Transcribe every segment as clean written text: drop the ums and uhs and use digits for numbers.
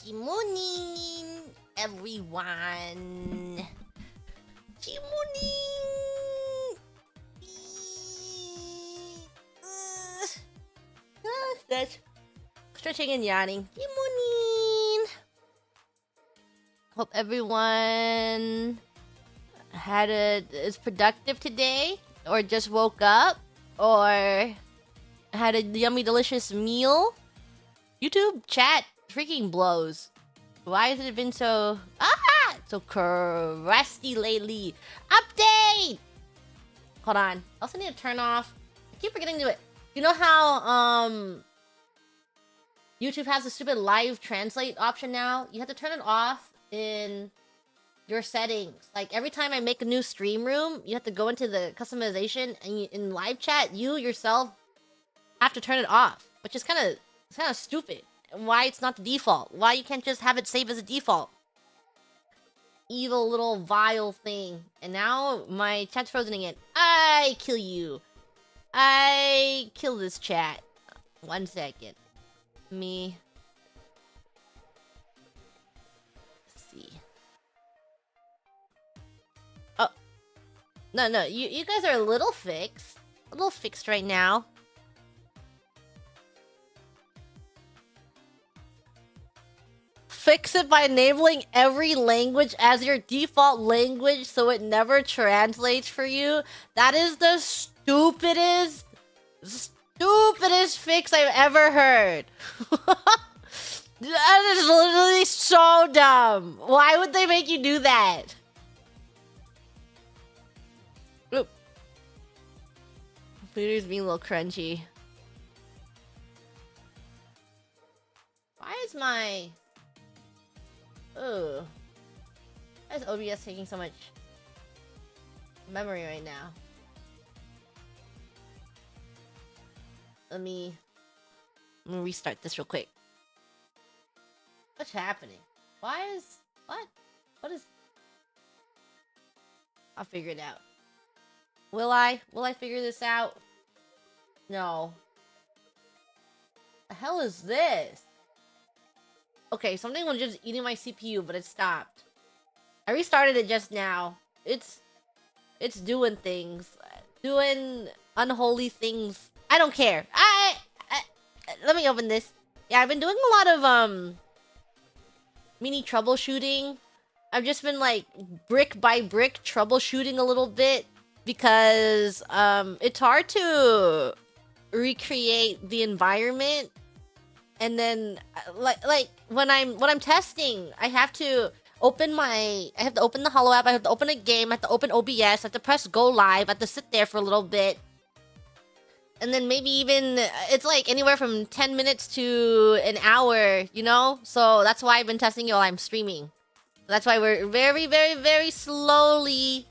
Good morning, everyone. Good morning. That's stretching and yawning. Good morning. Hope everyone is productive today, or just woke up, or had a yummy, delicious meal. YouTube chat freaking blows. Why has it been so... Ah! So crusty lately. Update! Hold on. I also need to turn off. I keep forgetting to do it. You know how YouTube has a stupid live translate option now? You have to turn it off in your settings. Like every time I make a new stream room, you have to go into the customization, and in live chat, you yourself have to turn it off, which is kind of stupid. Why it's not the default? Why you can't just have it save as a default? Evil little vile thing. And now my chat's frozen again. I kill you. I kill this chat. 1 second. Me. Let's see. Oh. No. You guys are a little fixed. A little fixed right now. Fix it by enabling every language as your default language so it never translates for you. That is the stupidest fix I've ever heard. That is literally so dumb. Why would they make you do that? Oop. Computer's being a little crunchy. Why is my... Ugh. Why is OBS taking so much memory right now? Let me restart this real quick. What's happening? Why is... What? What is... I'll figure it out. Will I? Will I figure this out? No. The hell is this? Okay, something was just eating my CPU, but it stopped. I restarted it just now. It's doing things. Doing unholy things. I don't care. Let me open this. Yeah, I've been doing a lot of, mini troubleshooting. I've just been, like, brick by brick troubleshooting a little bit. Because, it's hard to recreate the environment. And then, like when I'm testing, I have to open the Holo app, I have to open a game, I have to open OBS, I have to press go live, I have to sit there for a little bit. And then maybe even, it's like anywhere from 10 minutes to an hour, you know? So that's why I've been testing it while I'm streaming. That's why we're very, very, very slowly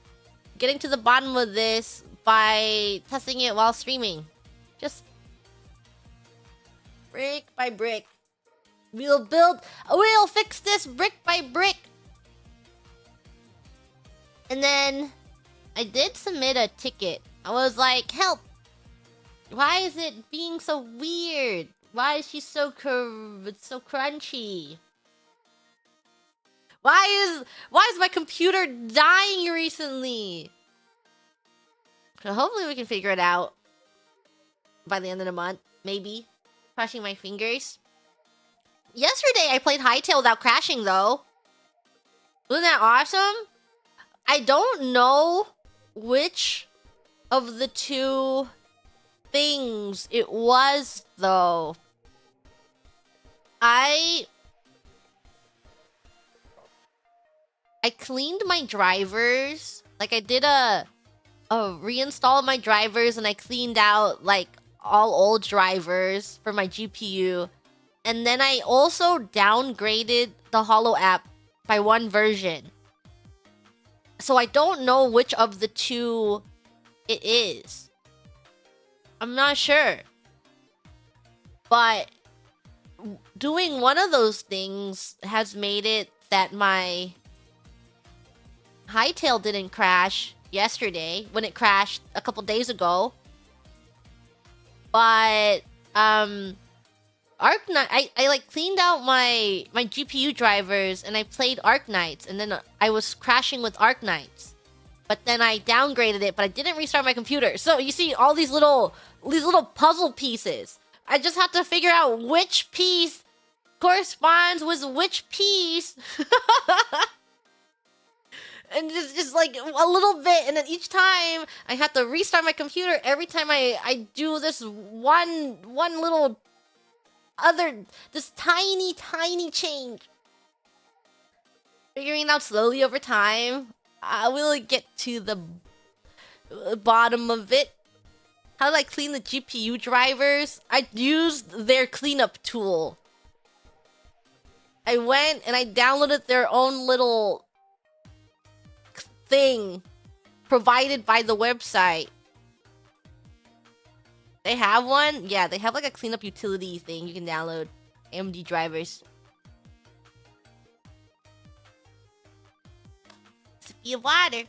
getting to the bottom of this by testing it while streaming. Just brick by brick. We'll fix this brick by brick. And then I did submit a ticket. I was like, help. Why is it being so weird? Why is she so so crunchy? Why is my computer dying recently? So hopefully we can figure it out by the end of the month, maybe. Crashing my fingers. Yesterday I played Hightail without crashing though. Wasn't that awesome? I don't know which of the two things it was though. I cleaned my drivers. Like I did a reinstall of my drivers, and I cleaned out like all old drivers for my GPU. And then I also downgraded the Holo app by one version. So I don't know which of the two it is. I'm not sure. But doing one of those things has made it that my Hightail didn't crash yesterday when it crashed a couple days ago. But Arknight, I like cleaned out my GPU drivers and I played Arknights, and then I was crashing with Arknights. But then I downgraded it, but I didn't restart my computer. So you see all these little puzzle pieces. I just have to figure out which piece corresponds with which piece. And just like a little bit, and then each time I have to restart my computer every time I do this one little this tiny change. Figuring out slowly over time. I will get to the bottom of it. How do I clean the GPU drivers? I used their cleanup tool. I went and I downloaded their own little thing provided by the website. They have one? Yeah, they have like a cleanup utility thing you can download. AMD drivers. Sippy of water.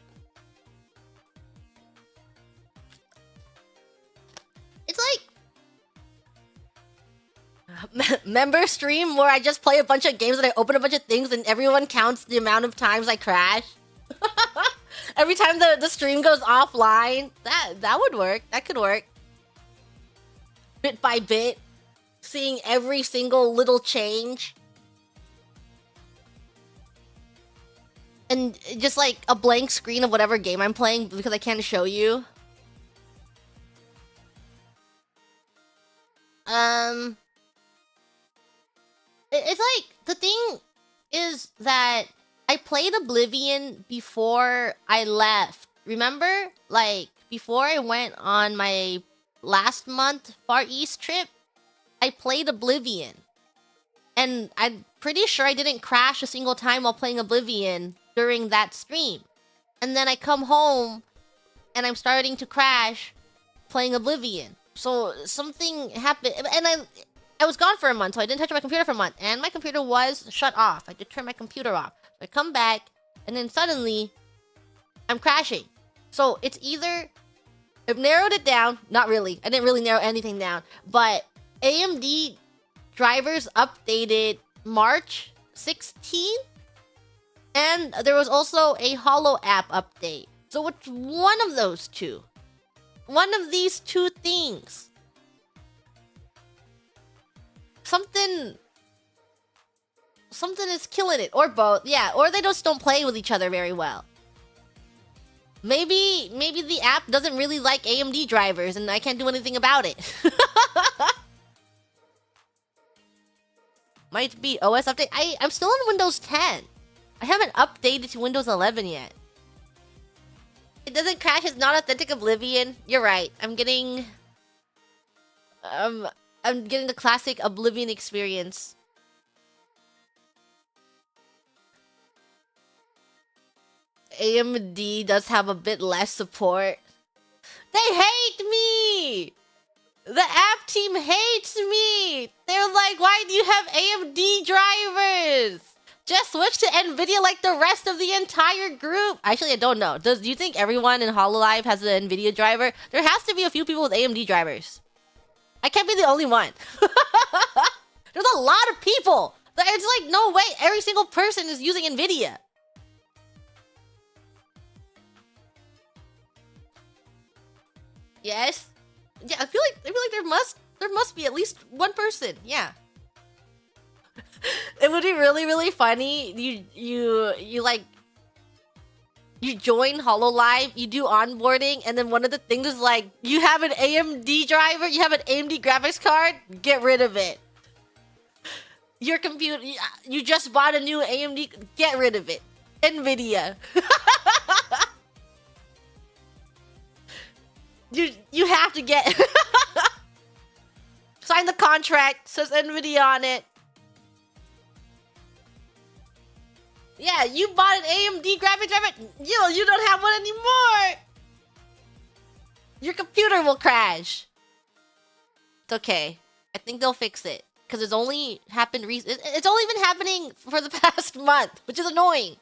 It's like member stream where I just play a bunch of games and I open a bunch of things and everyone counts the amount of times I crash. Every time the stream goes offline. That would work. That could work. Bit by bit. Seeing every single little change. And just like a blank screen of whatever game I'm playing because I can't show you. It's like, the thing is that I played Oblivion before I left. Remember? Like, before I went on my last month Far East trip, I played Oblivion. And I'm pretty sure I didn't crash a single time while playing Oblivion during that stream. And then I come home and I'm starting to crash playing Oblivion. So something happened, and I was gone for a month, so I didn't touch my computer for a month, and my computer was shut off. I did turn my computer off. So I come back, and then suddenly, I'm crashing. So it's either, I've narrowed it down, not really, I didn't really narrow anything down, but AMD drivers updated March 16th, and there was also a Holo app update. So it's one of those two. One of these two things. Something is killing it, or both. Yeah, or they just don't play with each other very well. Maybe the app doesn't really like AMD drivers and I can't do anything about it. Might be OS update. I'm still on Windows 10. I haven't updated to Windows 11 yet. It doesn't crash, it's not authentic Oblivion. You're right. I'm getting the classic Oblivion experience. AMD does have a bit less support. They hate me! The app team hates me! They're like, why do you have AMD drivers? Just switch to NVIDIA like the rest of the entire group. Actually, I don't know. Do you think everyone in Hololive has an NVIDIA driver? There has to be a few people with AMD drivers. I can't be the only one. There's a lot of people. It's like, no way, every single person is using NVIDIA. Yes? Yeah, I feel like there must be at least one person. Yeah. It would be really funny. You join Hololive, you do onboarding, and then one of the things is like, you have an AMD driver, you have an AMD graphics card, get rid of it. Your computer, you just bought a new AMD, get rid of it. NVIDIA. You have to get sign the contract, says NVIDIA on it. Yeah, you bought an AMD graphics driver. You don't have one anymore. Your computer will crash. It's okay. I think they'll fix it because it's only happened it's only been happening for the past month, which is annoying.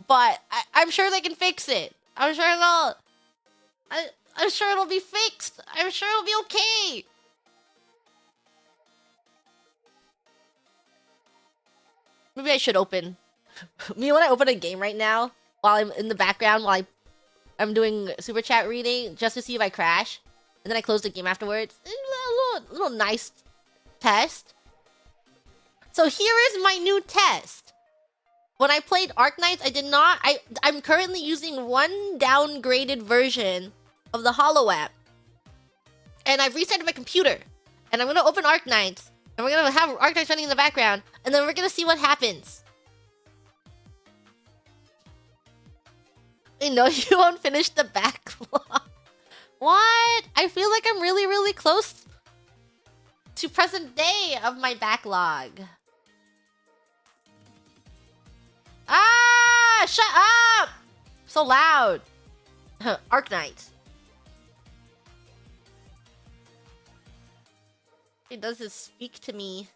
But I'm sure they can fix it. I'm sure it'll be fixed. I'm sure it'll be okay. Maybe I should open. Me, when I open a game right now, while I'm in the background, while I'm doing super chat reading, just to see if I crash, and then I close the game afterwards. A little nice test. So here is my new test. When I played Arknights, I'm currently using one downgraded version of the Holo app. And I've reset my computer. And I'm gonna open Arknights. And we're gonna have Arknights running in the background. And then we're gonna see what happens. I know you won't finish the backlog. What? I feel like I'm really, really close to present day of my backlog. Ah! Shut up! So loud. Arknight. It does this speak to me.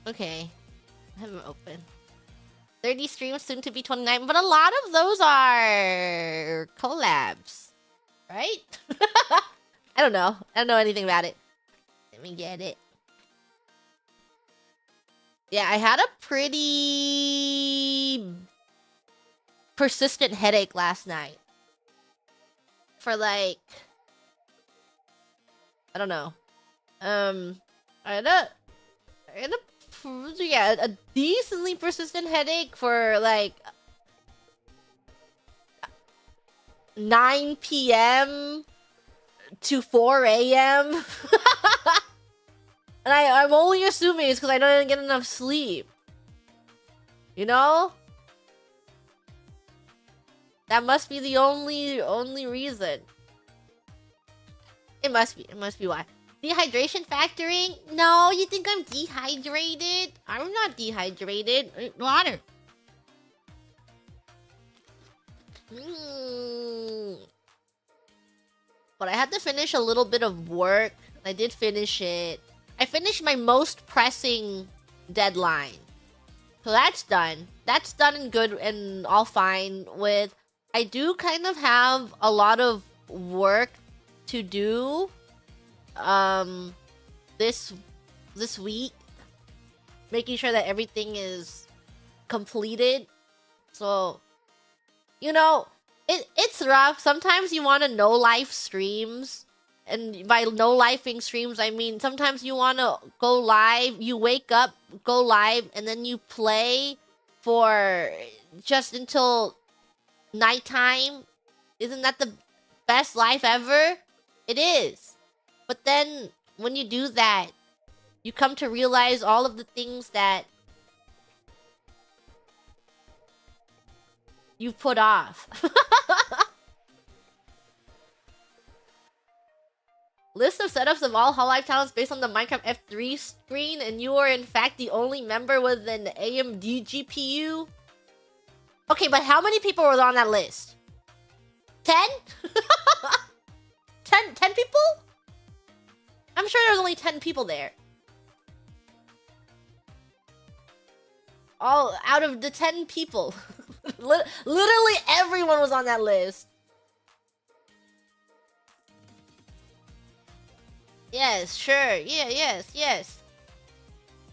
Okay. I have them open. 30 streams, soon to be 29, but a lot of those are collabs, right? I don't know. I don't know anything about it. Let me get it. Yeah, I had a pretty persistent headache last night. For like... I don't know. I had a decently persistent headache for like 9 p.m. to 4 a.m. And I'm only assuming it's because I didn't get enough sleep. You know? That must be the only reason. It must be why. Dehydration factoring? No, you think I'm dehydrated? I'm not dehydrated. Water. But I had to finish a little bit of work. I did finish it. I finished my most pressing deadline. So that's done. That's done and good and all fine with. I do kind of have a lot of work to do this week, making sure that everything is completed. So, you know, it's rough. Sometimes you want to no life streams, and by no lifing streams I mean sometimes you want to go live, you wake up, go live, and then you play for just until nighttime. Isn't that the best life ever? It is. But then when you do that, you come to realize all of the things that you put off. List of setups of all Hololive talents based on the Minecraft F3 screen, and you are in fact the only member with an AMD GPU. Okay, but how many people were on that list? 10? 10 people? I'm sure there was only 10 people there. All out of the 10 people. Literally everyone was on that list. Yes, sure. Yeah, yes.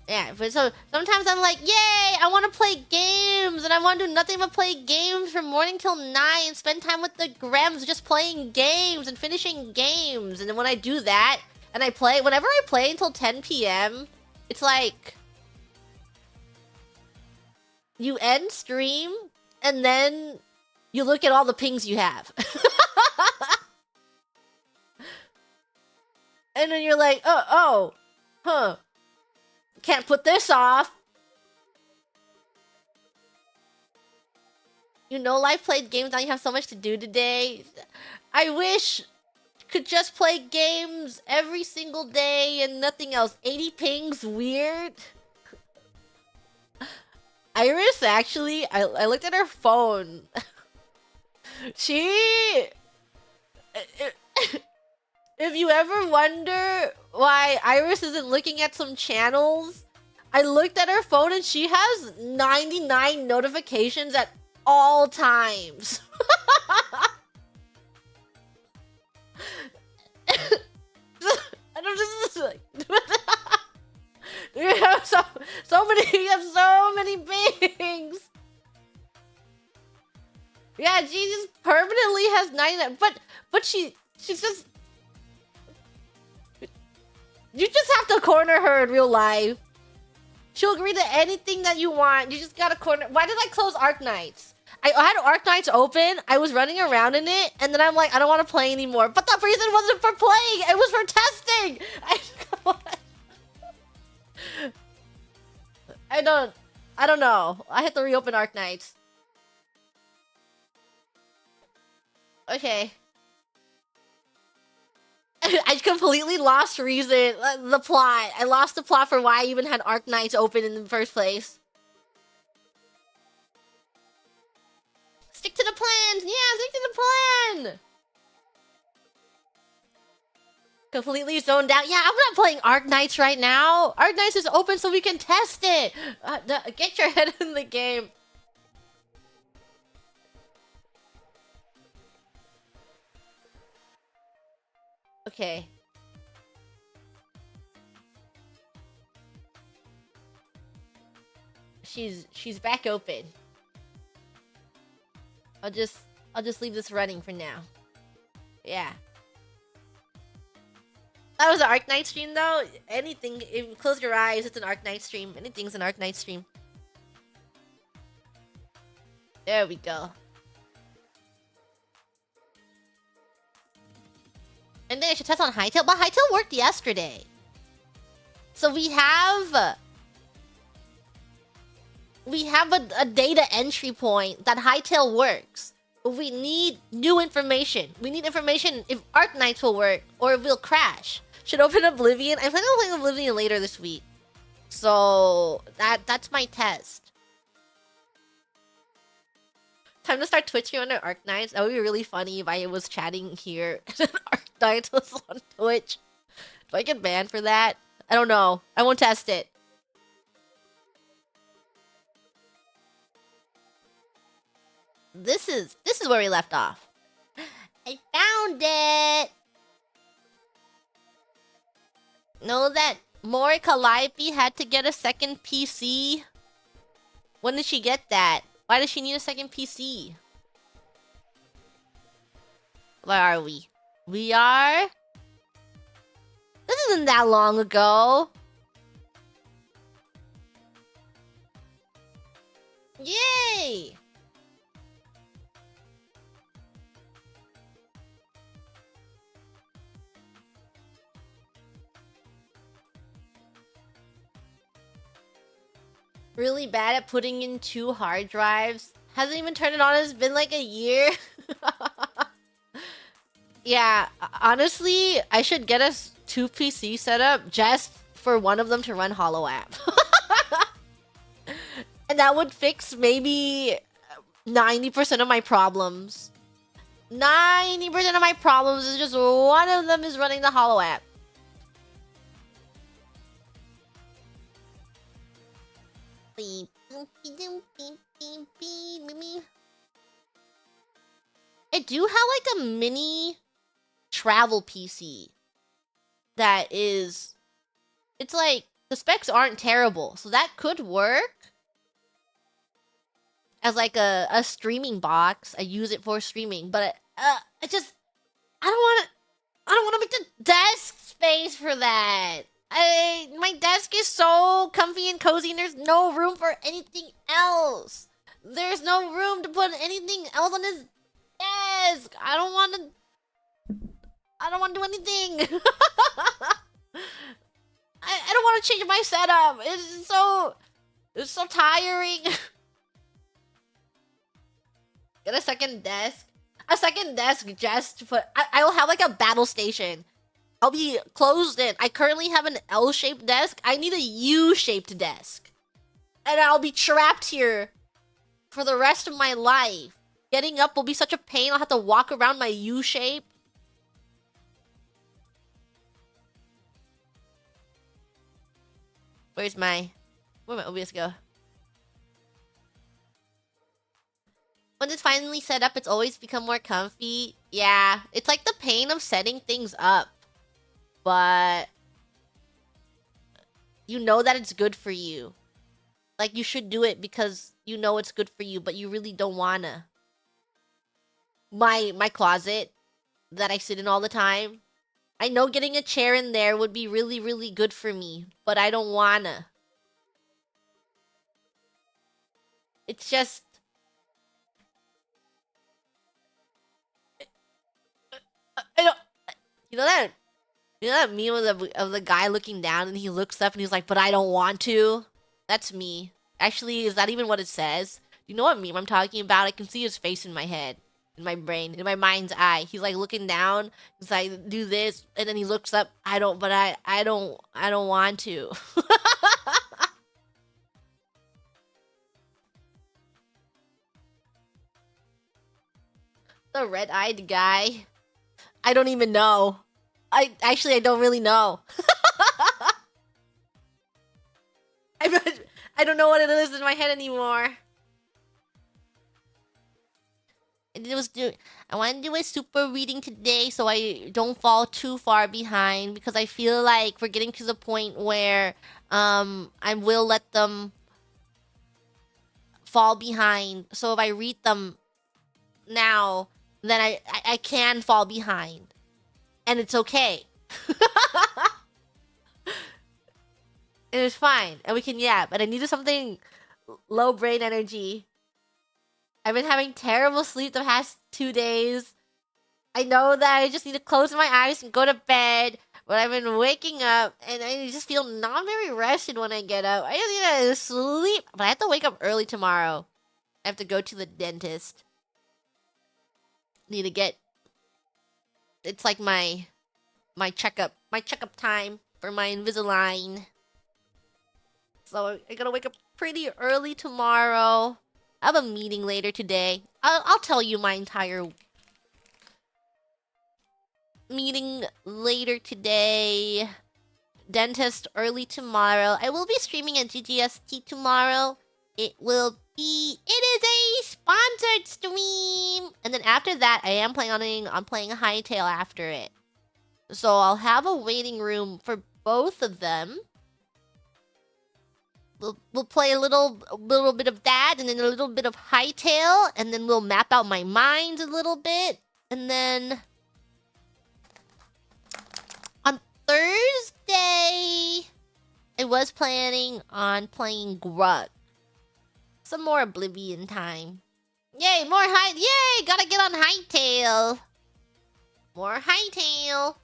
Yeah, but so sometimes I'm like, yay, I want to play games, and I want to do nothing but play games from morning till night and spend time with the Grems just playing games and finishing games. And then when I do that, and I play, whenever I play until 10 p.m., it's like you end stream, and then you look at all the pings you have. And then you're like, can't put this off. You know, life played games, now you have so much to do today. I wish could just play games every single day and nothing else. 80 pings, weird. Iris, actually, I looked at her phone. She... If you ever wonder why Iris isn't looking at some channels, I looked at her phone and she has 99 notifications at all times. And I'm just like... You have so many things. Yeah, she just permanently has 99, but she's just... You just have to corner her in real life. She'll agree to anything that you want. You just gotta corner... Why did I close Arknights? I had Arknights open, I was running around in it, and then I'm like, I don't want to play anymore. But the reason wasn't for playing, it was for testing! I don't know. I have to reopen Arknights. Okay. I completely lost reason, the plot. I lost the plot for why I even had Arknights open in the first place. Stick to the plan! Yeah, stick to the plan! Completely zoned out. Yeah, I'm not playing Arknights right now. Arknights is open so we can test it. Get your head in the game. Okay. She's back open. I'll just leave this running for now. Yeah. That was an Arknight stream though. Anything, if you close your eyes, it's an Arknight stream. Anything's an Arknight stream. There we go. And then I should test on Hightail, but Hightail worked yesterday. So we have a data entry point that Hightail works. But we need new information. We need information if Arknights will work or if we'll crash. Should open Oblivion. I plan on playing Oblivion later this week. So that's my test. Time to start Twitching under Arknights. That would be really funny if I was chatting here and Arknights was on Twitch. Do I get banned for that? I don't know. I won't test it. This is where we left off. I found it. Know that Mori Calliope had to get a second PC. When did she get that? Why does she need a second PC? Where are we? We are... This isn't that long ago. Yay! Really bad at putting in 2 hard drives. Hasn't even turned it on. It's been like a year. Yeah, honestly, I should get us 2 PC setup just for one of them to run Holo app. And that would fix maybe 90% of my problems. 90% of my problems is just one of them is running the Holo app. I do have like a mini travel PC that is... It's like, the specs aren't terrible, so that could work. As like a streaming box. I use it for streaming, but I don't want to make the desk space for that. My desk is so comfy and cozy and there's no room for anything else. There's no room to put anything else on this desk. I don't want to do anything. I don't want to change my setup. It's so tiring. Get a second desk. A second desk just to put... I'll have like a battle station. I'll be closed in. I currently have an L-shaped desk. I need a U-shaped desk. And I'll be trapped here for the rest of my life. Getting up will be such a pain. I'll have to walk around my U-shape. Where'd my OBS go? When it's finally set up, it's always become more comfy. Yeah, it's like the pain of setting things up. But you know that it's good for you. Like, you should do it because you know it's good for you, but you really don't wanna. My closet that I sit in all the time. I know getting a chair in there would be really, really good for me, but I don't wanna. It's just... I don't... You know that meme of the guy looking down and he looks up and he's like, but I don't want to? That's me. Actually, is that even what it says? You know what meme I'm talking about? I can see his face in my head, in my brain, in my mind's eye. He's like looking down. He's like, do this, and then he looks up. I don't want to. The red-eyed guy. I don't even know. I don't really know. I don't know what it is in my head anymore. I want to do a super reading today so I don't fall too far behind, because I feel like we're getting to the point where I will let them fall behind. So if I read them now, then I can fall behind. And it's okay. And it's fine. And we can yap. And I needed something low brain energy. I've been having terrible sleep the past 2 days. I know that I just need to close my eyes and go to bed. But I've been waking up and I just feel not very rested when I get up. I just need to sleep. But I have to wake up early tomorrow. I have to go to the dentist. Need to get... It's like my checkup time for my Invisalign. So I gotta wake up pretty early tomorrow. I have a meeting later today. I'll tell you my entire meeting later today. Dentist early tomorrow. I will be streaming at GGST tomorrow. It is a sponsored stream. And then after that, I am planning on playing a Hightail after it. So I'll have a waiting room for both of them. We'll play a little bit of that, and then a little bit of Hightail, and then we'll map out my mind a little bit, and then on Thursday, I was planning on playing Grug. Some more Oblivion time. Yay, more Yay, gotta get on Hightail. More Hightail.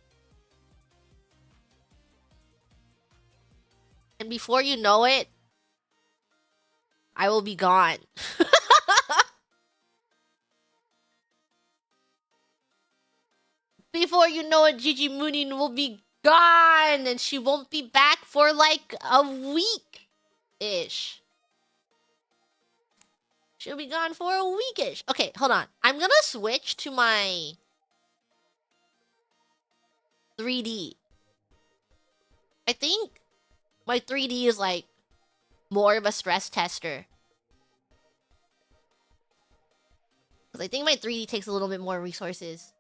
And before you know it, I will be gone. Before you know it, Gigi Moonin will be gone, and she won't be back for like a week-ish. She'll be gone for a week-ish. Okay, hold on. I'm gonna switch to my 3D. I think my 3D is like more of a stress tester. Because I think my 3D takes a little bit more resources.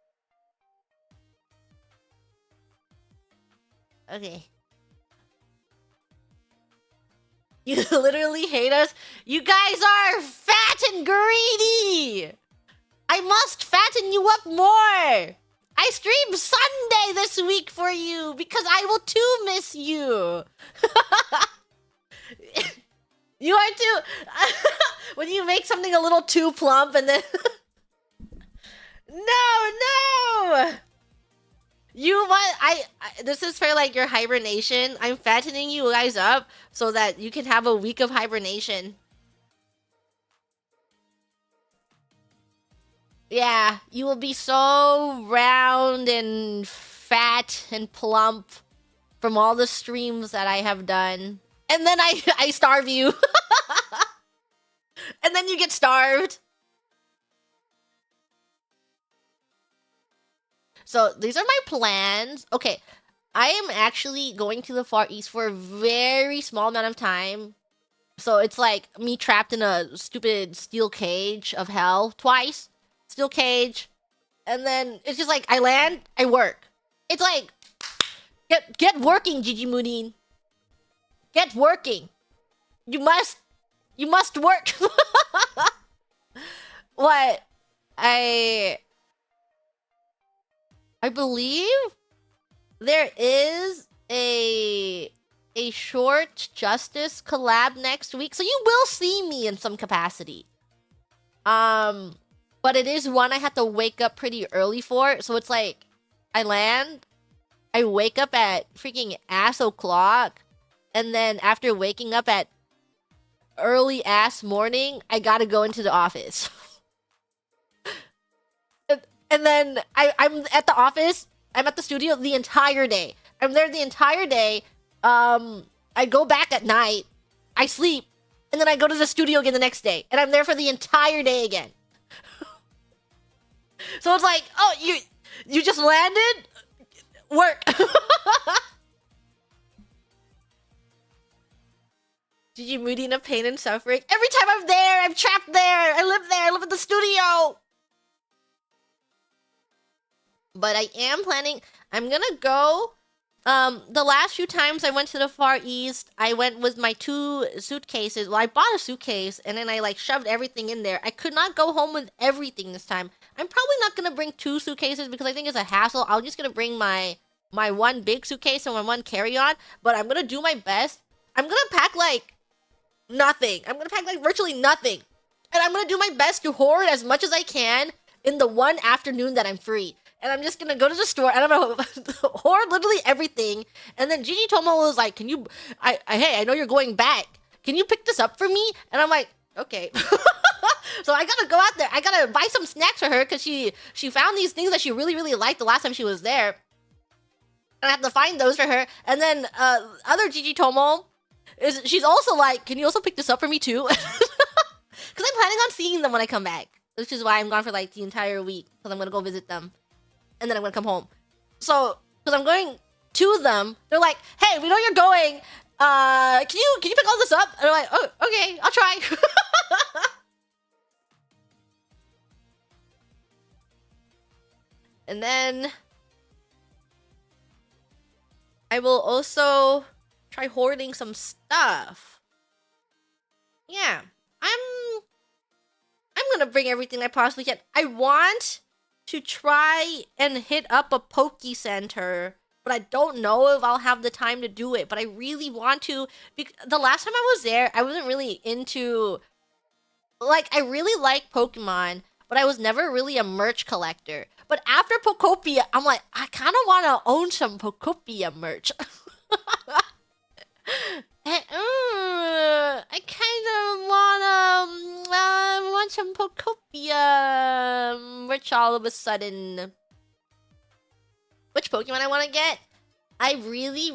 Okay. You literally hate us? You guys are fat and greedy! I must fatten you up more! I stream Sunday this week for you, because I will too miss you! You are too... When you make something a little too plump and then... No! You want... this is for, like, your hibernation. I'm fattening you guys up so that you can have a week of hibernation. Yeah, you will be so round and fat and plump from all the streams that I have done. And then I starve you. And then you get starved. So these are my plans. Okay, I am actually going to the Far East for a very small amount of time. So it's like me trapped in a stupid steel cage of hell twice. Steel cage. And then it's just like I land, I work. It's like, get working, Gigi Moonin. Get working. You must work. What? I believe there is a short Justice collab next week, so you will see me in some capacity. But it is one I have to wake up pretty early for, so it's like I land, I wake up at freaking ass o'clock, and then after waking up at early ass morning, I gotta go into the office. And then I'm at the office, I'm at the studio the entire day. I'm there the entire day. I go back at night, I sleep, and then I go to the studio again the next day. And I'm there for the entire day again. So it's like, oh, you just landed? Work. GG Moody in a pain and suffering. Every time I'm there, I'm trapped there. I live at the studio. But I am planning, I'm gonna go. The last few times I went to the Far East, I went with my 2 suitcases. Well, I bought a suitcase and then I like shoved everything in there. I could not go home with everything this time. I'm probably not gonna bring 2 suitcases because I think it's a hassle. I'm just gonna bring my 1 big suitcase and my 1 carry-on. But I'm gonna do my best. I'm gonna pack like nothing. I'm gonna pack like virtually nothing. And I'm gonna do my best to hoard as much as I can in the 1 afternoon that I'm free. And I'm just gonna go to the store and I'm gonna hoard literally everything. And then Gigi Tomo was like, "Can you? Hey, I know you're going back. Can you pick this up for me?" And I'm like, "Okay." So I gotta go out there. I gotta buy some snacks for her because she found these things that she really liked the last time she was there. And I have to find those for her. And then other Gigi Tomo she's also like, "Can you also pick this up for me too?" Because I'm planning on seeing them when I come back, which is why I'm gone for like the entire week because I'm gonna go visit them. And then I'm gonna come home. So, because I'm going to them, they're like, "Hey, we know you're going. Can you pick all this up?" And I'm like, "Oh, okay, I'll try." And then I will also try hoarding some stuff. Yeah, I'm gonna bring everything I possibly can. I want to try and hit up a Poke Center, but I don't know if I'll have the time to do it. But I really want to. The last time I was there, I wasn't really into, like, I really like Pokemon, but I was never really a merch collector. But after Pokopia, I'm like, I kind of want to own some Pokopia merch. I kind of want some Pokopia merch all of a sudden. Which Pokemon I want to get? I really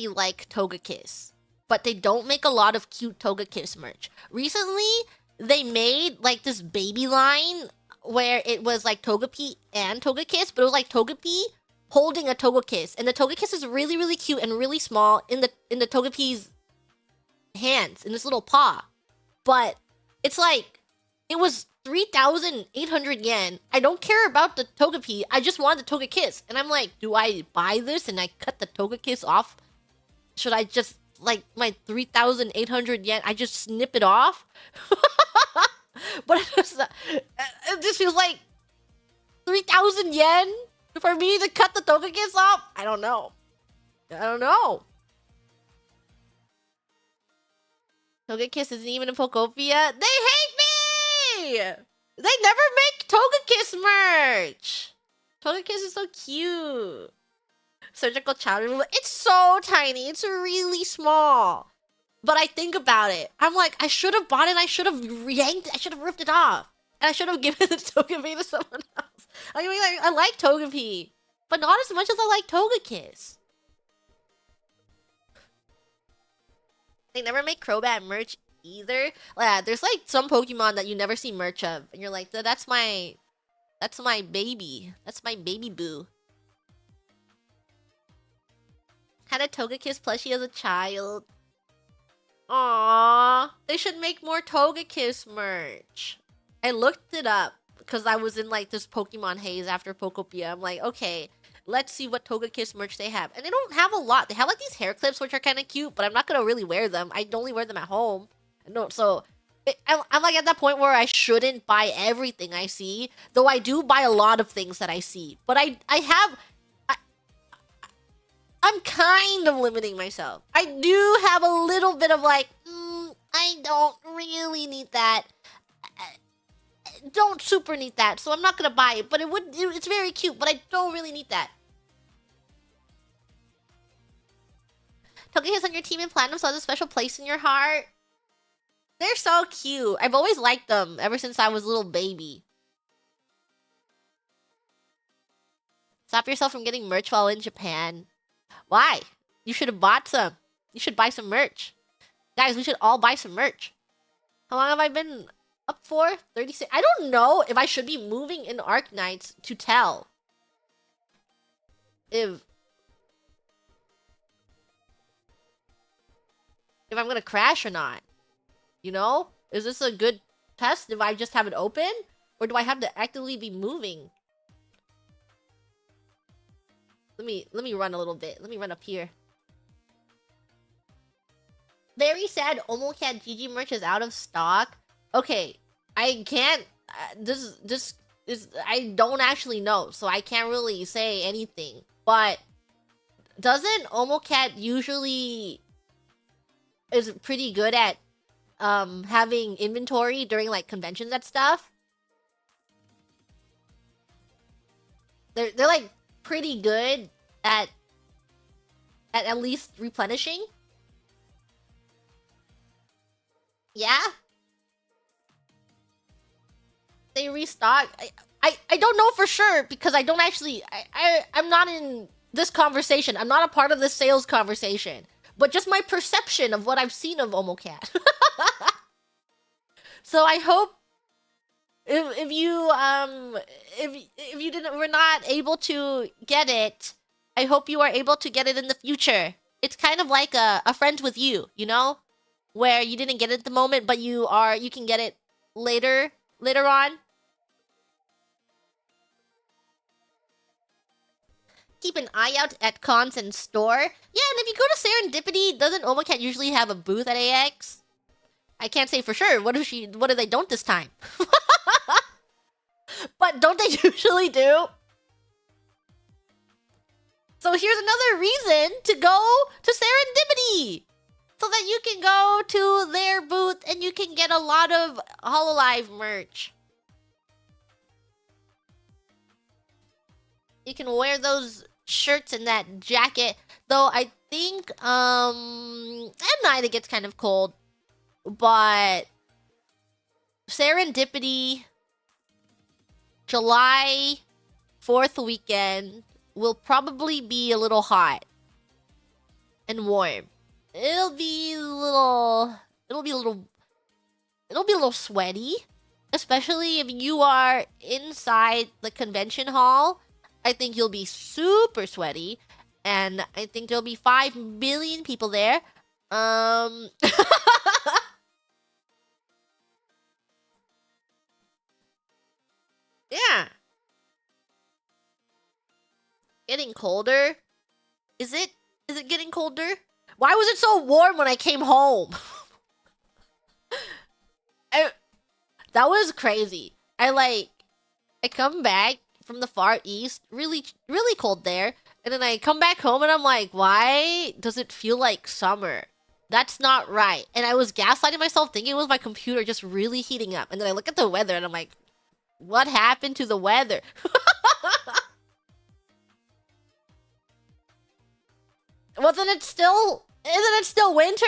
like Togekiss, but they don't make a lot of cute Togekiss merch. Recently, they made like this baby line where it was like Togepi and Togekiss, but it was like Togepi holding a Togekiss, and the Togekiss is really cute and really small in the Togepi's hands, in this little paw. But it's like, it was 3,800 yen. I don't care about the Togepi, I just want the Togekiss. And I'm like, do I buy this and I cut the Togekiss off? Should I just, like, my 3,800 yen, I just snip it off? But it just feels like 3,000 yen for me to cut the Togekiss off? I don't know. Togekiss isn't even a Pokopia. They hate me! They never make Togekiss merch! Togekiss is so cute. Surgical child removal. It's so tiny. It's really small. But I think about it. I'm like, I should have bought it. I should have yanked it. I should have ripped it off. And I should have given the Togepi to someone else. I mean, I like Togepi, but not as much as I like Togekiss. They never make Crobat merch either. Yeah, there's like some Pokemon that you never see merch of, and you're like, that's my baby. That's my baby boo. Had a Togekiss plushie as a child. Aww, they should make more Togekiss merch. I looked it up because I was in like this Pokemon haze after Pokopia. I'm like, okay, let's see what Togekiss merch they have. And they don't have a lot. They have like these hair clips, which are kind of cute, but I'm not going to really wear them. I only wear them at home. No, so I'm like at that point where I shouldn't buy everything I see. Though I do buy a lot of things that I see. But I'm kind of limiting myself. I do have a little bit of like, I don't really need that. Don't super need that, so I'm not gonna buy it. But it's very cute, but I don't really need that. Togekiss on your team in Platinum, so has a special place in your heart. They're so cute. I've always liked them ever since I was a little baby. Stop yourself from getting merch while in Japan. Why? You should have bought some. You should buy some merch. Guys, we should all buy some merch. How long have I been up for? 36. I don't know if I should be moving in Arknights to tell. If I'm gonna crash or not. You know? Is this a good test if I just have it open? Or do I have to actively be moving? Let me run a little bit. Let me run up here. Very sad Omocat GG merch is out of stock. Okay, I can't... this is... I don't actually know, so I can't really say anything. But doesn't Omocat usually... is pretty good at having inventory during like conventions and stuff? They're like pretty good at least replenishing. Yeah? They restock. I don't know for sure because I don't actually I'm not in this conversation. I'm not a part of this sales conversation. But just my perception of what I've seen of Omocat. So I hope if you were not able to get it, I hope you are able to get it in the future. It's kind of like a friend with you, you know? Where you didn't get it at the moment, but you can get it later on. Keep an eye out at cons and store. Yeah, and if you go to Serendipity, doesn't Omocat usually have a booth at AX? I can't say for sure. What if they don't this time? But don't they usually do? So here's another reason to go to Serendipity. So that you can go to their booth and you can get a lot of Hololive merch. You can wear those shirts and that jacket. Though I think at night it gets kind of cold. But Serendipity July 4th weekend will probably be a little hot and warm. It'll be a little sweaty, especially if you are inside the convention hall. I think you'll be super sweaty, and I think there'll be 5 billion people there. Yeah. Getting colder? Is it getting colder? Why was it so warm when I came home? That was crazy. I come back from the Far East, really cold there, and then I come back home and I'm like, why does it feel like summer? That's not right. And I was gaslighting myself thinking it was my computer just really heating up. And then I look at the weather and I'm like, what happened to the weather? Isn't it still winter?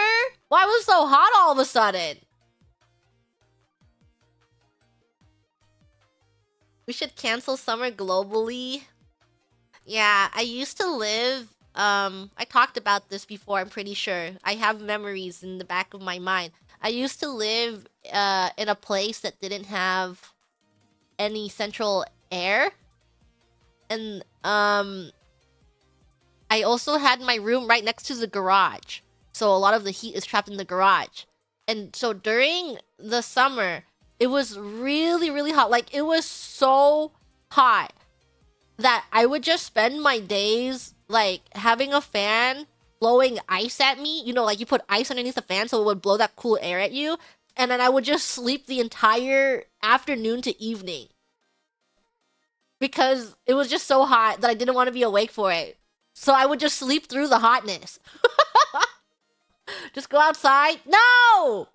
Why was it so hot all of a sudden? We should cancel summer globally. Yeah, I used to live... I talked about this before, I'm pretty sure. I have memories in the back of my mind. I used to live in a place that didn't have any central air. And I also had my room right next to the garage. So a lot of the heat is trapped in the garage. And so during the summer, it was really hot. Like, it was so hot that I would just spend my days, like, having a fan blowing ice at me. You know, like, you put ice underneath the fan so it would blow that cool air at you. And then I would just sleep the entire afternoon to evening. Because it was just so hot that I didn't want to be awake for it. So I would just sleep through the hotness. Just go outside. No!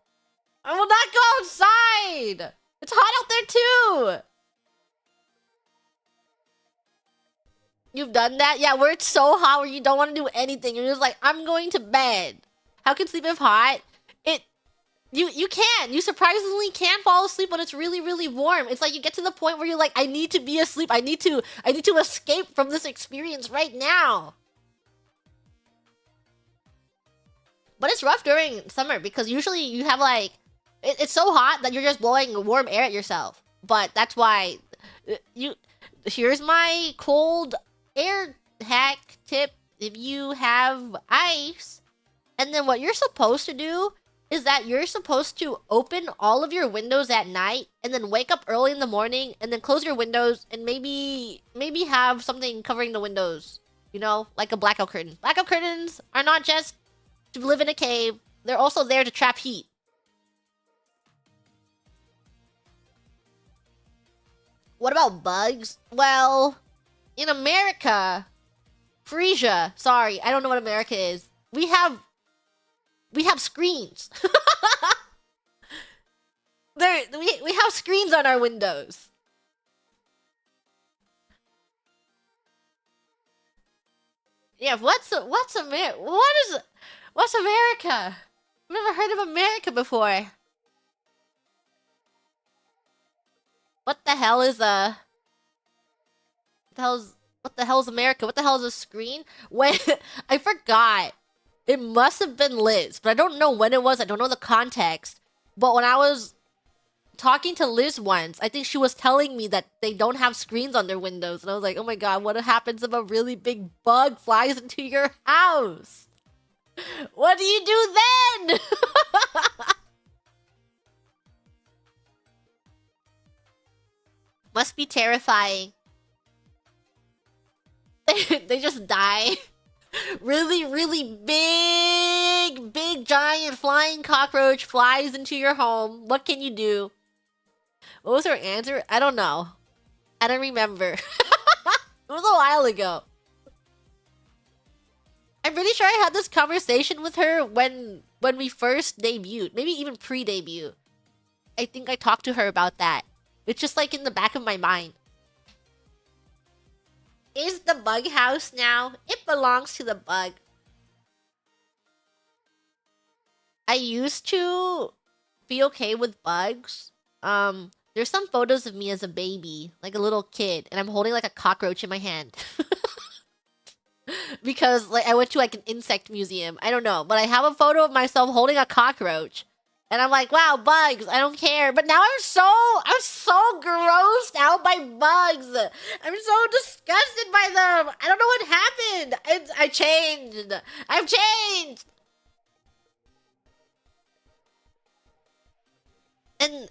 I will not go outside! It's hot out there too! You've done that? Yeah, where it's so hot where you don't want to do anything. You're just like, I'm going to bed. How can sleep if hot? You can. You surprisingly can fall asleep when it's really, really warm. It's like you get to the point where you're like, I need to be asleep. I need to escape from this experience right now. But it's rough during summer because usually you have like, it's so hot that you're just blowing warm air at yourself. But that's why here's my cold air hack tip. If you have ice, and then what you're supposed to do is that you're supposed to open all of your windows at night and then wake up early in the morning and then close your windows and maybe have something covering the windows. You know, like a blackout curtain. Blackout curtains are not just to live in a cave. They're also there to trap heat. What about bugs? Well, in America, Frisia, sorry, I don't know what America is. We have screens. We have screens on our windows. Yeah, what's America? What's America? I've never heard of America before. What the hell is what the hell's America? What the hell is a screen? When I forgot. It must have been Liz, but I don't know when it was. I don't know the context. But when I was talking to Liz once, I think she was telling me that they don't have screens on their windows. And I was like, oh my god, what happens if a really big bug flies into your house? What do you do then? Must be terrifying. They just die. Really big giant flying cockroach flies into your home. What can you do? What was her answer? I don't know. I don't remember. It was a while ago. I'm pretty sure I had this conversation with her when we first debuted. Maybe even pre-debut. I think I talked to her about that. It's just like in the back of my mind. Is the bug house now? It belongs to the bug. I used to be okay with bugs. There's some photos of me as a baby, like a little kid, and I'm holding like a cockroach in my hand. Because like I went to like an insect museum. I don't know, but I have a photo of myself holding a cockroach. And I'm like, wow, bugs, I don't care. But now I'm so grossed out by bugs. I'm so disgusted by them. I don't know what happened. I changed. I've changed. And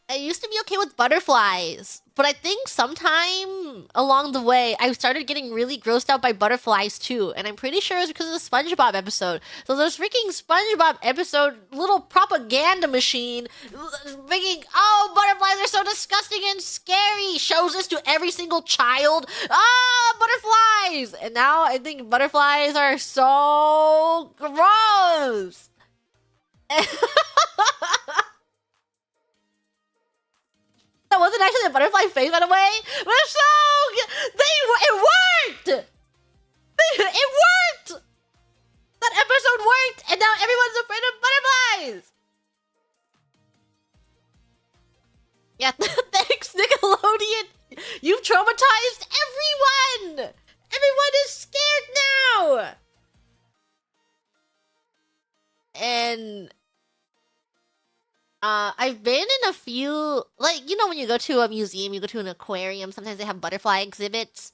I used to be okay with butterflies. But I think sometime along the way, I started getting really grossed out by butterflies too. And I'm pretty sure it's because of the SpongeBob episode. So this freaking SpongeBob episode, little propaganda machine, making, oh, butterflies are so disgusting and scary. Shows this to every single child. Ah, butterflies! And now I think butterflies are so gross. That wasn't actually a butterfly face, by the way. But it's so it worked. It worked. That episode worked, and now everyone's afraid of butterflies. Yeah, thanks, Nickelodeon. You've traumatized everyone. Everyone is scared now. And I've been in a few, like, you know, when you go to a museum, you go to an aquarium, sometimes they have butterfly exhibits.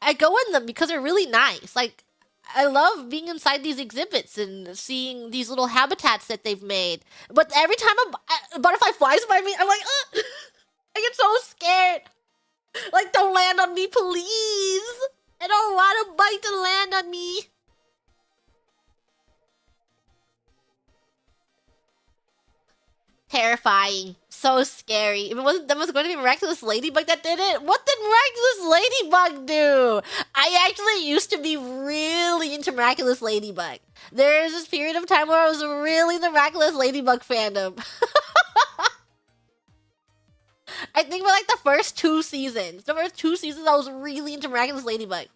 I go in them because they're really nice. Like, I love being inside these exhibits and seeing these little habitats that they've made. But every time a butterfly flies by me, I'm like, ugh! I get so scared. Like, don't land on me, please. I don't want a bite to land on me. Terrifying. So scary. If it wasn't them, was going to be Miraculous Ladybug that did it. What did Miraculous Ladybug do? I actually used to be really into Miraculous Ladybug. There's this period of time where I was really the Miraculous Ladybug fandom. I think for like the first 2 seasons. The first 2 seasons I was really into Miraculous Ladybug.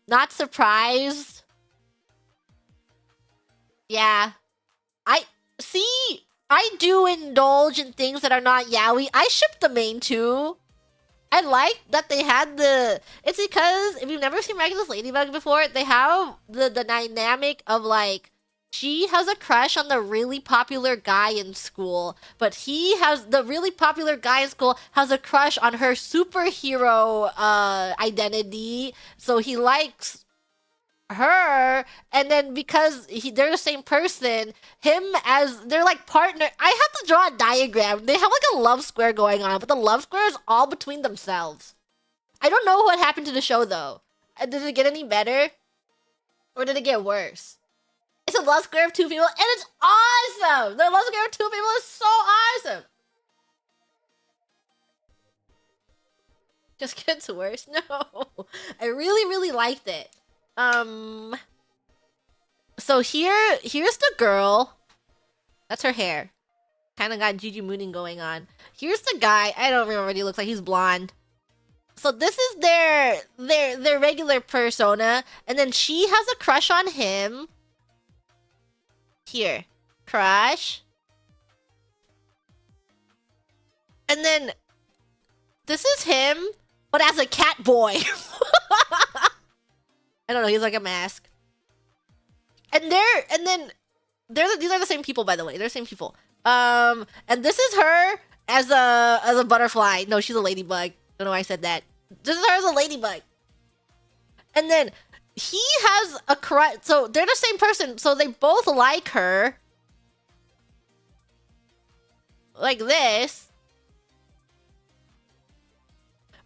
Not surprised. Yeah. I see. I do indulge in things that are not yaoi. I ship the main too. I like that they had the. It's because if you've never seen Regulus Ladybug before, they have the dynamic of like she has a crush on the really popular guy in school, but he has the really popular guy in school has a crush on her superhero identity, so he likes her, and then because they're the same person, him as they're like partner. I have to draw a diagram. They have like a love square going on, but the love square is all between themselves. I don't know what happened to the show though. Did it get any better, or did it get worse? It's a love square of two people, and it's awesome. The love square of two people is so awesome. Just gets worse. No, I really liked it. So here's the girl. That's her hair. Kind of got Gigi Mooning going on. Here's the guy. I don't remember what he looks like. He's blonde. So this is their regular persona, and then she has a crush on him. Here, crush. And then this is him, but as a cat boy. I don't know, he's like a mask. And these are the same people, by the way. They're the same people. And this is her as a butterfly. No, she's a ladybug. Don't know why I said that. This is her as a ladybug. And then he has a crush. So they're the same person. So they both like her. Like this.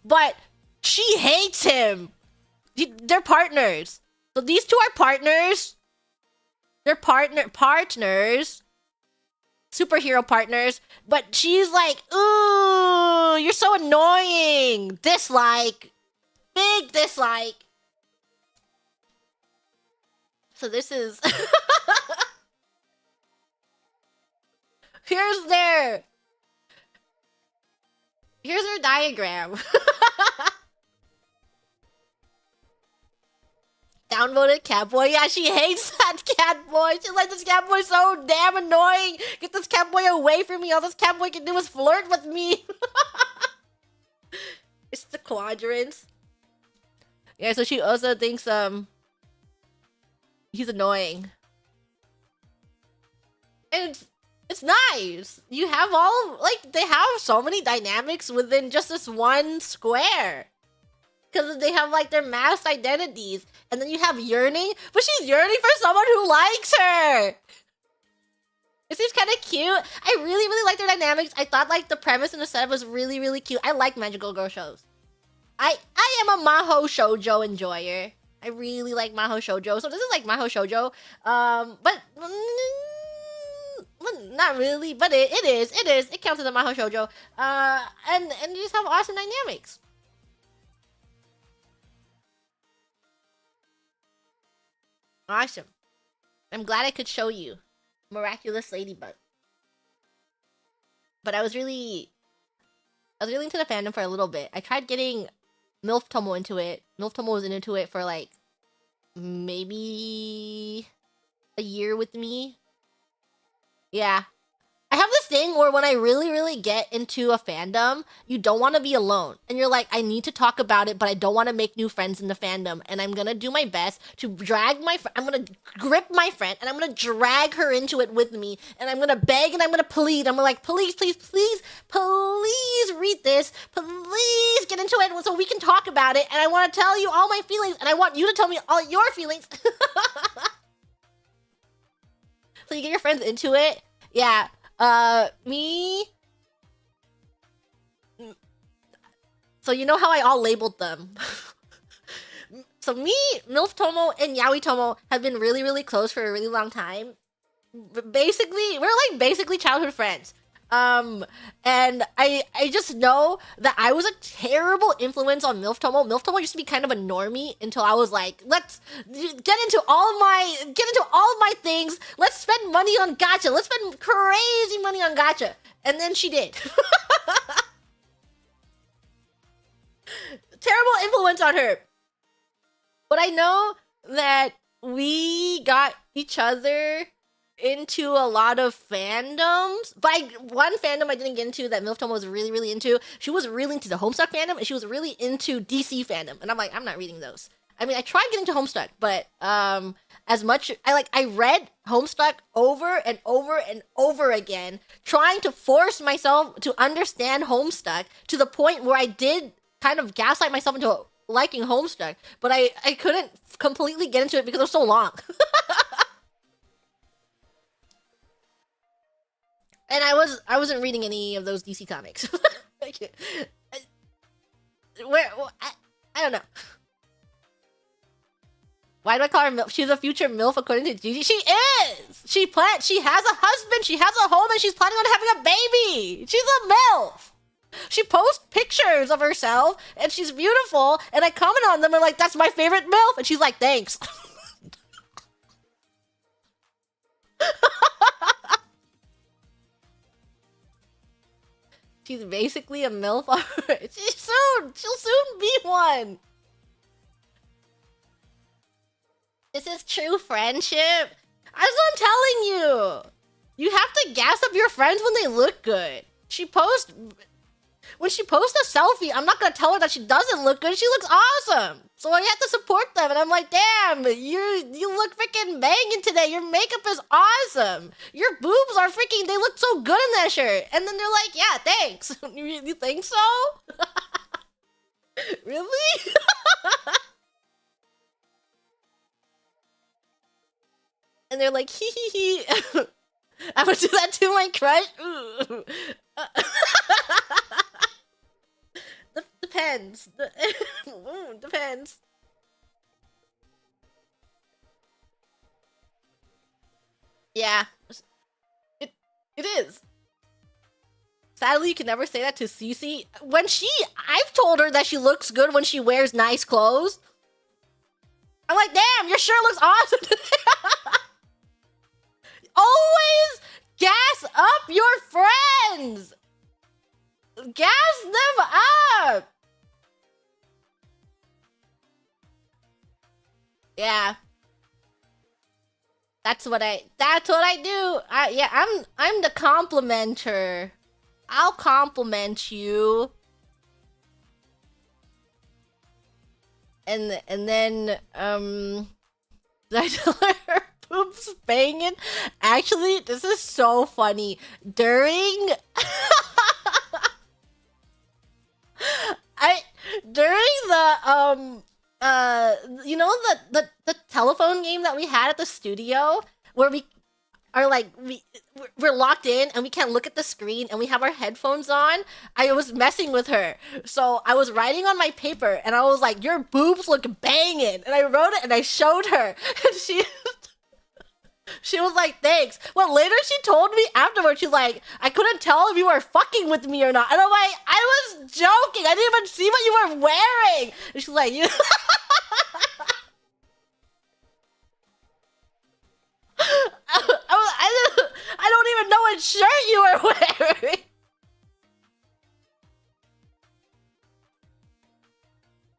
But she hates him. They're partners. So these two are partners. They're partners. Superhero partners. But she's like, ooh, you're so annoying. Dislike. Big dislike. So this is... Here's their diagram. Downvoted Catboy. Yeah, she hates that Catboy. She's like, this Catboy so damn annoying. Get this Catboy away from me. All this Catboy can do is flirt with me. It's the quadrants. Yeah, so she also thinks he's annoying. And it's nice. You have all, like, they have so many dynamics within just this one square. Because they have, like, their masked identities. And then you have yearning, but she's yearning for someone who likes her. It seems kind of cute. I really like their dynamics. I thought, like, the premise and the setup was really cute. I like magical girl shows. I am a Maho Shoujo enjoyer. I really like Maho Shoujo. So this is like Maho Shoujo. But not really. But it is. It counts as a Maho Shoujo. And you just have awesome dynamics. Awesome. I'm glad I could show you Miraculous Ladybug. But I was really into the fandom for a little bit. I tried getting MILF Tomo into it. MILF Tomo was into it for like maybe a year with me. Yeah. I have this thing where when I really get into a fandom, you don't want to be alone. And you're like, I need to talk about it, but I don't want to make new friends in the fandom. And I'm going to do my best to drag my friend. I'm going to grip my friend and I'm going to drag her into it with me. And I'm going to beg and I'm going to plead. I'm like, please read this. Please get into it so we can talk about it. And I want to tell you all my feelings. And I want you to tell me all your feelings. So you get your friends into it. Yeah. Me. So you know how I all labeled them. So me, MILF Tomo, and Yaoi Tomo have been really close for a really long time. Basically, we're like basically childhood friends. And I just know that I was a terrible influence on MILF Tomo. MILF Tomo used to be kind of a normie until I was like, let's get into all of my things. Let's spend money on gacha. Let's spend crazy money on gacha. And then she did. Terrible influence on her. But I know that we got each other into a lot of fandoms. But one fandom I didn't get into that MILF Toma was really, really into, she was really into the Homestuck fandom, and she was really into DC fandom. And I'm like, I'm not reading those. I mean, I tried getting to Homestuck, but as much I read Homestuck over and over and over again, trying to force myself to understand Homestuck to the point where I did kind of gaslight myself into liking Homestuck, but I couldn't completely get into it because it was so long. And I wasn't reading any of those DC comics. I don't know. Why do I call her MILF? She's a future MILF according to Gigi. She is! She has a husband, she has a home, and she's planning on having a baby! She's a MILF! She posts pictures of herself, and she's beautiful, and I comment on them and like, that's my favorite MILF! And she's like, thanks. She's basically a MILF already. She'll soon be one! This is true friendship. That's what I'm telling you. You have to gas up your friends when they look good. When she posts a selfie, I'm not gonna tell her that she doesn't look good. She looks awesome. So I have to support them. And I'm like, damn, you look freaking banging today. Your makeup is awesome. Your boobs are freaking, they look so good in that shirt. And then they're like, yeah, thanks. You think so? Really? And they're like, hee hee hee. I would do that to my crush. Ooh. Depends. Depends. Yeah. It is. Sadly, you can never say that to Cece. I've told her that she looks good when she wears nice clothes. I'm like, damn, your shirt looks awesome today. Always gas up your friends! Gas them up! Yeah. That's what I do. I'm the complimenter. I'll compliment you. And then, did I tell her boobs banging? Actually, this is so funny. During the you know the telephone game that we had at the studio where we are like we're locked in and we can't look at the screen and we have our headphones on. I was messing with her, so I was writing on my paper and I was like, your boobs look banging, and I wrote it and I showed her and she was like, thanks. Well, later she told me afterwards, she's like, I couldn't tell if you were fucking with me or not. And I'm like, I was joking. I didn't even see what you were wearing. And she's like, you. I don't even know what shirt you were wearing.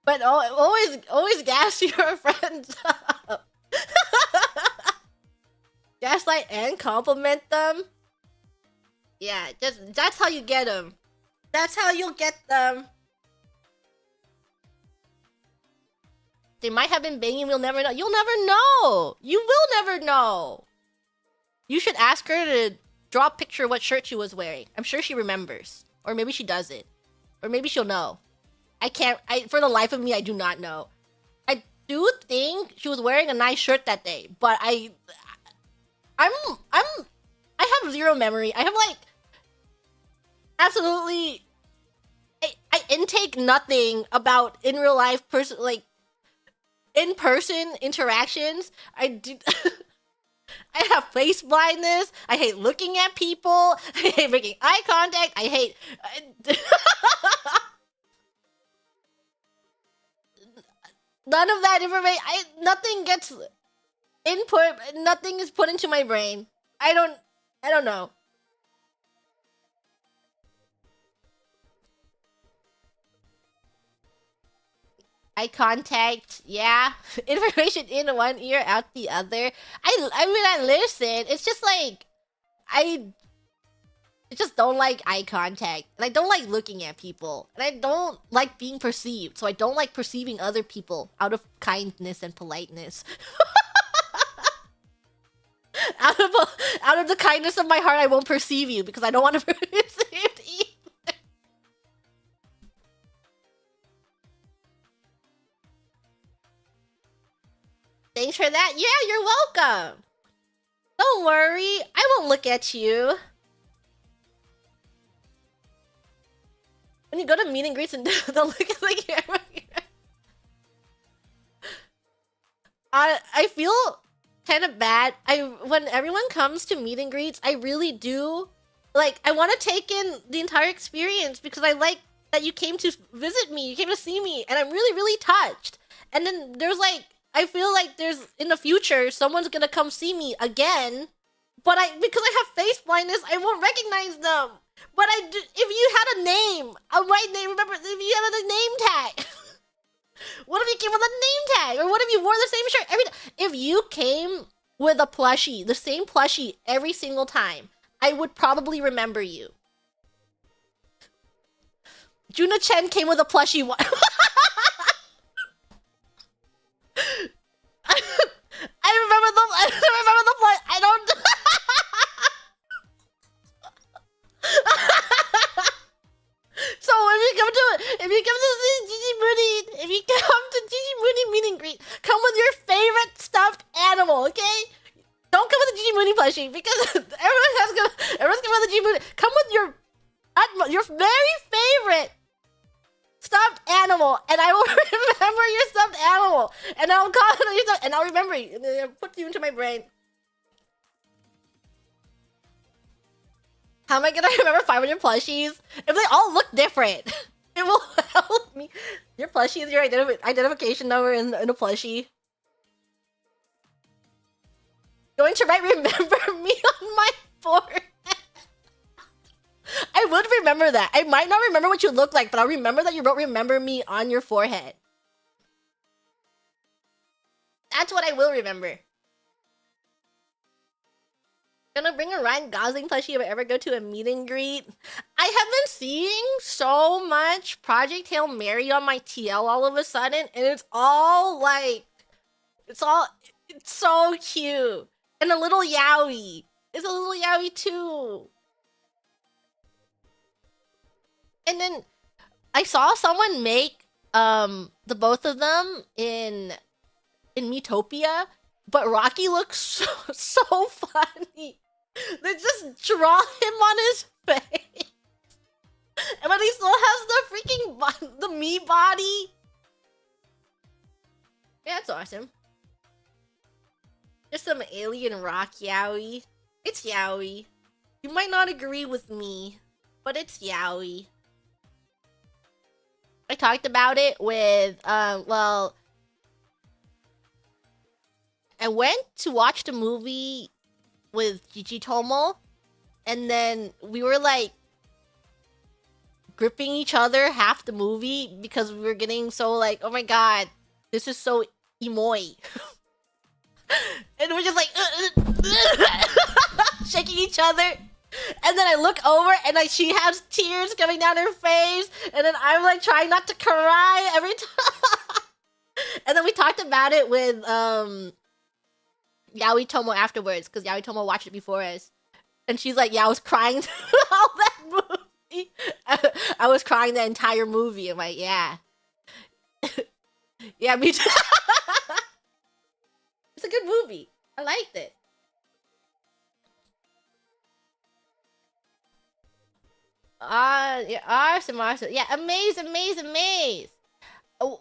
But always gas your friends up. Gaslight and compliment them. Yeah, that's how you get them. That's how you'll get them. They might have been banging, we'll never know. You'll never know. You will never know. You should ask her to draw a picture of what shirt she was wearing. I'm sure she remembers. Or maybe she doesn't. Or maybe she'll know. For the life of me, I do not know. I do think she was wearing a nice shirt that day, but I have zero memory. I have like absolutely I intake nothing about in real life in-person interactions. I do I have face blindness. I hate looking at people. I hate making eye contact. I hate none of that information. Nothing gets input, nothing is put into my brain. I don't know. Eye contact, yeah. Information in one ear, out the other. I I mean, I listen. It's just like I just don't like eye contact, and I don't like looking at people, and I don't like being perceived. So I don't like perceiving other people out of kindness and politeness. out of the kindness of my heart, I won't perceive you because I don't want to be perceived either. Thanks for that. Yeah, you're welcome. Don't worry, I won't look at you. When you go to meet and greets and don't look at the camera. I feel kind of bad. When everyone comes to meet and greets, I really do like, I want to take in the entire experience because I like that you came to visit me, you came to see me, and I'm really, really touched. And then there's like, I feel like there's in the future someone's gonna come see me again, but because I have face blindness, I won't recognize them. But if you had a name, a right name, remember, if you had a name tag. What if you came with a name tag? Or what if you wore the same shirt if you came with a plushie, the same plushie every single time, I would probably remember you. Juna Chen came with a plushie one. I remember the plush. I don't. So if you come to Gigi Mooney, if you come to Gigi Mooney meet and greet, come with your favorite stuffed animal, okay? Don't come with a Gigi Mooney plushie because everyone's coming with a Gigi Mooney. Come with your very favorite stuffed animal, and I will remember your stuffed animal, and I'll call it your stuffed, and I'll remember you, and then I'll put you into my brain. How am I gonna remember 500 plushies if they all look different? It will help me. Your plushie is your identification number in a plushie. Going to write "remember me" on my forehead. I would remember that. I might not remember what you look like, but I'll remember that you wrote "remember me" on your forehead. That's what I will remember. Gonna bring a Ryan Gosling plushie if I ever go to a meet and greet. I have been seeing so much Project Hail Mary on my TL all of a sudden, and it's all like, it's so cute. And a little Yaoi. It's a little Yaoi too. And then I saw someone make the both of them in Miitopia, but Rocky looks so funny. They just draw him on his face. But he still has the freaking the me body. Yeah, that's awesome. Just some alien rock Yaoi. It's Yaoi. You might not agree with me, but it's Yaoi. I talked about it with, well, I went to watch the movie with Gigi Tomo, and then we were like gripping each other half the movie because we were getting so like, oh my god, this is so emoi. And we're just like shaking each other. And then I look over and she has tears coming down her face, and then I'm like trying not to cry every time. And then we talked about it with Yaoi Tomo afterwards, because Yaoi Tomo watched it before us. And she's like, yeah, I was crying through all that movie. I was crying the entire movie. I'm like, yeah. Yeah, me too. It's a good movie. I liked it. Yeah, awesome. Yeah, amaze. Oh,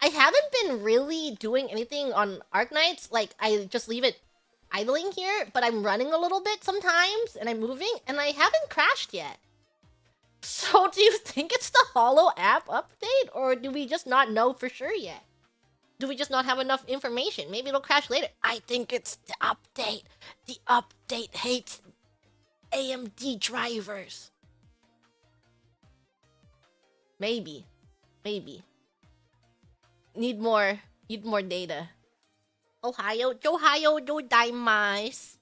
I haven't been really doing anything on Arknights. Like, I just leave it idling here, but I'm running a little bit sometimes, and I'm moving, and I haven't crashed yet. So, do you think it's the Holo app update, or do we just not know for sure yet? Do we just not have enough information? Maybe it'll crash later. I think it's the update. The update hates AMD drivers. Maybe. Need more data. Ohio gozaimasu.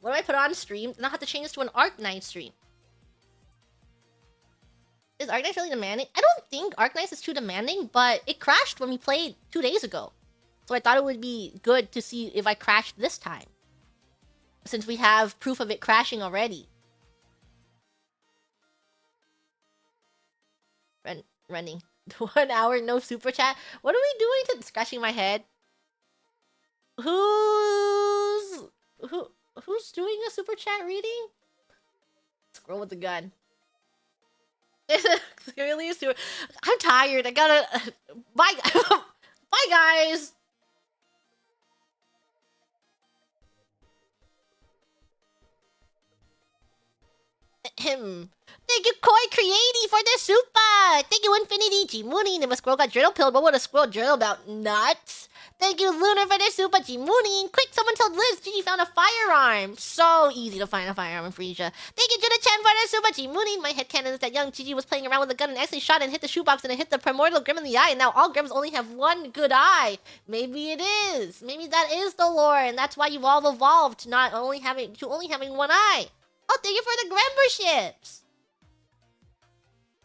What do I put on stream? Then I'll have to change this to an Arknight stream. Is Arknight really demanding? I don't think Arknight is too demanding, but it crashed when we played 2 days ago. So I thought it would be good to see if I crashed this time. Since we have proof of it crashing already. Running. 1 hour, no super chat. What are we doing to scratching my head? Who's doing a super chat reading? Scroll with the gun. Clearly a super. I'm tired. I gotta. Bye. Bye, guys. Thank you, Koi Creaty, for the super! Thank you, Infinity G Mooning. If a squirrel got journal pilled, what would a squirrel journal about? Nuts! Thank you, Lunar, for the super G Mooning. Quick, someone told Liz Gigi found a firearm. So easy to find a firearm in Frisia. Thank you, Judah Chan, for the super G Mooning. My headcanon is that young Gigi was playing around with a gun and actually shot and hit the shoebox and it hit the primordial Grim in the eye. And now all Grims only have one good eye. Maybe it is. Maybe that is the lore, and that's why you've all evolved to only having one eye. Oh, thank you for the memberships!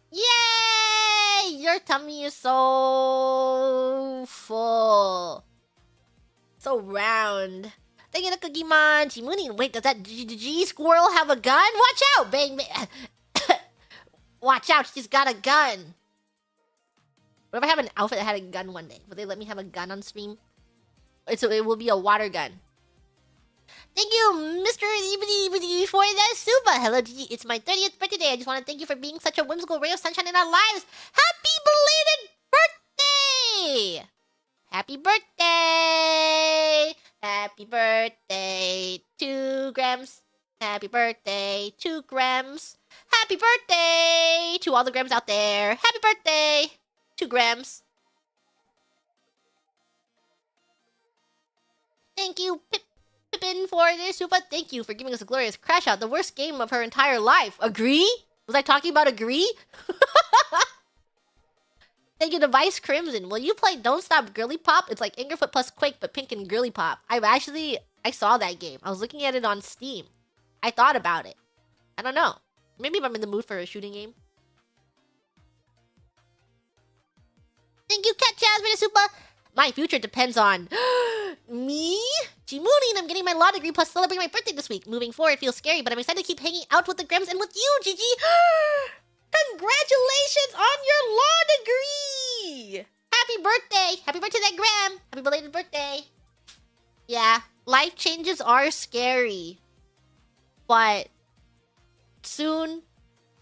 Yay! Your tummy is so full. So round. Thank you, Nakagiman. Chimuni. Wait, does that G squirrel have a gun? Watch out! Bang, bang. Watch out, she's got a gun. What if I have an outfit that had a gun one day? Would they let me have a gun on stream? It will be a water gun. Thank you, Mr. Ebony, for the super. Hello, Gigi. It's my 30th birthday today. I just want to thank you for being such a whimsical ray of sunshine in our lives. Happy belated birthday! Happy birthday! Happy birthday, 2 grams. Happy birthday, 2 grams. Happy birthday to all the grams out there. Happy birthday, 2 grams. Thank you, Pippin, for this super. Thank you for giving us a glorious crash out. The worst game of her entire life. Agree? Was I talking about agree? Thank you to Vice Crimson. Will you play Don't Stop Girly Pop? It's like Angerfoot plus Quake, but pink and girly pop. I saw that game. I was looking at it on Steam. I thought about it. I don't know. Maybe if I'm in the mood for a shooting game. Thank you, KETCHUP, for the super. My future depends on me? G-Mooning, I'm getting my law degree plus celebrating my birthday this week. Moving forward, it feels scary, but I'm excited to keep hanging out with the Grims and with you, Gigi. Congratulations on your law degree! Happy birthday! Happy birthday to that Grim! Happy belated birthday! Yeah, life changes are scary. But soon,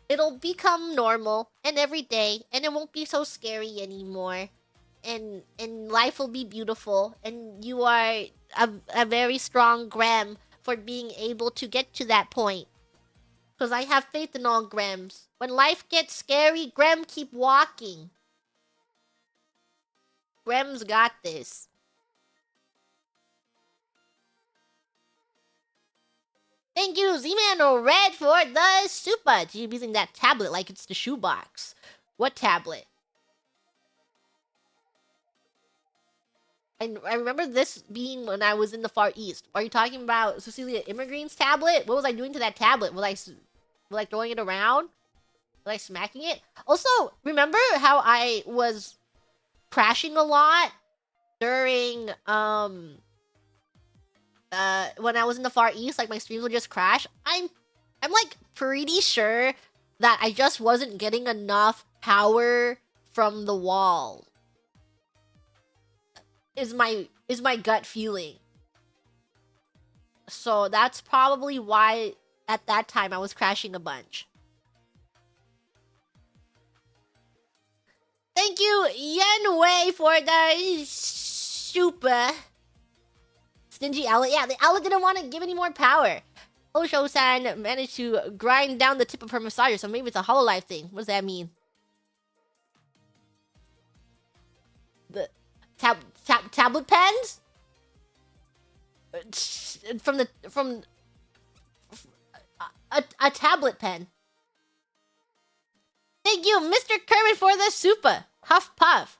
it'll become normal and everyday, and it won't be so scary anymore. And life will be beautiful, and you are a very strong Grem for being able to get to that point. Because I have faith in all Grems. When life gets scary, Grem, keep walking. Grem's got this. Thank you, Z-Man Red, for the super. You're using that tablet like it's the shoebox. What tablet? I remember this being when I was in the Far East. Are you talking about Cecilia Immergreen's tablet? What was I doing to that tablet? Was I throwing it around? Was I smacking it? Also, remember how I was crashing a lot during when I was in the Far East? Like my streams would just crash. I'm like pretty sure that I just wasn't getting enough power from the wall. Is my gut feeling. So that's probably why at that time I was crashing a bunch. Thank you, Yen Wei, for the super. Stingy Owlet. Yeah, the Owlet didn't want to give any more power. Osho-san managed to grind down the tip of her massager, so maybe it's a Hololive thing. What does that mean? The tablet pens? From a tablet pen. Thank you, Mr. Kermit, for the super. Huff Puff.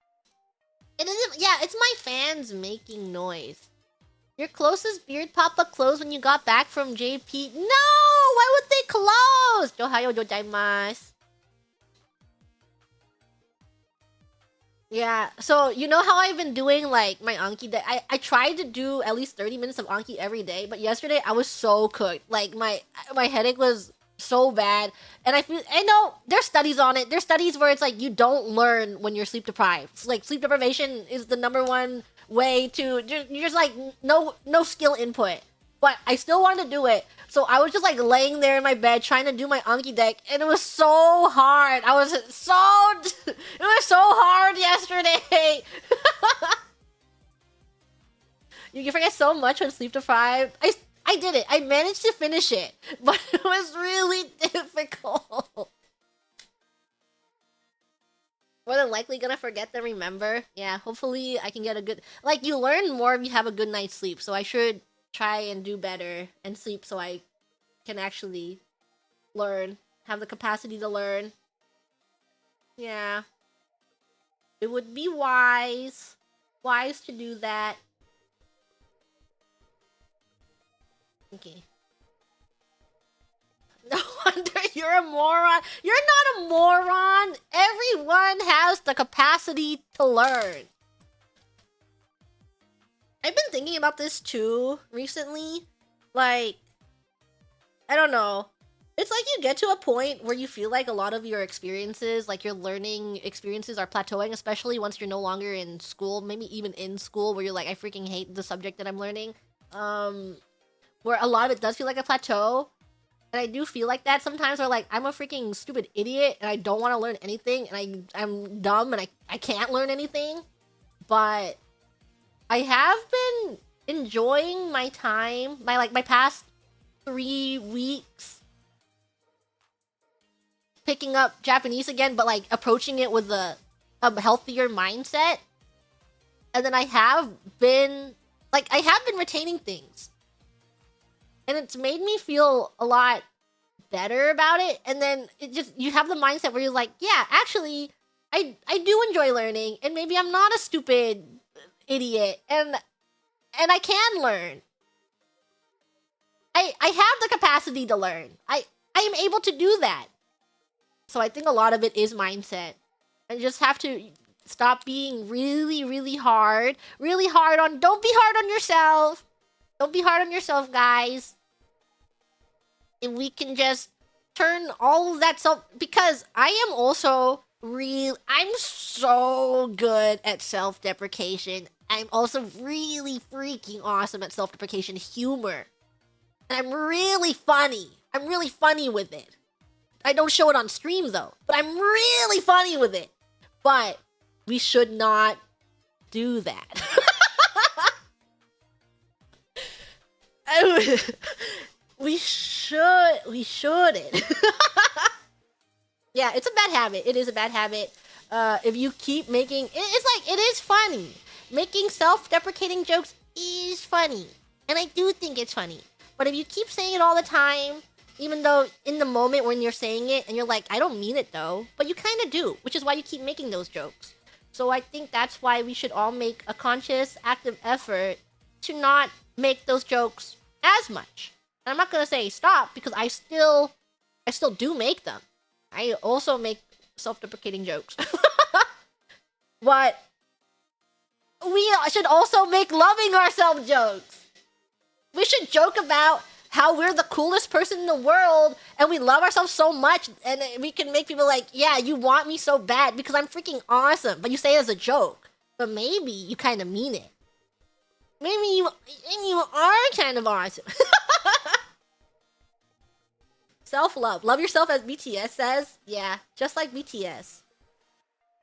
Yeah, it's my fans making noise. Your closest beard papa closed when you got back from JP. No! Why would they close? Ohayo gozaimasu. Yeah, so you know how I've been doing like my Anki day? I tried to do at least 30 minutes of Anki every day, but yesterday I was so cooked. Like my headache was so bad. And I know there's studies on it. There's studies where it's like you don't learn when you're sleep deprived. Like sleep deprivation is the #1 way to you're just like no skill input. But I still wanted to do it. So I was just like laying there in my bed trying to do my Anki deck, and it was so hard. It was so hard yesterday. You forget so much when sleep deprived. I did it. I managed to finish it, but it was really difficult. More than likely gonna forget than remember. Yeah, hopefully I can get a good... Like, you learn more if you have a good night's sleep, so I should try and do better and sleep so I can actually learn. Have the capacity to learn. Yeah. It would be wise to do that. Okay. No wonder you're a moron. You're not a moron. Everyone has the capacity to learn. I've been thinking about this too recently. Like, I don't know. It's like you get to a point where you feel like a lot of your experiences, like your learning experiences are plateauing, especially once you're no longer in school, maybe even in school where you're like, I freaking hate the subject that I'm learning. Where a lot of it does feel like a plateau. And I do feel like that sometimes where like, I'm a freaking stupid idiot and I don't want to learn anything and I'm dumb and I can't learn anything. But I have been enjoying my time, my past 3 weeks picking up Japanese again, but like approaching it with a healthier mindset. And then I have been retaining things. And it's made me feel a lot better about it. And then it just, you have the mindset where you're like, yeah, actually, I do enjoy learning, and maybe I'm not a stupid idiot, and I can learn. I have the capacity to learn. I am able to do that. So I think a lot of it is mindset. I just have to stop being really, really hard. Really hard on... Don't be hard on yourself. Don't be hard on yourself, guys. And we can just turn all of that self... Because I am also I'm so good at self-deprecation. I'm also really freaking awesome at self-deprecation humor. And I'm really funny. I'm really funny with it. I don't show it on stream, though. But I'm really funny with it. But we should not do that. We shouldn't. Yeah, it's a bad habit. It is a bad habit. If you keep making... It's like, it is funny. Making self-deprecating jokes is funny. And I do think it's funny. But if you keep saying it all the time, even though in the moment when you're saying it, and you're like, I don't mean it though, but you kind of do, which is why you keep making those jokes. So I think that's why we should all make a conscious, active effort to not make those jokes as much. And I'm not going to say stop, because I still do make them. I also make self-deprecating jokes. But we should also make loving ourselves jokes. We should joke about how we're the coolest person in the world and we love ourselves so much, and we can make people like, yeah, you want me so bad because I'm freaking awesome. But you say it as a joke. But maybe you kind of mean it. Maybe you are kind of awesome. Self-love. Love yourself, as BTS says. Yeah, just like BTS.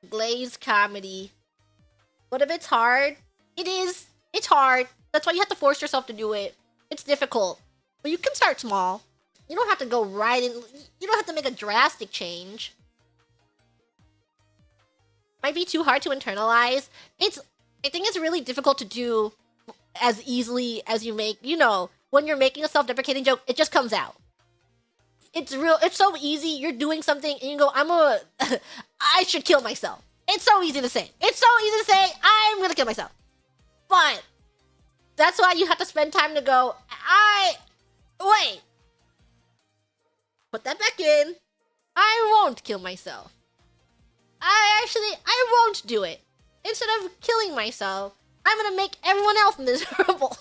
Glazed comedy. What if it's hard? It is. It's hard. That's why you have to force yourself to do it. It's difficult. But you can start small. You don't have to go right in. You don't have to make a drastic change. Might be too hard to internalize. I think it's really difficult to do as easily as you make, when you're making a self-deprecating joke, it just comes out. It's so easy. You're doing something and you go, I should kill myself. It's so easy to say. It's so easy to say, I'm gonna kill myself. But that's why you have to spend time to go, wait. Put that back in. I won't kill myself. I won't do it. Instead of killing myself, I'm gonna make everyone else miserable.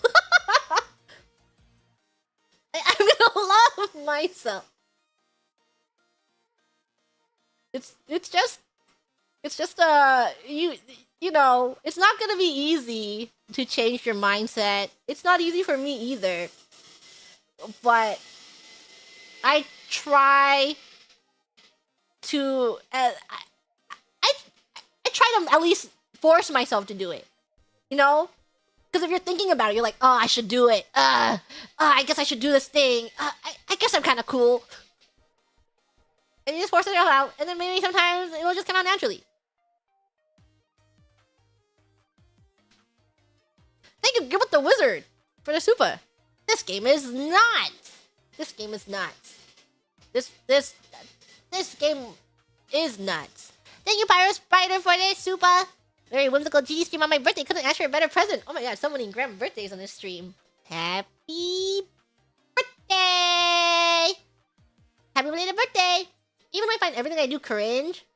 I'm gonna love myself. It's just you know, it's not gonna be easy to change your mindset. It's not easy for me either. But I try to I try to at least force myself to do it. You know? Because if you're thinking about it, you're like, oh, I should do it. I guess I should do this thing. I guess I'm kind of cool. And you just force it out, and then maybe sometimes it'll just come out naturally. Thank you, Gilbert the Wizard, for the super. This game is nuts. This game is nuts. This game is nuts. Thank you, Pyro Spider, for this super. Very whimsical GG stream on my birthday. Couldn't ask for a better present. Oh my god, so many grand birthdays on this stream. Happy birthday! Happy belated birthday! Even though I find everything I do cringe,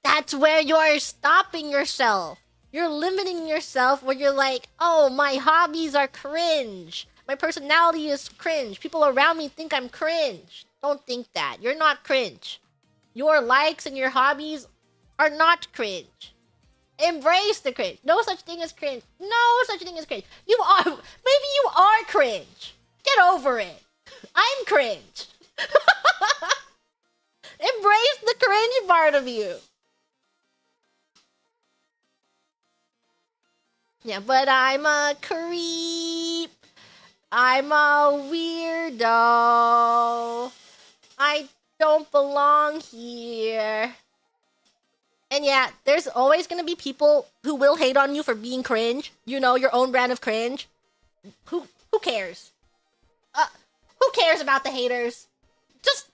that's where you're stopping yourself. You're limiting yourself where you're like, oh, my hobbies are cringe. My personality is cringe. People around me think I'm cringe. Don't think that. You're not cringe. Your likes and your hobbies are not cringe. Embrace the cringe. No such thing as cringe. No such thing as cringe. You are, maybe you are cringe. Get over it. I'm cringe. Embrace the cringe part of you. Yeah, but I'm a creep. I'm a weirdo. I don't belong here. And yeah, there's always gonna be people who will hate on you for being cringe. You know, your own brand of cringe. Who cares? Who cares about the haters? Just,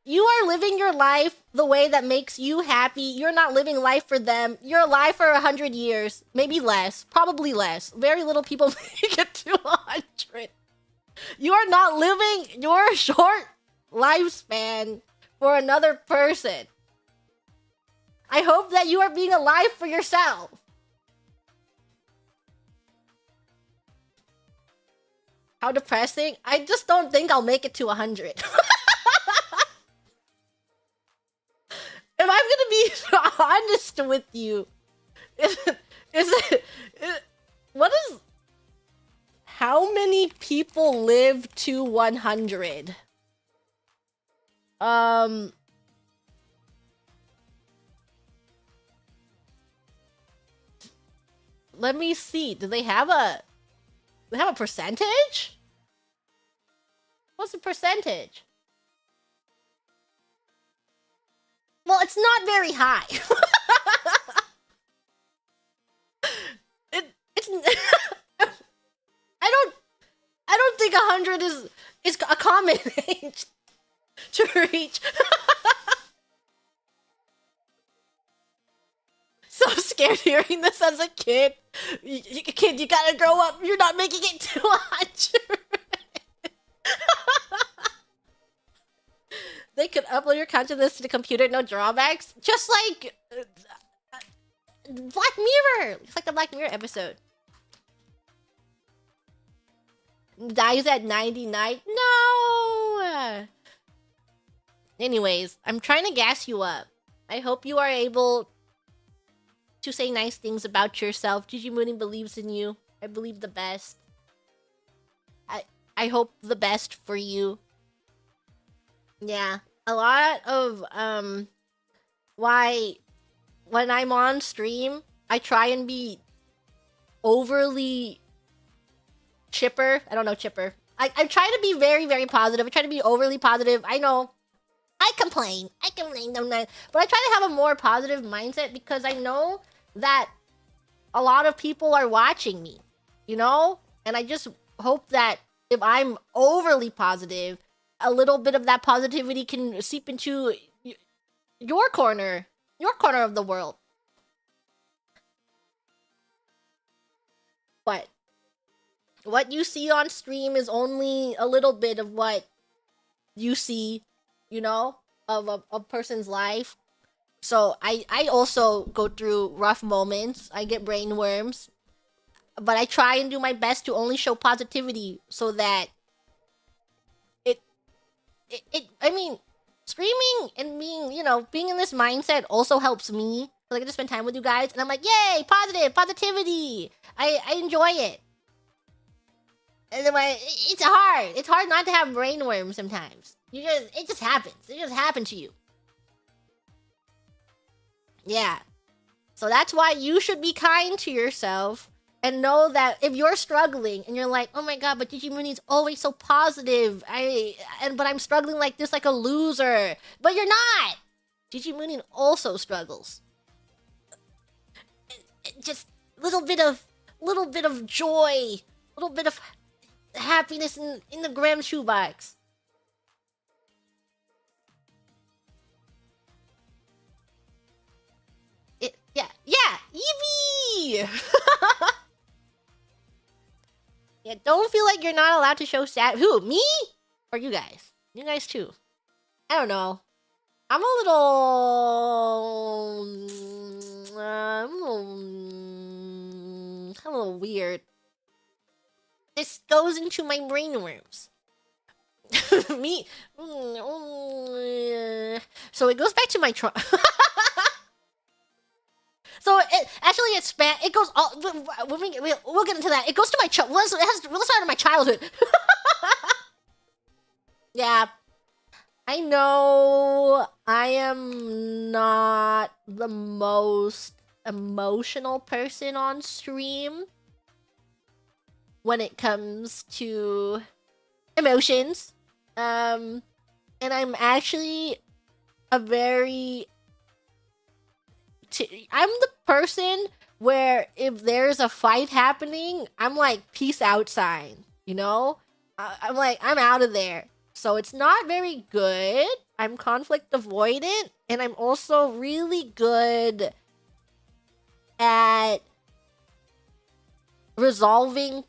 you are living your life the way that makes you happy. You're not living life for them. You're alive for 100 years. Maybe less. Probably less. Very little people make it to 100. You are not living your short lifespan for another person. I hope that you are being alive for yourself. How depressing. I just don't think I'll make it to 100. If I'm gonna be honest with you, how many people live to 100? Let me see. Do they have a percentage? What's the percentage? Well, it's not very high. It's I don't think 100 is a common age to reach. So scared hearing this as a kid. Kid, you gotta grow up. You're not making it to 100. They could upload your consciousness to the computer, no drawbacks. Just like Black Mirror. It's like the Black Mirror episode. Dies at 99? No! Anyways, I'm trying to gas you up. I hope you are able to say nice things about yourself. Gigi Mooney believes in you. I believe the best. I hope the best for you. Yeah. A lot of why when I'm on stream, I try and be overly chipper. I don't know, chipper. I try to be very, very positive. I try to be overly positive. I know. I complain, don't I? But I try to have a more positive mindset because I know that a lot of people are watching me, you know? And I just hope that if I'm overly positive, a little bit of that positivity can seep into your corner of the world. But what you see on stream is only a little bit of what you see, you know, of a person's life. So I also go through rough moments. I get brain worms. But I try and do my best to only show positivity so that I mean, streaming and being, you know, being in this mindset also helps me. Like, I just spend time with you guys, and I'm like, yay, positivity. I enjoy it. And then it's hard. It's hard not to have brain worms sometimes. It just happens. It just happens to you. Yeah. So that's why you should be kind to yourself and know that if you're struggling and you're like, oh my god, but Gigi Mooney's always so positive. But I'm struggling like this, like a loser. But you're not. Gigi Mooney also struggles. Just little bit of joy, little bit of happiness in the Graham shoebox. Yeah, Evie! Yeah, don't feel like you're not allowed to show sad. Who, me? Or you guys? You guys too. I don't know. I'm a little weird. This goes into my brain worms. Me. So it goes back to my So it goes all. We'll get into that. It goes to my let's start in my childhood. Yeah, I know I am not the most emotional person on stream when it comes to emotions. And I'm actually I'm the person where if there's a fight happening, I'm like, peace out sign, you know? I'm like, I'm out of there. So it's not very good. I'm conflict avoidant, and I'm also really good at resolving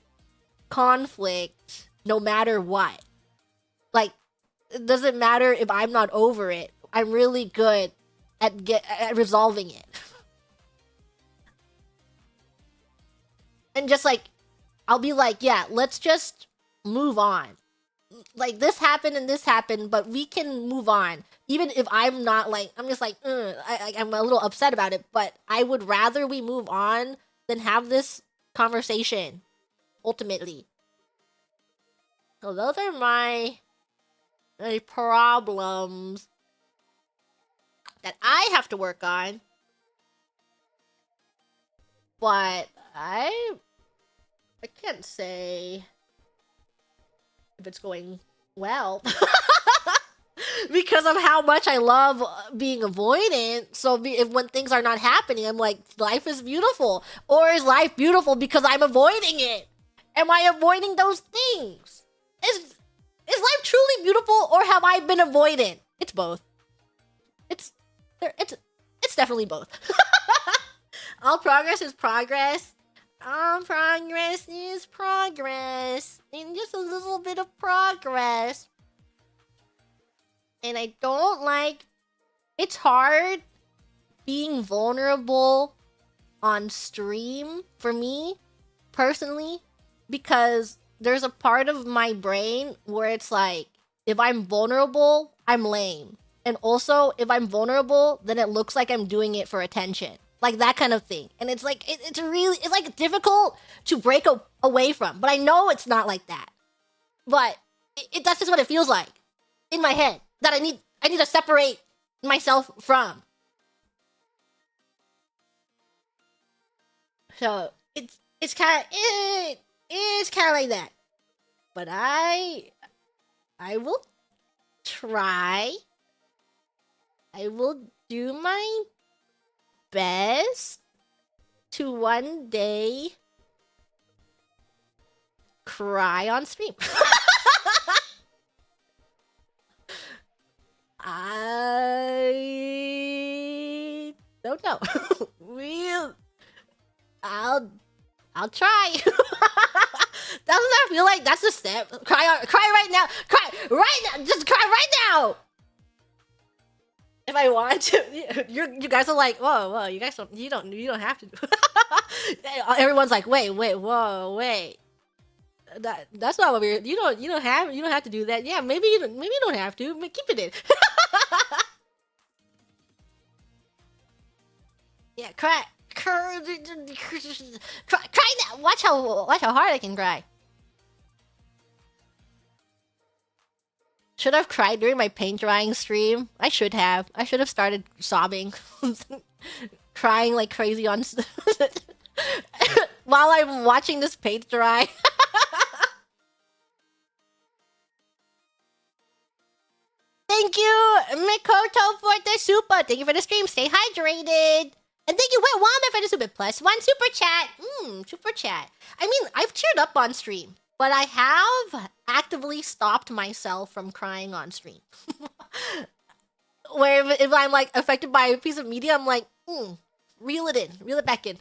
conflict no matter what. Like, it doesn't matter if I'm not over it. I'm really good at resolving it. And just like, I'll be like, yeah, let's just move on. Like, this happened, but we can move on. Even if I'm not like, I'm just like, I'm a little upset about it, but I would rather we move on than have this conversation, ultimately. So those are my problems that I have to work on. But I can't say if it's going well. Because of how much I love being avoidant. So if when things are not happening, I'm like, life is beautiful. Or is life beautiful because I'm avoiding it? Am I avoiding those things? Is life truly beautiful, or have I been avoidant? It's both. It's definitely both. All progress is progress. All progress is progress. And just a little bit of progress. And I don't like... It's hard being vulnerable on stream for me, personally, because there's a part of my brain where it's like, if I'm vulnerable, I'm lame. And also, if I'm vulnerable, then it looks like I'm doing it for attention. Like that kind of thing. And it's like, it's like difficult to break away from. But I know it's not like that. But that's just what it feels like in my head. That I need to separate myself from. So it's kind of like that. But I will try. I will do my best to one day cry on stream. I don't know. I'll I'll try. Doesn't that feel like that's the step? Cry right now. Cry right now. Just cry right now. If I want to, you guys are like, whoa, you guys don't, you don't have to. Everyone's like, wait, whoa, wait. That's not what we're. You don't have to do that. Yeah, maybe you don't have to. But keep it in. Yeah, cry now. Watch how hard I can cry. Should have cried during my paint drying stream. I should have started sobbing, crying like crazy on while I'm watching this paint dry. Thank you, Mikoto, for the super. Thank you for the stream. Stay hydrated. And thank you, Wet Wanda, for the super plus one super chat. Super chat. I mean, I've cheered up on stream, but I have actively stopped myself from crying on stream. Where if I'm like affected by a piece of media, I'm like, reel it back in.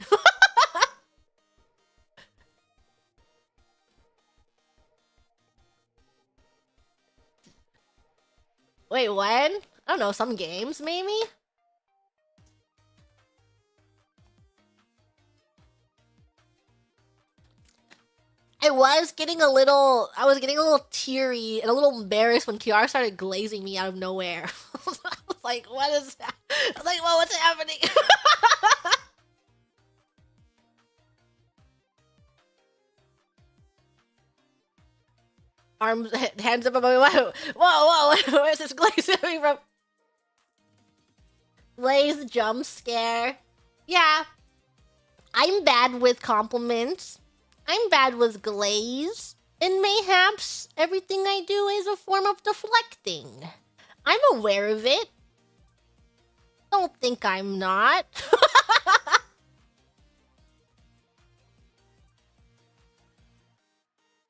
Wait, when? I don't know, some games maybe? I was getting a little teary and a little embarrassed when Kiara started glazing me out of nowhere. I was like, what is that? I was like, well, what's happening? Arms, hands up above my whoa, where's this glaze coming from? Glaze jump scare. Yeah. I'm bad with compliments. I'm bad with glaze. And mayhaps everything I do is a form of deflecting. I'm aware of it. Don't think I'm not.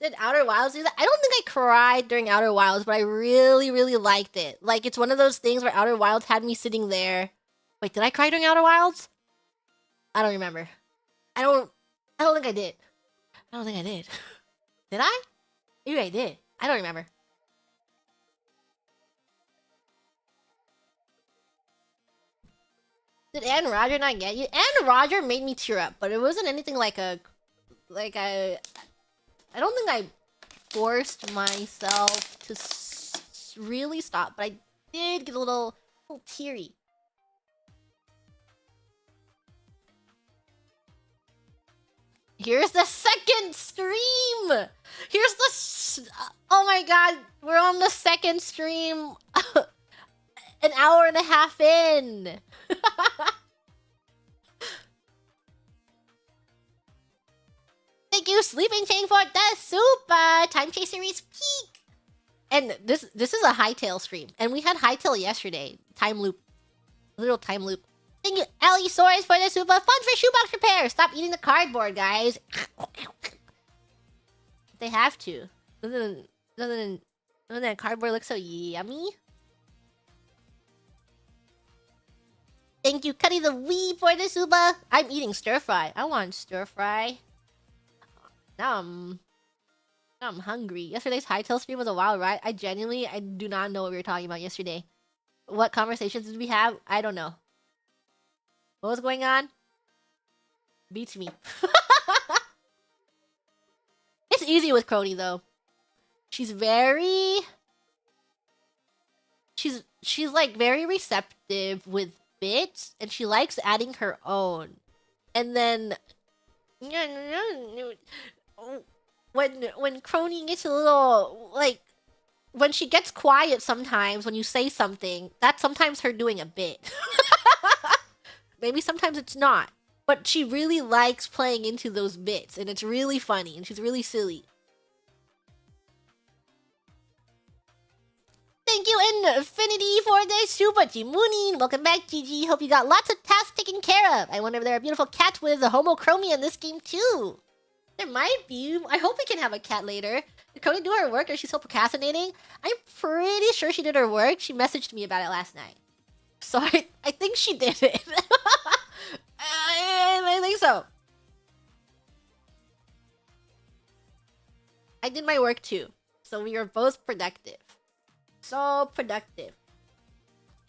Did Outer Wilds do that? I don't think I cried during Outer Wilds, but I really, really liked it. Like, it's one of those things where Outer Wilds had me sitting there. Wait, did I cry during Outer Wilds? I don't remember. I don't think I did. I don't think I did. Did I? Maybe I did. I don't remember. Did Anne and Roger not get you? Anne and Roger made me tear up, but it wasn't anything like a... I don't think I forced myself to really stop, but I did get a little teary. Here's the second stream! Here's the... oh my god, we're on the second stream. An hour and a half in. Thank you, Sleeping Chain, for the super Time Chase Series peak. And this is a Hytale stream, and we had Hytale yesterday. Time loop, little time loop. Thank you, Allosaurus, for the super fun for shoebox repair. Stop eating the cardboard, guys. They have to. Doesn't that cardboard look so yummy? Thank you, Cuddy the Wee, for the super. I'm eating stir fry. I want stir fry. Now I'm hungry. Yesterday's Hytale stream was a wild ride. I do not know what we were talking about yesterday. What conversations did we have? I don't know. What was going on? Beats me. It's easy with Crony though. She's like very receptive with bits, and she likes adding her own. And then when Crony gets a little, like, when she gets quiet sometimes when you say something, that's sometimes her doing a bit. Maybe sometimes it's not. But she really likes playing into those bits, and it's really funny, and she's really silly. Thank you, Infinity, for the super Moonin. Welcome back, GG. Hope you got lots of tasks taken care of. I wonder if there are beautiful cats with the homochromia in this game, too. There might be. I hope we can have a cat later. Did Cody do her work, or is she still procrastinating? I'm pretty sure she did her work. She messaged me about it last night. So I think she did it. I think so. I did my work too. So we were both productive. So productive.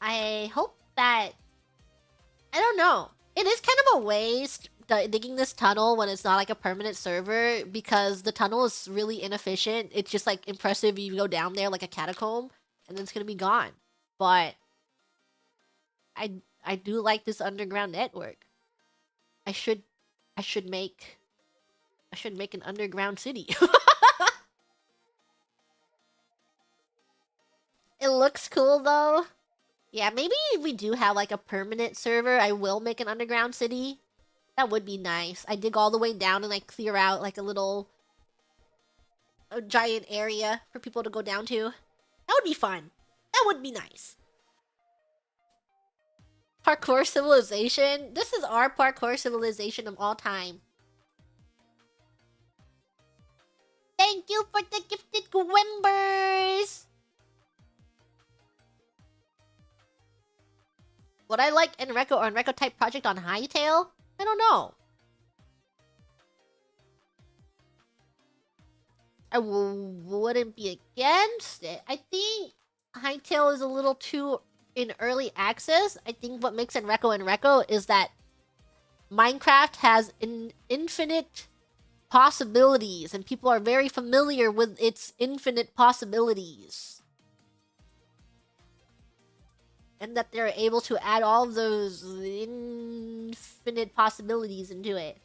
I hope that... I don't know. It is kind of a waste digging this tunnel when it's not like a permanent server, because the tunnel is really inefficient. It's just like impressive you go down there like a catacomb and then it's gonna be gone. But I do like this underground network. I should make an underground city. It looks cool though. Yeah, maybe if we do have like a permanent server, I will make an underground city. That would be nice. I dig all the way down and like clear out like a giant area for people to go down to. That would be fun. That would be nice. Parkour civilization. This is our parkour civilization of all time. Thank you for the gifted Gwembers! Would I like Enreco or Enreco type project on Hytale? I don't know. I wouldn't be against it. I think Hytale is a little too in early access. I think what makes Enreco is that Minecraft has infinite possibilities, and people are very familiar with its infinite possibilities. And that they're able to add all of those infinite possibilities into it.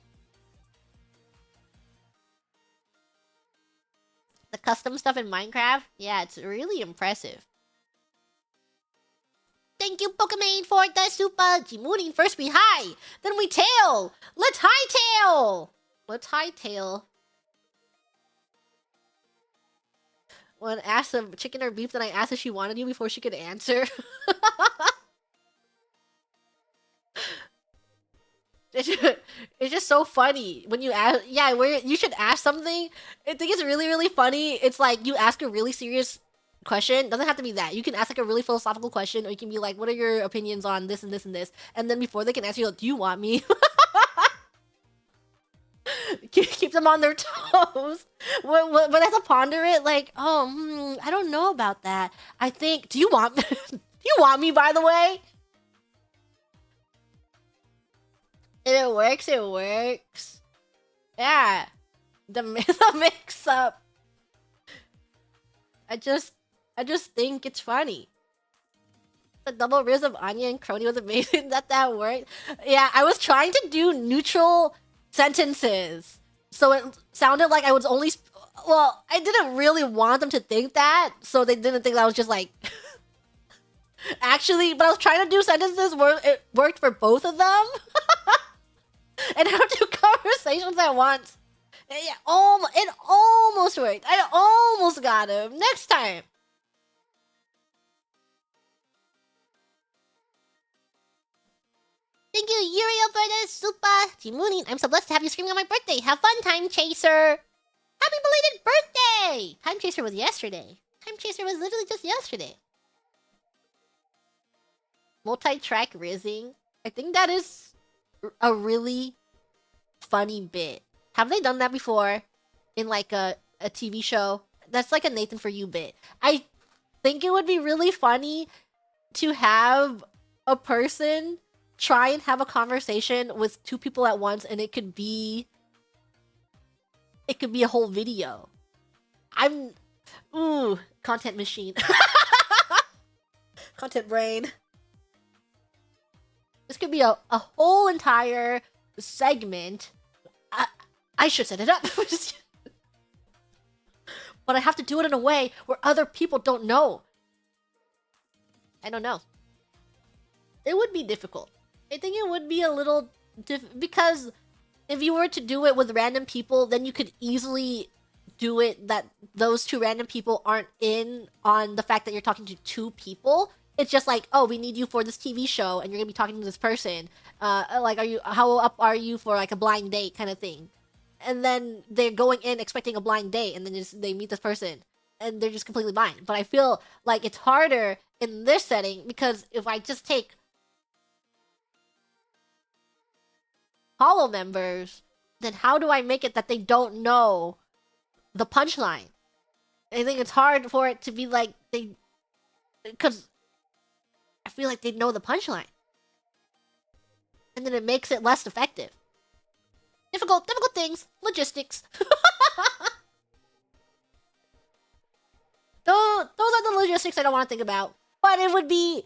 The custom stuff in Minecraft? Yeah, it's really impressive. Thank you, Pokemon, for the super Jimunin. First we high, then we tail. Let's hightail. Let's hightail. When asked of chicken or beef, then I asked if she wanted you before she could answer. It's just so funny when you ask. Yeah, where you should ask something. I think it's really, really funny. It's like you ask a really serious question. Doesn't have to be that. You can ask like a really philosophical question, or you can be like, "What are your opinions on this and this and this?" And then before they can answer, you're like, "Do you want me?" Keep them on their toes. When I have to ponder it, like, oh, I don't know about that. I think, do you want do you want me, by the way? If it works, it works. Yeah. The mix up. I just think it's funny. The double riz of onion and crony was amazing that worked. Yeah, I was trying to do neutral sentences. So it sounded like I was only... Well, I didn't really want them to think that, so they didn't think that I was just like... Actually, but I was trying to do sentences where it worked for both of them. And have two conversations at once. It almost worked. I almost got him. Next time. Thank you, Uriel, for the super Jimunin. I'm so blessed to have you screaming on my birthday. Have fun, Time Chaser. Happy belated birthday! Time Chaser was yesterday. Time Chaser was literally just yesterday. Multi-track rizzing. I think that is a really funny bit. Have they done that before in like a TV show? That's like a Nathan For You bit. I think it would be really funny to have a person try and have a conversation with two people at once, and it could be a whole video. Content machine. Content brain. This could be a whole entire segment. I should set it up. But I have to do it in a way where other people don't know. I don't know. It would be difficult. I think it would be a little because if you were to do it with random people, then you could easily do it that those two random people aren't in on the fact that you're talking to two people. It's just like, oh, we need you for this TV show, and you're gonna be talking to this person. Like, how up are you for like a blind date kind of thing? And then they're going in expecting a blind date, and then they meet this person, and they're just completely blind. But I feel like it's harder in this setting because if I just take Hollow members, then how do I make it that they don't know the punchline. I think it's hard for it to be like because I feel like they know the punchline, and then it makes it less effective. Difficult things, logistics. Those are the logistics I don't want to think about. But it would be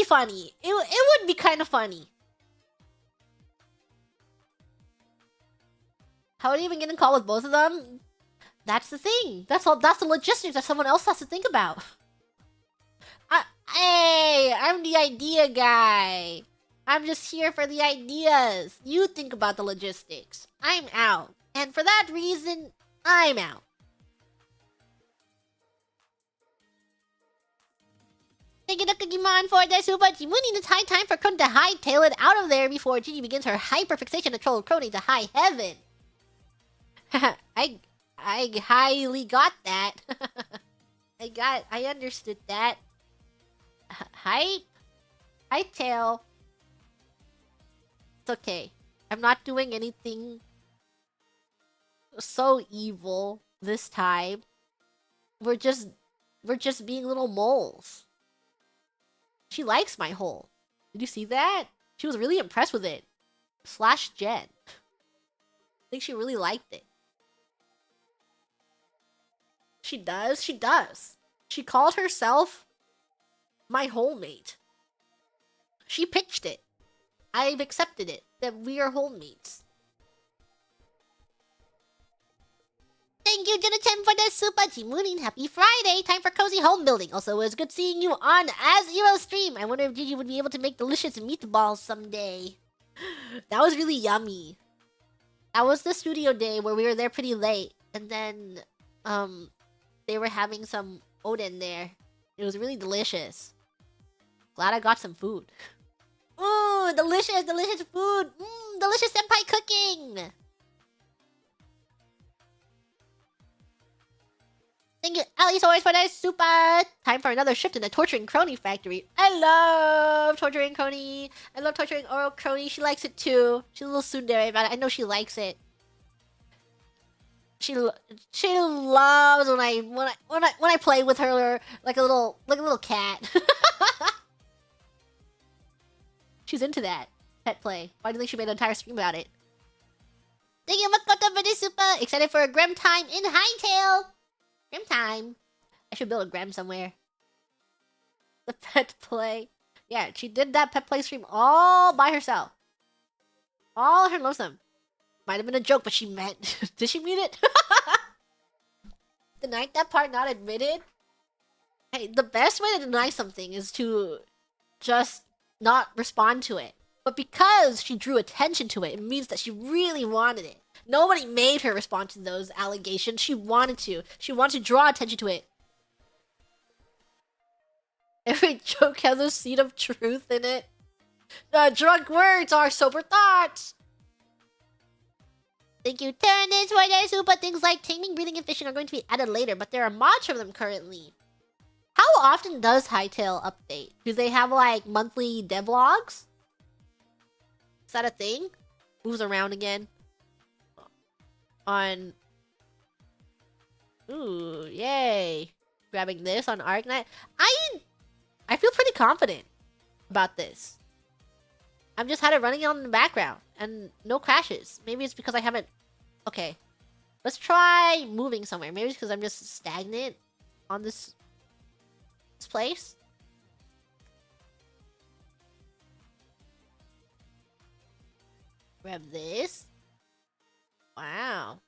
funny. It would be kind of funny. How would you even get in call with both of them? That's the thing. That's the logistics that someone else has to think about. Hey, I'm the idea guy. I'm just here for the ideas. You think about the logistics. I'm out. And for that reason, I'm out. Thank you, Nakagimon, for the super Jimuni. It's high time for Krone to hightail it out of there before Gigi begins her hyperfixation to troll Krone to high heaven. I highly got that. I understood that. Hightail. It's okay. I'm not doing anything so evil this time. We're just being little moles. She likes my hole. Did you see that? She was really impressed with it. / Jen. I think she really liked it. She does? She does. She called herself my hole mate. She pitched it. I've accepted it. That we are hole mates. Thank you, Jonathan, for the super Jimuni. Happy Friday. Time for cozy home building. Also, it was good seeing you on As-Zero stream. I wonder if Gigi would be able to make delicious meatballs someday. That was really yummy. That was the studio day where we were there pretty late. And then, they were having some oden there. It was really delicious. Glad I got some food. Ooh, delicious food. Delicious senpai cooking. Thank you, IchinoseSound, for that super. Time for another shift in the torturing crony factory. I love torturing crony. I love torturing oral crony. She likes it too. She's a little tsundere about it. I know she likes it. She loves when I play with her like a little cat. She's into that pet play. Why do you think she made an entire stream about it? Thank you, Makoto, for the super. Excited for a Grem time in Hightail. Grem time. I should build a Grem somewhere. The pet play. Yeah, she did that pet play stream all by herself. All her lonesome. Might have been a joke, but she meant. Did she mean it? Denied that part, not admitted. Hey, the best way to deny something is to just not respond to it. But because she drew attention to it, it means that she really wanted it. Nobody made her respond to those allegations. She wanted to. She wanted to draw attention to it. Every joke has a seed of truth in it. The drunk words are sober thoughts. Thank you, Turnus, for the super. Things like taming, breathing, and fishing are going to be added later, but there are mods for them currently. How often does Hightail update? Do they have, like, monthly devlogs? Is that a thing? Moves around again. On... Ooh, yay. Grabbing this on Arknight. I feel pretty confident about this. I've just had it running on in the background. And no crashes. Maybe it's because I haven't... Okay. Let's try moving somewhere. Maybe it's because I'm just stagnant on this place. Grab this. Wow.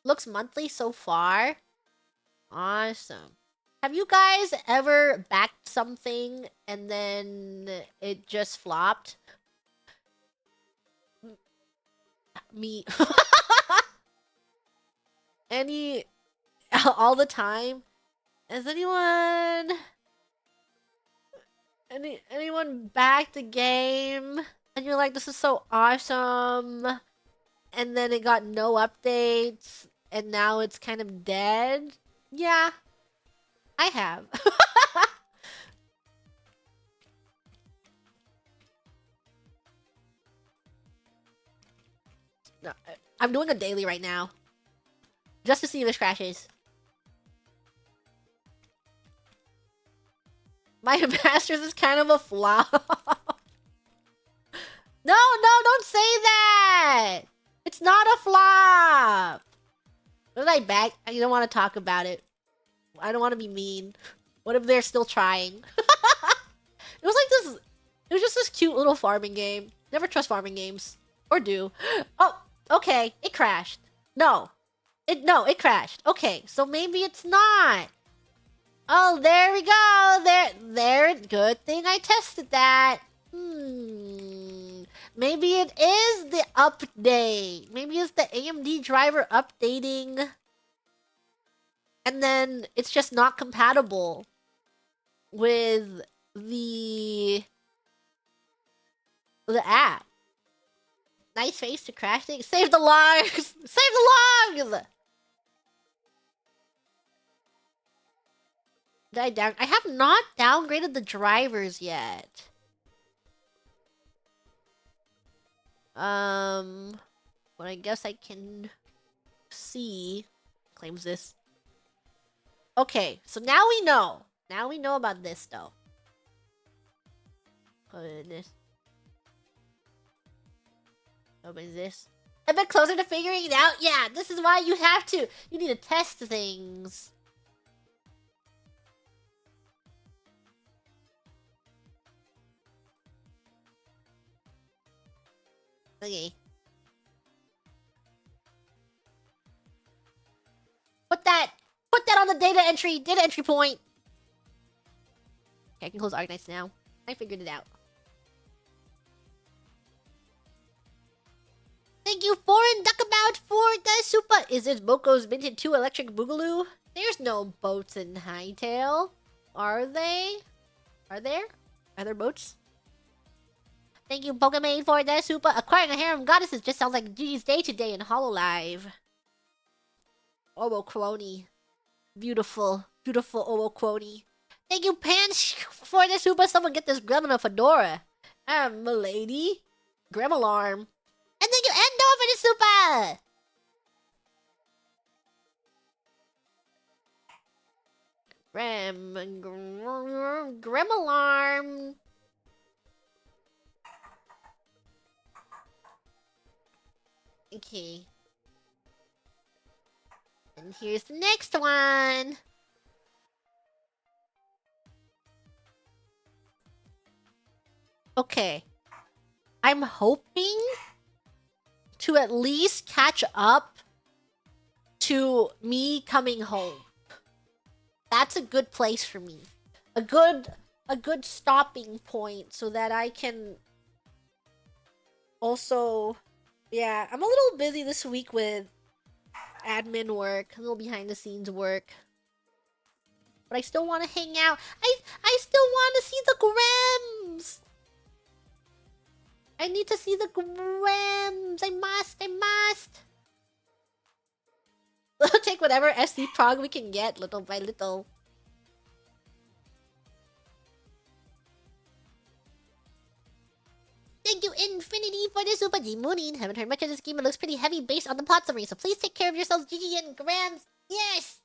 Looks monthly so far. Awesome. Have you guys ever backed something and then it just flopped? Me. All the time? Has anyone backed the game and you're like, this is so awesome, and then it got no updates and now it's kind of dead? Yeah, I have. No, I'm doing a daily right now. Just to see if it crashes. My Masters is kind of a flop. No, don't say that! It's not a flop! What did I back? I don't want to talk about it. I don't want to be mean. What if they're still trying? It was like this... It was just this cute little farming game. Never trust farming games. Or do. Oh, okay. It crashed. No, it crashed. Okay, so maybe it's not. Oh, there we go. There. Good thing I tested that. Maybe it is the update. Maybe it's the AMD driver updating. And then it's just not compatible with the app. Nice face to crash things. Save the logs! Save the logs! Did I have not downgraded the drivers yet. But I guess I can see. Claims this. Okay, so now we know. Now we know about this though. Goodness. Open this. A bit closer to figuring it out. Yeah, this is why you have to. You need to test things. Okay. Put that on the data entry point. Okay, I can close Arknights now. I figured it out. Thank you, Foreign Duckabout, for the super. Is this Boko's Minted 2 Electric Boogaloo? There's no boats in Hytale. Are they? Are there? Are there boats? Thank you, Pokemade, for the super. Acquiring a harem goddesses just sounds like Gigi's day today in Hololive. Owo Crony. Beautiful, beautiful Owo Crony. Thank you, Pants, for the super. Someone get this gremlin a fedora. Milady. Gremalarm. And thank you, Endo, for the super! Gremalarm. Okay. And here's the next one. Okay. I'm hoping to at least catch up to me coming home. That's a good place for me. A good stopping point so that I can also... Yeah, I'm a little busy this week with admin work, a little behind the scenes work. But I still want to hang out. I still want to see the Grams! I need to see the Grams! I must! We'll take whatever SD prog we can get, little by little. Thank you, Infinity, for the super Moonin. Haven't heard much of this game. It looks pretty heavy based on the plot summary, so please take care of yourselves, Gigi and Grams. Yes!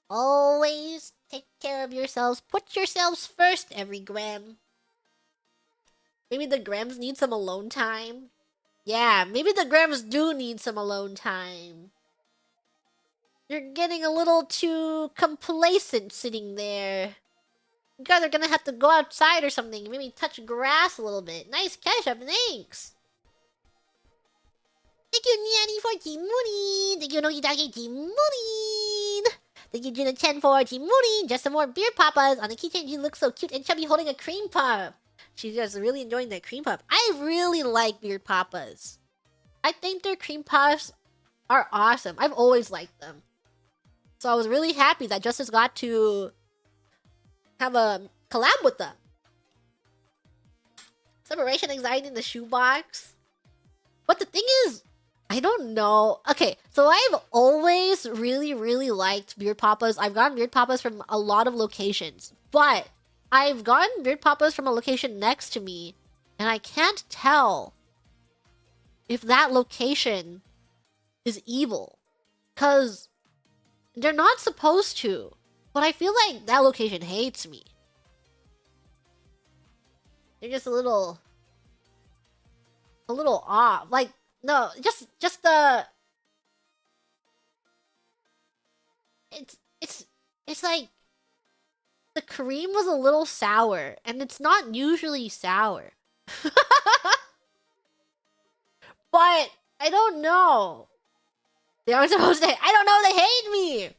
Always take care of yourselves. Put yourselves first, every Gram. Maybe the Grams need some alone time. Yeah, maybe the Grams do need some alone time. You're getting a little too complacent sitting there. You guys are gonna have to go outside or something. Maybe touch grass a little bit. Nice ketchup, thanks. Thank you, Niani, for Timuni. Thank you, Nogidaki, Timuni. Thank you, Juna10, for Timuni. Just some more beer papas. On the keychain, you look so cute and chubby holding a cream puff. She's just really enjoying that cream puff. I really like beard papas. I think their cream puffs are awesome. I've always liked them. So I was really happy that Justice got to have a collab with them. Separation anxiety in the shoebox. But the thing is, I don't know. Okay, so I've always really liked beard papas. I've gotten beard papas from a lot of locations. But I've gotten beard papas from a location next to me. And I can't tell if that location is evil. Because They're not supposed to. But I feel like that location hates me. They're just a little off. Like, no, just the... It's like... The cream was a little sour, and it's not usually sour. But, I don't know. They aren't supposed to... I don't know, they hate me!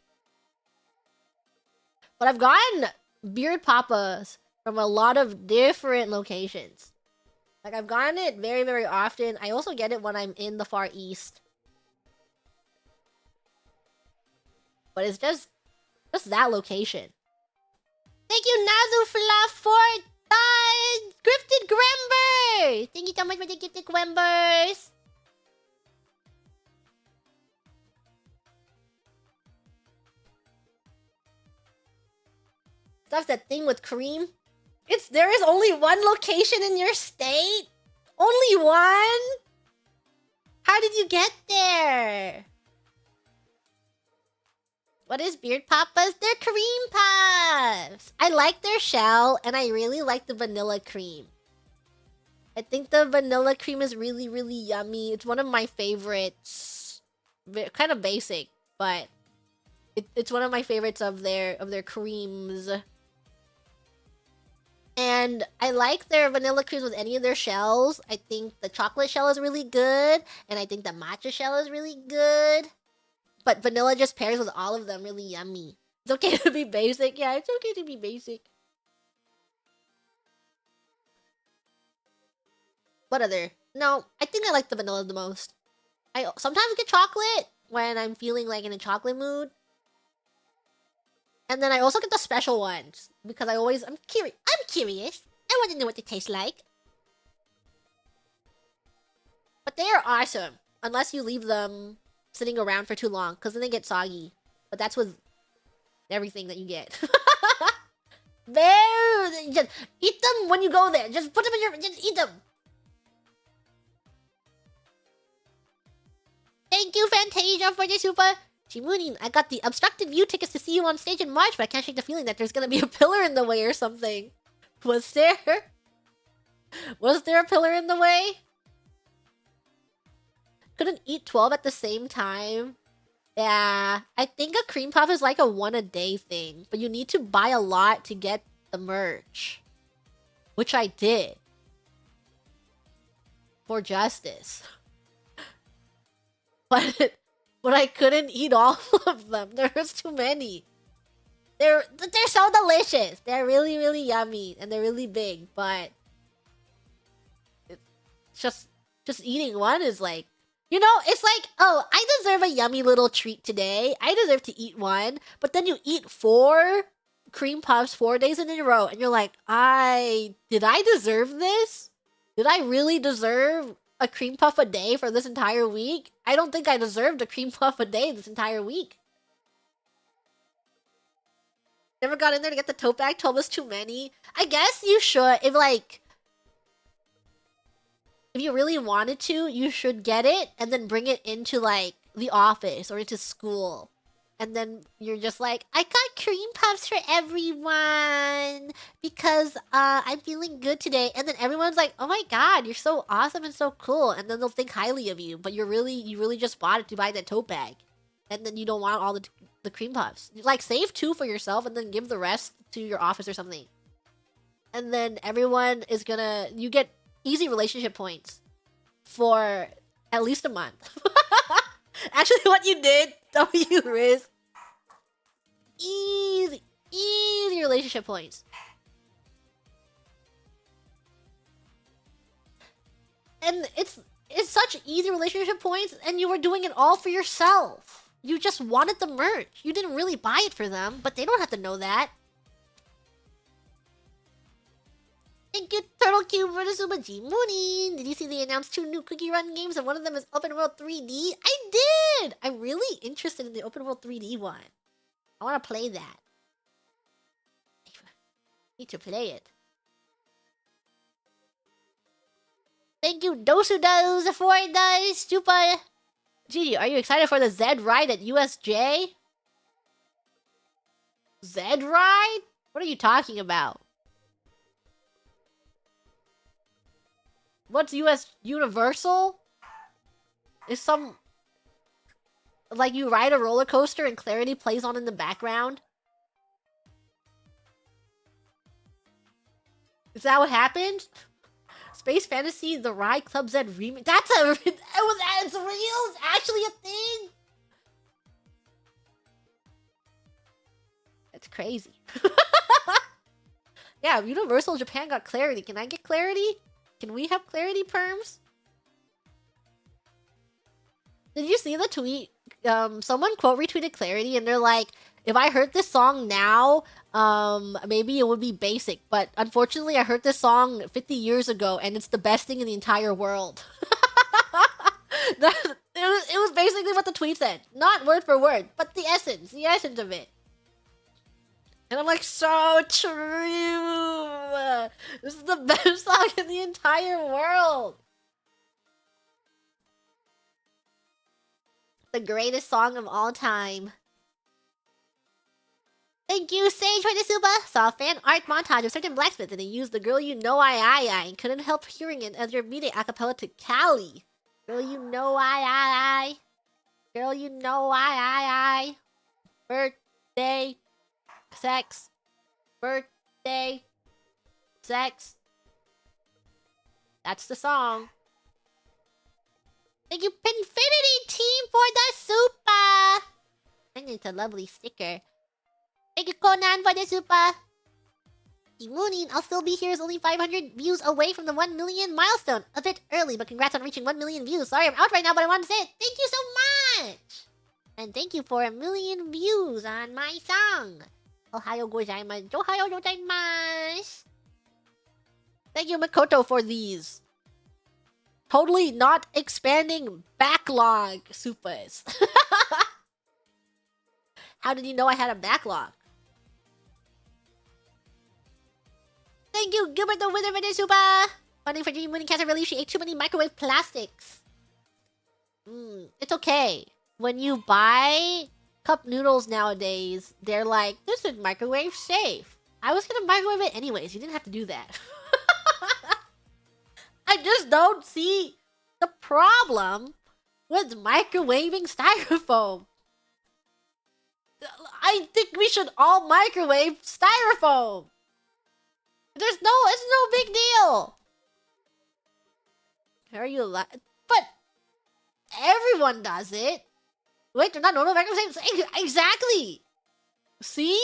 But I've gotten Beard Papas from a lot of different locations. Like, I've gotten it very, very often. I also get it when I'm in the Far East. But it's just that location. Thank you, Nazufla, for the gifted Gwembers! Thank you so much for the gifted Gwembers! That's the thing with cream. There is only one location in your state? Only one? How did you get there? What is Beard Papas? They're cream puffs! I like their shell, and I really like the vanilla cream. I think the vanilla cream is really, really yummy. It's one of my favorites. Kind of basic, but it's one of my favorites of their creams. And I like their vanilla creams with any of their shells. I think the chocolate shell is really good, and I think the matcha shell is really good. But vanilla just pairs with all of them really yummy. It's okay to be basic. Yeah, it's okay to be basic. What other? No, I think I like the vanilla the most. I sometimes get chocolate when I'm feeling like in a chocolate mood. And then I also get the special ones because I'm curious. I want to know what they taste like. But they are awesome unless you leave them sitting around for too long because then they get soggy. But that's with everything that you get. Just eat them when you go there. Just put them in your... Just eat them. Thank you, Fantasia, for the super... Jimunin, I got the obstructed view tickets to see you on stage in March, but I can't shake the feeling that there's gonna be a pillar in the way or something. Was there? Was there a pillar in the way? Couldn't eat 12 at the same time. Yeah, I think a cream puff is like a one-a-day thing, but you need to buy a lot to get the merch. Which I did. For justice. But I couldn't eat all of them. There was too many. They're so delicious. They're really, really yummy. And they're really big. But... It's just eating one is like... You know, it's like, oh, I deserve a yummy little treat today. I deserve to eat one. But then you eat 4 cream puffs 4 days in a row. And you're like, did I deserve this? Did I really deserve a cream puff a day for this entire week? I don't think I deserved a cream puff a day this entire week. Never got in there to get the tote bag. 12 was too many. I guess you should. If you really wanted to, you should get it and then bring it into like the office or into school. And then you're just like, I got cream puffs for everyone because I'm feeling good today. And then everyone's like, oh my god, you're so awesome and so cool. And then they'll think highly of you. But you really just bought it to buy that tote bag. And then you don't want all the cream puffs. Like, save 2 for yourself and then give the rest to your office or something. And then everyone is gonna... You get easy relationship points for at least a month. Actually, what you did, W Riz, easy relationship points. And it's such easy relationship points, and you were doing it all for yourself. You just wanted the merch. You didn't really buy it for them, but they don't have to know that. Thank you, Turtle Cube for the Super G Moonin. Did you see they announced 2 new Cookie Run games and one of them is Open World 3D? I did! I'm really interested in the Open World 3D one. I want to play that. Need to play it. Thank you, Dosudos, for the super... Gigi, are you excited for the Zed ride at USJ? Zed ride? What are you talking about? What's US Universal? Is some... Like, you ride a roller coaster and Clarity plays on in the background? Is that what happened? Space Fantasy, the Ride Club Z remake. That's a... It's real? It's actually a thing? That's crazy. Yeah, Universal Japan got Clarity. Can I get Clarity? Can we have Clarity perms? Did you see the tweet? Someone quote retweeted Clarity and they're like, if I heard this song now, maybe it would be basic. But unfortunately, I heard this song 50 years ago and it's the best thing in the entire world. it was basically what the tweet said. Not word for word, but the essence of it. And I'm like, so true! This is the best song in the entire world! The greatest song of all time. Thank you, Sage, for the super! Saw a fan art montage of certain blacksmiths and they used the Girl You Know I and couldn't help hearing it as your meeting acapella to Cali. Girl You Know I. Girl You Know I. Birthday. Sex. Birthday. Sex. That's the song. Thank you, Pinfinity Team, for the super! And it's a lovely sticker. Thank you, Conan, for the super. Moonin, I'll still be here is only 500 views away from the 1 million milestone. A bit early, but congrats on reaching 1 million views. Sorry, I'm out right now, but I wanted to say it. Thank you so much! And thank you for 1 million views on my song. Ohayo gozaimasu. Ohayo gozaimasu. Thank you, Makoto, for these. Totally not expanding backlog supas. How did you know I had a backlog? Thank you, Gilbert the Wizard, for the super. Funding for Dream Winning Cancer Relief. She ate too many microwave plastics. It's okay. When you buy cup noodles nowadays, they're like, this is microwave safe. I was gonna microwave it anyways. You didn't have to do that. I just don't see the problem with microwaving styrofoam. I think we should all microwave styrofoam. It's no big deal. How are you alive? But everyone does it. Wait, they're not normal microwaves? Exactly. See?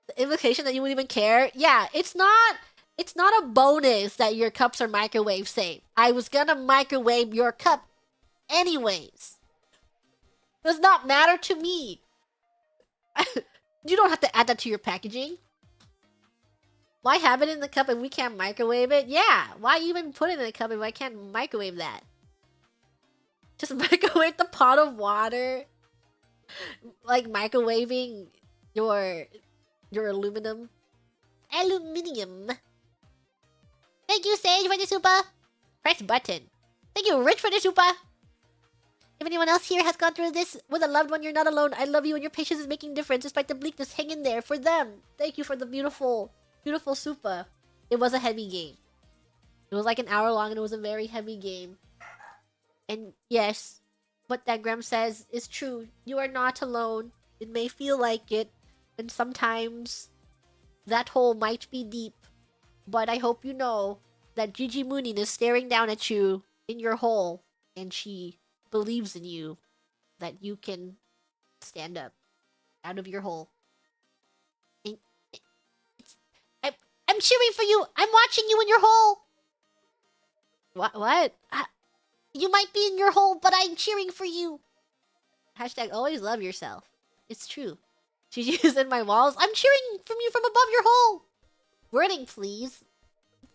The implication that you wouldn't even care. Yeah, it's not a bonus that your cups are microwave safe. I was gonna microwave your cup anyways. Does not matter to me. You don't have to add that to your packaging. Why have it in the cup if we can't microwave it? Yeah, why even put it in the cup if I can't microwave that? Just microwave the pot of water. Like microwaving your aluminum. Aluminium. Thank you, Sage, for the super. Press button. Thank you, Rich, for the super. If anyone else here has gone through this with a loved one, you're not alone. I love you and your patience is making a difference despite the bleakness. Hang in there for them. Thank you for the beautiful super. It was a heavy game. It was like an hour long and it was a very heavy game. And yes, what that Graham says is true. You are not alone. It may feel like it, and sometimes that hole might be deep. But I hope you know that Gigi Moonin is staring down at you in your hole, and she believes in you that you can stand up out of your hole. I'm cheering for you. I'm watching you in your hole. What? You might be in your hole, but I'm cheering for you. Hashtag always love yourself. It's true. Gigi's in my walls. I'm cheering from you from above your hole. Wording, please.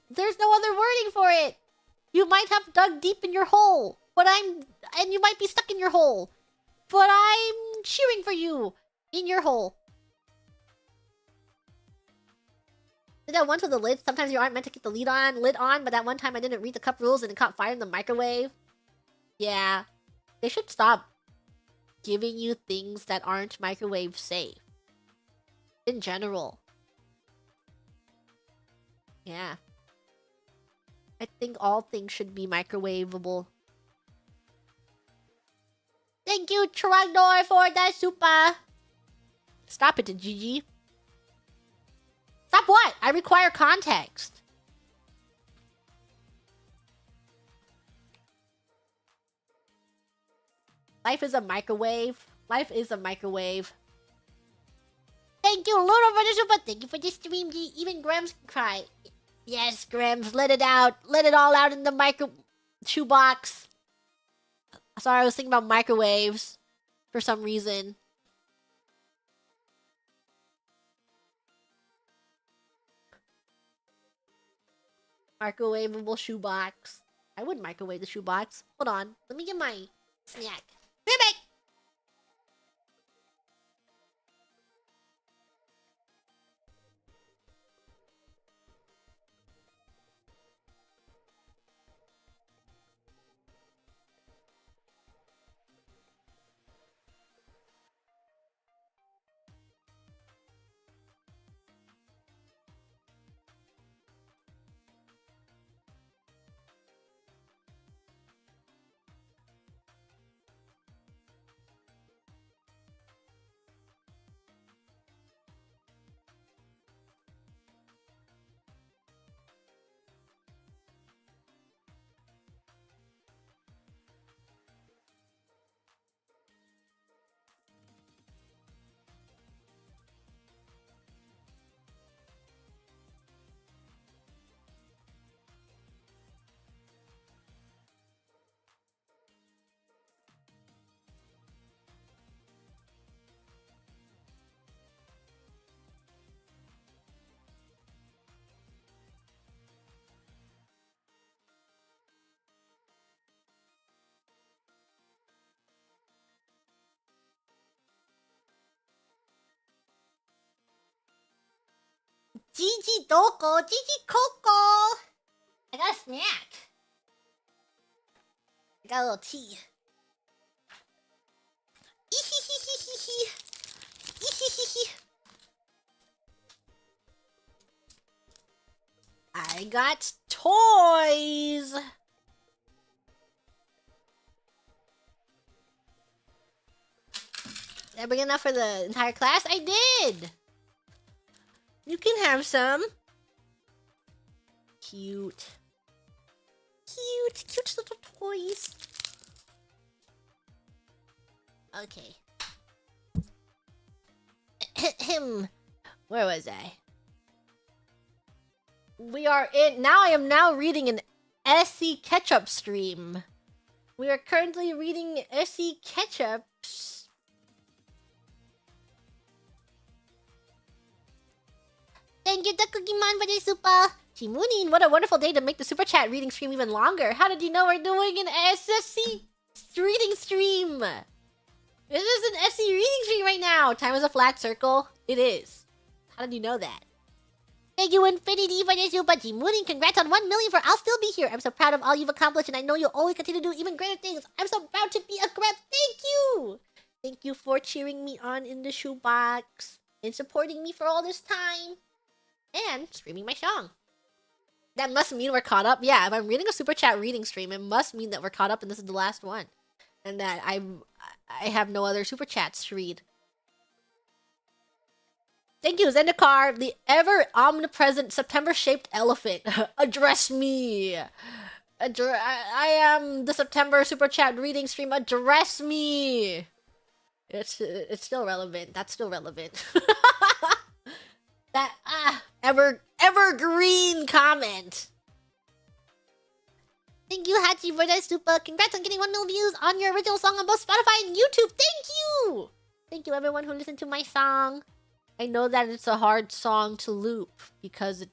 There's no other wording for it. You might have dug deep in your hole, and you might be stuck in your hole. But I'm cheering for you in your hole. Did that once with the lid? Sometimes you aren't meant to keep the lid on, but that one time I didn't read the cup rules and it caught fire in the microwave. Yeah. They should stop giving you things that aren't microwave safe. In general. Yeah. I think all things should be microwavable. Thank you, Tragdor, for the super. Stop it, GG. Stop what? I require context. Life is a microwave. Life is a microwave. Thank you, Luna, for the super. Thank you for the stream, G. Even Grams can cry. Yes, Grams, let it out. Let it all out in the micro shoebox. Sorry, I was thinking about microwaves for some reason. Microwavable shoebox. I would microwave the shoebox. Hold on. Let me get my snack. Be back! Gigi Doko, Gigi Coco. I got a snack. I got a little tea. I got toys. Did I bring enough for the entire class? I did. You can have some. Cute. Cute, cute little toys. Okay. Where was I? We are in... Now I am now reading an SC KETCHUP stream. We are currently reading SC KETCHUP's... Thank you, the Cookie Man, for the super. Chimunin, what a wonderful day to make the super chat reading stream even longer. How did you know we're doing an SSC reading stream? This is an SC reading stream right now. Time is a flat circle. It is. How did you know that? Thank you, Infinity, for the super. Chimunin, congrats on 1 million for I'll Still Be Here. I'm so proud of all you've accomplished, and I know you'll always continue to do even greater things. I'm so proud to be a grep. Thank you. Thank you for cheering me on in the shoebox and supporting me for all this time. And streaming my song. That must mean we're caught up. Yeah, if I'm reading a super chat reading stream, it must mean that we're caught up and this is the last one. And that I have no other super chats to read. Thank you, Zendikar, the ever omnipresent September-shaped elephant. Address me. I am the September super chat reading stream. Address me. It's still relevant. That's still relevant. That evergreen comment. Thank you, Hachi, for that super. Congrats on getting 1 million views on your original song on both Spotify and YouTube. Thank you. Thank you, everyone who listened to my song. I know that it's a hard song to loop because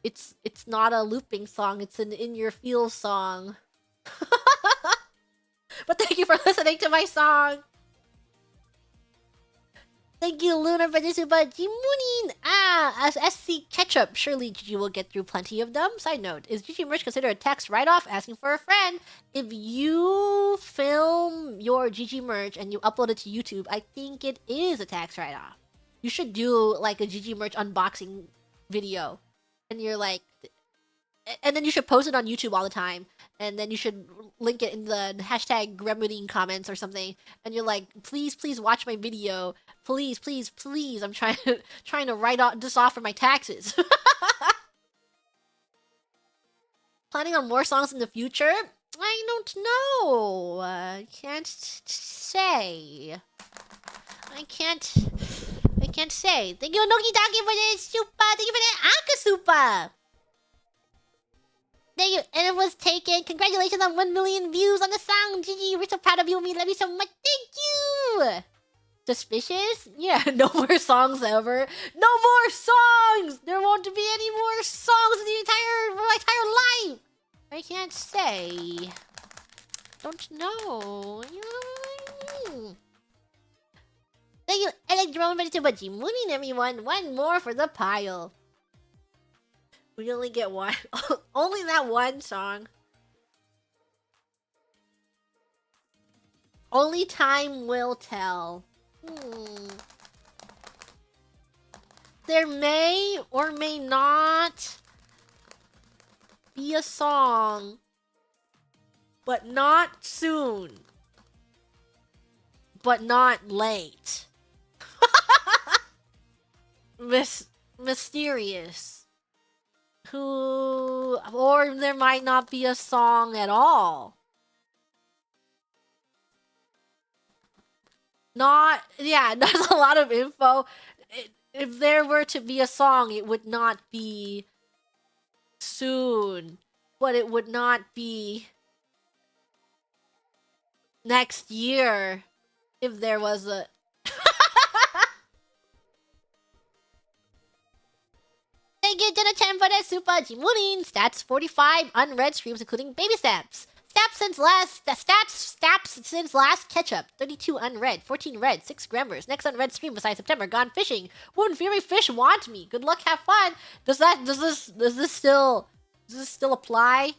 it's not a looping song. It's an in your feel song. But thank you for listening to my song. Thank you, Lunar, for this super Jimunin. As SC Ketchup, surely Gigi will get through plenty of them. Side note, is Gigi merch considered a tax write-off? Asking for a friend. If you film your Gigi merch and you upload it to YouTube, I think it is a tax write-off. You should do like a Gigi merch unboxing video. And you're like... And then you should post it on YouTube all the time. And then you should link it in the hashtag Gremlin comments or something. And you're like, please, please watch my video. Please, please, please. I'm trying to write this off for my taxes. Planning on more songs in the future? I don't know. Can't say. I can't say. Thank you, Noki Daki, for this super. Thank you for the Aka Super. Thank you, and it was taken. Congratulations on 1 million views on the sound. Gigi, we're so proud of you and we love you so much. Thank you. Suspicious? Yeah, no more songs ever. No more songs. There won't be any more songs in my entire life. I can't say. Don't know. Thank you, Electron, ready to budgie. Mooning everyone. One more for the pile. We only get one. Only that one song. Only time will tell. There may or may not be a song, but not soon. But not late. Mysterious. Or there might not be a song at all. That's a lot of info. If there were to be a song, it would not be soon. But it would not be next year if there was a... Thank you, Jenna-chan, for that super Jimunin. Stats 45 unread streams, including baby steps. Stats since last ketchup. 32 unread, 14 read, 6 grammars. Next unread stream besides September. Gone fishing. Wouldn't Fury Fish want me? Good luck, have fun. Does this still apply?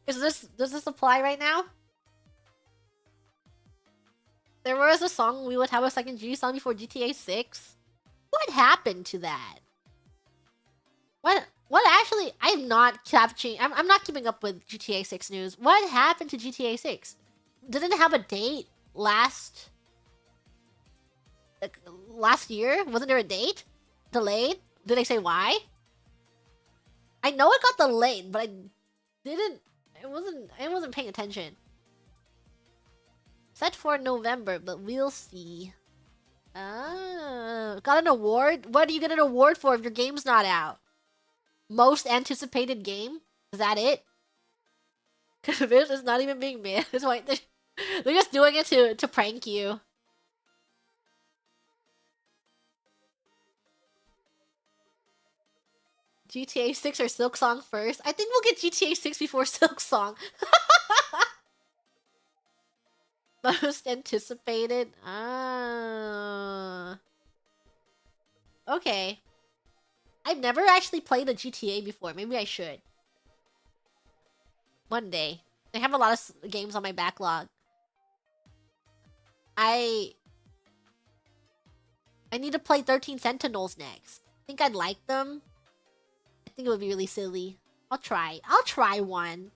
Does this apply right now? There was a song we would have a second G song before GTA 6. What happened to that? What actually? I'm not capturing. I'm not keeping up with GTA 6 news. What happened to GTA 6? Didn't it have a date last year? Wasn't there a date? Delayed? Did they say why? I know it got delayed, but I wasn't paying attention. Set for November, but we'll see. Got an award? What do you get an award for if your game's not out? Most anticipated game? Is that it? Because it's not even being made. That's why they're just doing it to prank you. GTA 6 or Silk Song first? I think we'll get GTA 6 before Silk Song. Most anticipated? Okay. I've never actually played a GTA before. Maybe I should. One day. I have a lot of games on my backlog. I need to play 13 Sentinels next. I think I'd like them. I think it would be really silly. I'll try one.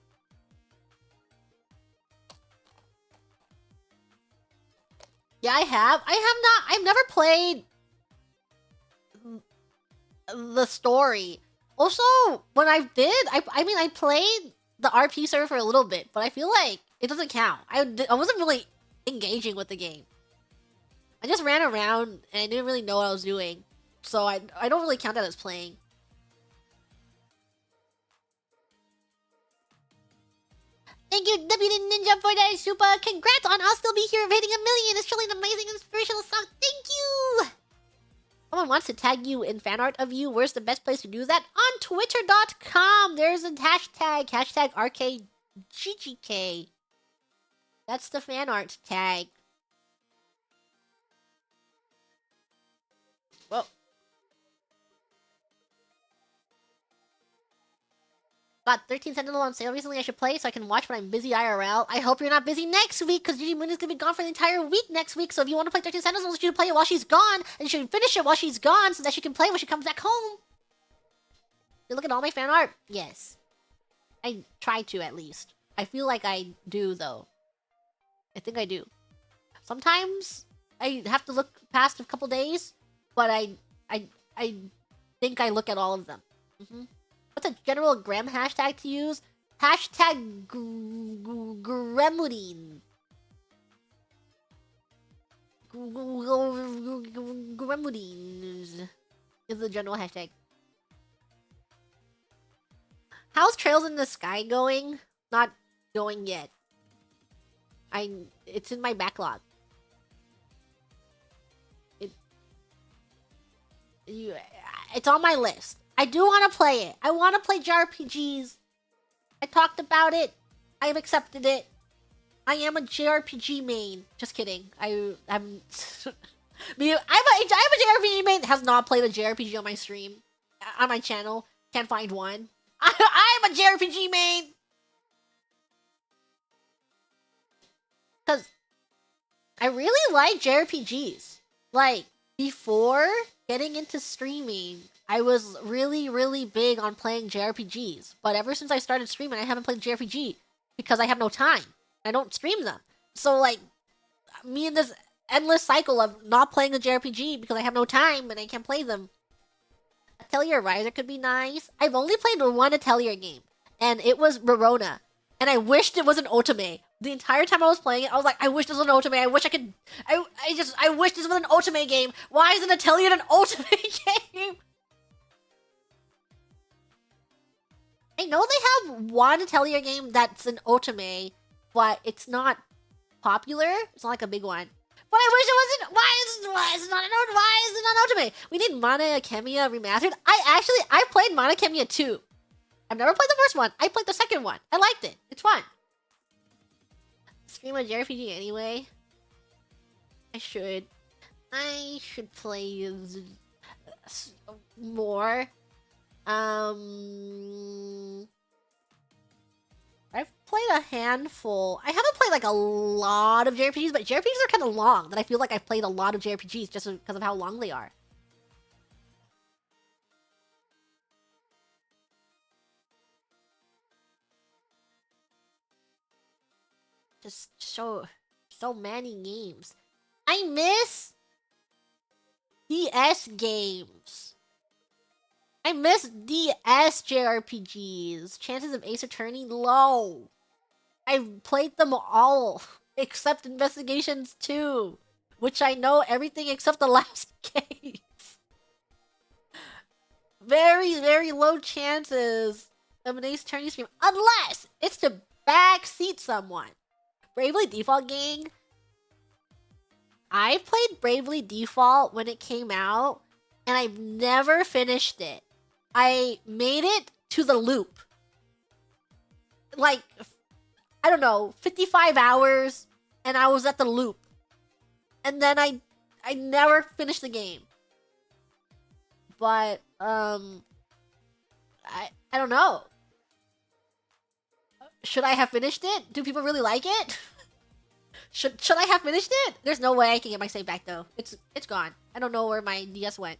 Yeah, I have. I've never played the story. Also, when I did, I played the RP server for a little bit, but I feel like it doesn't count. I wasn't really engaging with the game. I just ran around and I didn't really know what I was doing. So I don't really count that as playing. Thank you, Deputy Ninja, for that super. Congrats on I'll Still Be Here of hitting 1 million. It's truly an amazing, inspirational song. Thank you! Someone wants to tag you in fan art of you. Where's the best place to do that? On twitter.com. There's a hashtag. Hashtag RKGGK. That's the fan art tag. Whoa. Got 13 Sentinel on sale recently. I should play so I can watch when I'm busy IRL. I hope you're not busy next week because Gigi Moon is gonna be gone for the entire week next week. So if you want to play 13 Sentinels, you should play it while she's gone, and you should finish it while she's gone so that she can play when she comes back home. You look at all my fan art? Yes. I try to, at least. I feel like I do, though. I think I do. Sometimes I have to look past a couple days, but I think I look at all of them. What's a general Graham hashtag to use? Hashtag Gremlin. Gremlins is the general hashtag. How's Trails in the Sky going? Not going yet. It's in my backlog. It's on my list. I do want to play it. I want to play JRPGs. I talked about it. I've accepted it. I am a JRPG main. Just kidding. I'm a JRPG main that has not played a JRPG on my stream. On my channel. Can't find one. I'm a JRPG main! Because I really like JRPGs. Like, before getting into streaming, I was really, really big on playing JRPGs. But ever since I started streaming, I haven't played JRPG. Because I have no time. I don't stream them. So, like, me in this endless cycle of not playing a JRPG because I have no time and I can't play them. Atelier Riser could be nice. I've only played one Atelier game, and it was Rorona. And I wished it was an otome. The entire time I was playing it, I was like, I wish this was an otome. I wish I could... I wish this was an otome game. Why is an Atelier an otome game? I know they have one Atelier game that's an otome, but it's not popular. It's not like a big one. But I wish it wasn't. Why is it not an otome? We need Mana Akemia remastered. I played Mana Akemia 2. I've never played the first one. I played the second one. I liked it. It's fun. Stream a JRPG anyway. I should play more. I've played a handful. I haven't played like a lot of JRPGs, but JRPGs are kind of long. That I feel like I've played a lot of JRPGs just because of how long they are. Just so many games. I miss DS games. I miss DS JRPGs. Chances of Ace Attorney, low. I've played them all, except Investigations 2, which I know everything except the last case. Very, very low chances of an Ace Attorney stream, unless it's to backseat someone. Bravely Default gang. I played Bravely Default when it came out, and I've never finished it. I made it to the loop. Like, I don't know, 55 hours, and I was at the loop. And then I never finished the game. But, I don't know. Should I have finished it? Do people really like it? Should I have finished it? There's no way I can get my save back, though. It's gone. I don't know where my DS went.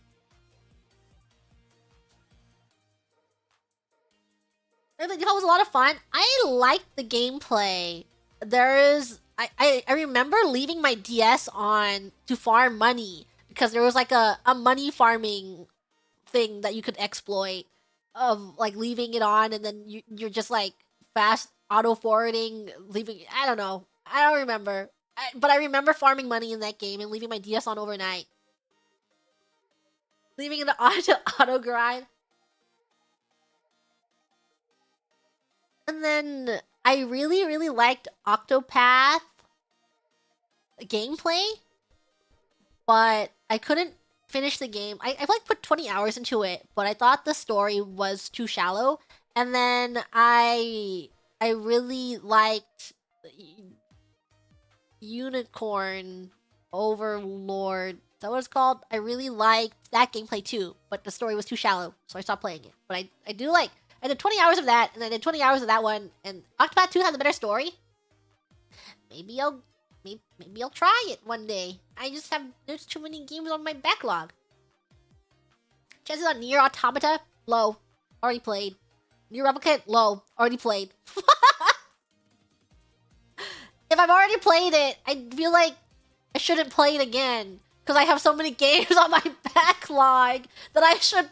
It was a lot of fun. I liked the gameplay. I remember leaving my DS on to farm money because there was like a money farming thing that you could exploit of like leaving it on and then you're just like fast auto forwarding, leaving. I don't know. I don't remember. But I remember farming money in that game and leaving my DS on overnight. Leaving it on to auto grind. And then I really, really liked Octopath gameplay, but I couldn't finish the game. I like put 20 hours into it, but I thought the story was too shallow. And then I really liked Unicorn Overlord that what it's called? I really liked that gameplay too, but the story was too shallow, so I stopped playing it. But I do like, I did 20 hours of that, and I did 20 hours of that one, and Octopath 2 has a better story. Maybe I'll try it one day. There's too many games on my backlog. Chances on Nier Automata, low. Already played. Nier Replicant, low. Already played. If I've already played it, I feel like I shouldn't play it again. Because I have so many games on my backlog that I should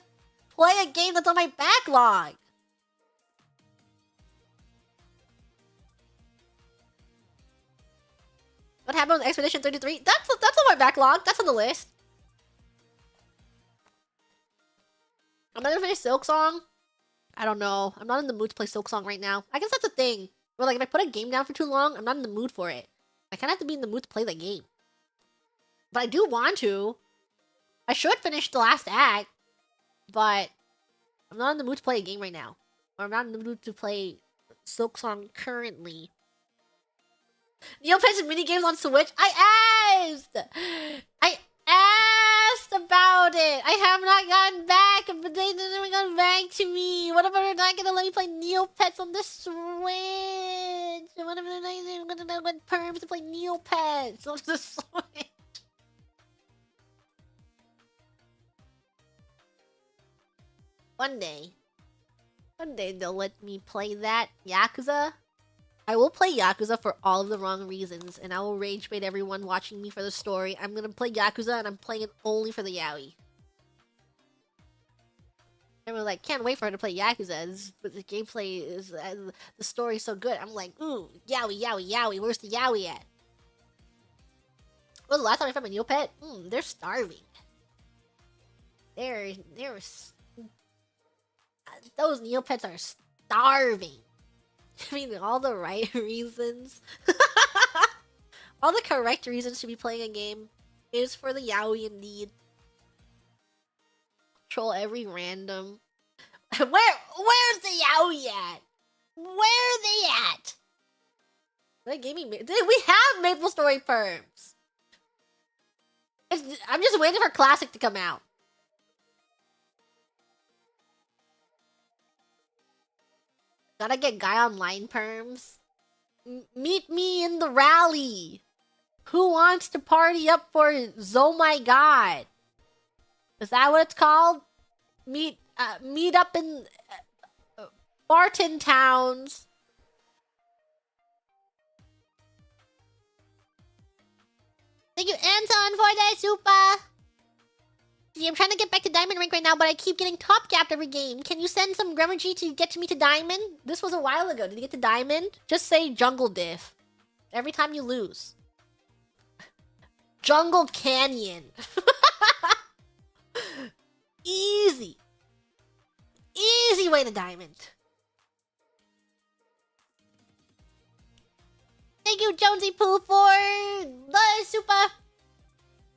play a game that's on my backlog. What happened with Expedition 33? That's on my backlog. That's on the list. I'm not gonna finish Silk Song. I don't know. I'm not in the mood to play Silk Song right now. I guess that's a thing. Where like if I put a game down for too long, I'm not in the mood for it. I kind of have to be in the mood to play the game. But I do want to. I should finish the last act. But I'm not in the mood to play a game right now. Or I'm not in the mood to play Silk Song currently. Neopets and minigames on Switch? I asked about it! I have not gotten back, but they haven't gotten back to me! What if they're not gonna let me play Neopets on the Switch? What if they're not gonna know what perms to play Neopets on the Switch? One day they'll let me play that Yakuza. I will play Yakuza for all of the wrong reasons, and I will rage bait everyone watching me for the story. I'm gonna play Yakuza, and I'm playing it only for the yaoi. Everyone's like, can't wait for her to play Yakuza, but the gameplay is, the story's so good. I'm like, ooh, yaoi, where's the yaoi at? When was the last time I found my Neopet? They're starving. Those Neopets are starving. I mean, all the right reasons. All the correct reasons to be playing a game is for the yaoi indeed. Troll every random. Where's the yaoi at? Where are they at? They gave me. We have Maple Story perms. I'm just waiting for Classic to come out. Gotta get Guy Online perms. Meet me in the rally. Who wants to party up for Oh My God? Is that what it's called? Meet up in Barton Towns. Thank you, Anton, for that super. See, I'm trying to get back to Diamond Rank right now, but I keep getting top capped every game. Can you send some Gremogy to get me to Diamond? This was a while ago. Did you get to Diamond? Just say Jungle Diff. Every time you lose. Jungle Canyon. Easy. Easy way to Diamond. Thank you, Jonesy Poo, for the super.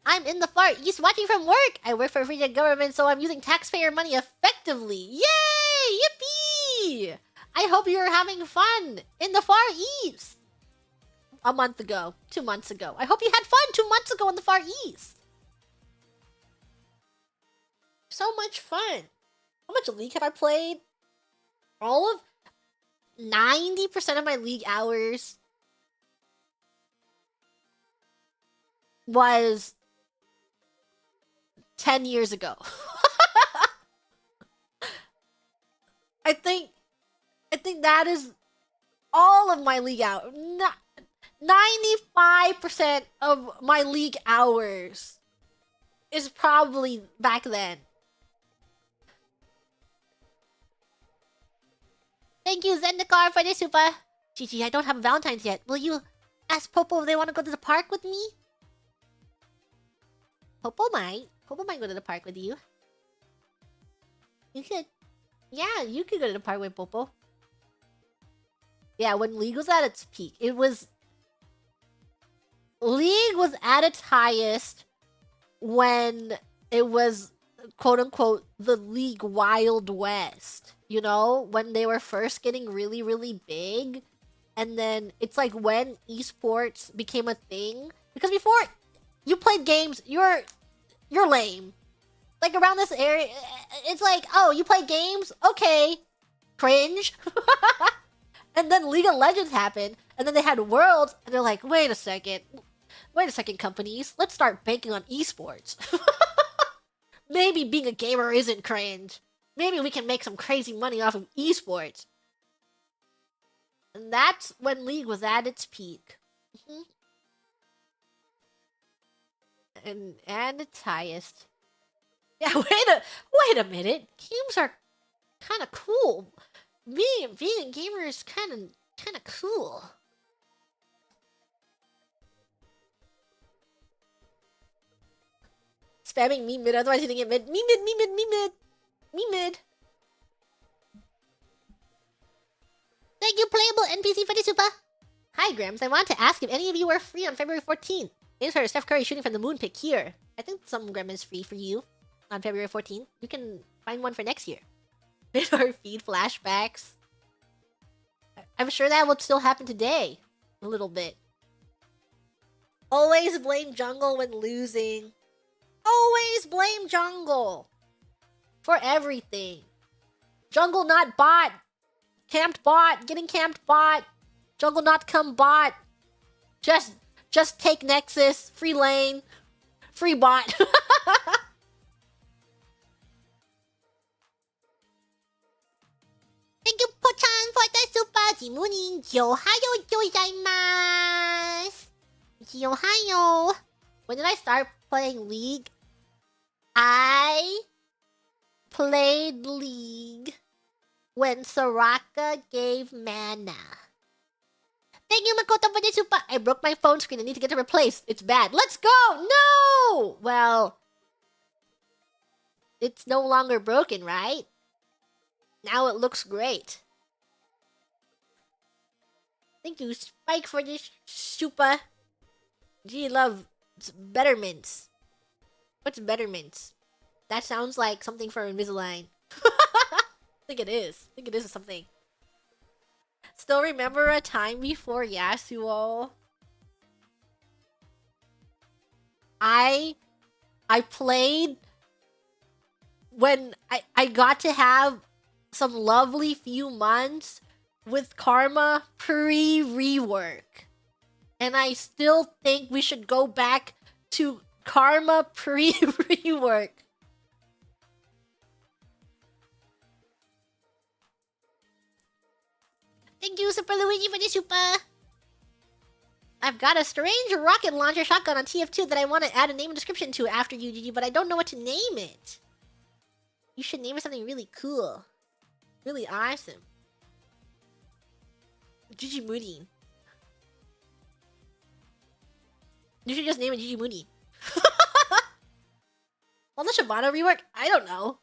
I'm in the Far East watching from work. I work for a free government, so I'm using taxpayer money effectively. Yay! Yippee! I hope you're having fun in the Far East. A month ago. 2 months ago. I hope you had fun 2 months ago in the Far East. So much fun. How much League have I played? All of 90% of my League hours was 10 years ago. I think that is all of my League hours. 95% of my League hours is probably back then. Thank you, Zendikar, for the super. Gigi, I don't have a Valentine's yet. Will you ask Popo if they want to go to the park with me? Popo might go to the park with you. You could. Yeah, you could go to the park with Popo. Yeah, when League was at its peak, League was at its highest when it was, quote-unquote, the League Wild West. You know? When they were first getting really, really big. And then, it's like when esports became a thing. Because before you played games, you're you're lame. Like, around this area, it's like, oh, you play games? Okay. Cringe. And then League of Legends happened, and then they had Worlds, and they're like, wait a second, companies, let's start banking on esports. Maybe being a gamer isn't cringe. Maybe we can make some crazy money off of esports. And that's when League was at its peak. And its highest. Yeah, wait a minute. Games are kind of cool. Being a gamer is kind of cool. Spamming me mid, otherwise hitting it mid. Me mid. Thank you, playable NPC for the super. Hi, Grams. I want to ask if any of you are free on February 14th. Insert Steph Curry shooting from the moon pic here. I think some Grem is free for you on February 14th. You can find one for next year. In our feed flashbacks. I'm sure that will still happen today. A little bit. Always blame jungle when losing. Always blame jungle. For everything. Jungle not bot. Camped bot. Getting camped bot. Jungle not come bot. Just take Nexus. Free lane. Free bot. Thank you, Pochan, for the super Jimunin. Yohayo gozaimasu. Yohayo. When did I start playing League? I played League when Soraka gave mana. Thank you, Makoto, for the super. I broke my phone screen. I need to get it replaced. It's bad. Let's go! No! Well, it's no longer broken, right? Now it looks great. Thank you, Spike, for this super. Gee, love betterments. What's betterments? That sounds like something for Invisalign. I think it is. I think it is something. Still remember a time before Yasuo? I played when I got to have some lovely few months with Karma pre-rework. And I still think we should go back to Karma pre-rework. Thank you, Super Luigi, for the super. I've got a strange rocket launcher shotgun on TF2 that I want to add a name and description to after UGG, but I don't know what to name it. You should name it something really cool. Really awesome. Gigi Moody. You should just name it Gigi Moody. Well, the Shyvana rework? I don't know.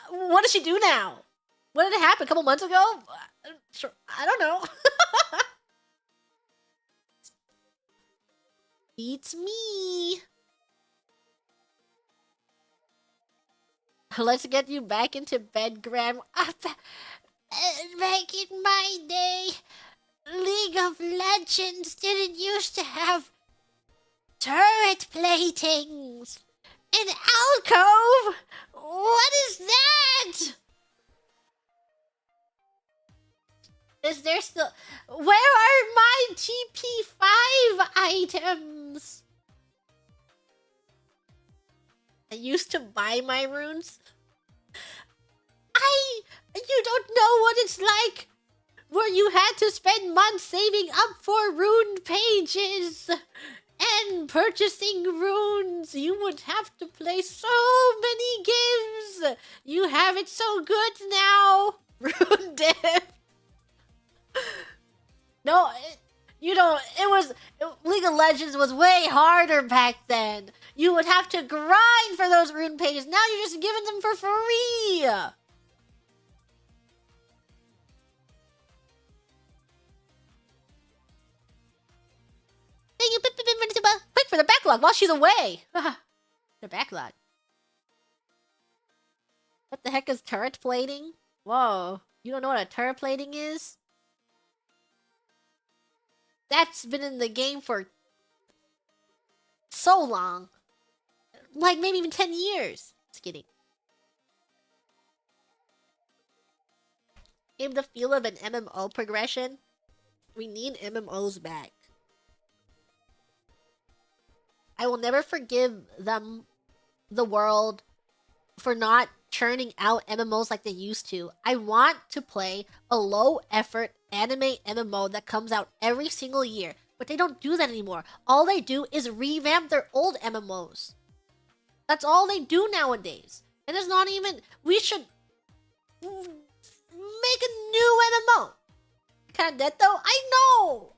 What does she do now? What did it happen a couple months ago? Sure, I don't know. It's me. Let's get you back into bed, Graham. Back in my day, League of Legends didn't used to have turret platings. An alcove? What is that? Is there still... Where are my TP5 items? I used to buy my runes. You don't know what it's like where you had to spend months saving up for rune pages and purchasing runes. You would have to play so many games. You have it so good now. Rune dev. No, you don't. League of Legends was way harder back then. You would have to grind for those rune pages. Now you're just giving them for free. Thank you, quick for the backlog while she's away. The backlog. What the heck is turret plating? Whoa, you don't know what a turret plating is? That's been in the game for so long. Like, maybe even 10 years. Just kidding. In the feel of an MMO progression, we need MMOs back. I will never forgive them, the world, for not churning out MMOs like they used to. I want to play a low-effort anime MMO that comes out every single year, but they don't do that anymore. All they do is revamp their old MMOs. That's all they do nowadays. And it's not even... We should make a new MMO. Kinda dead though? I know!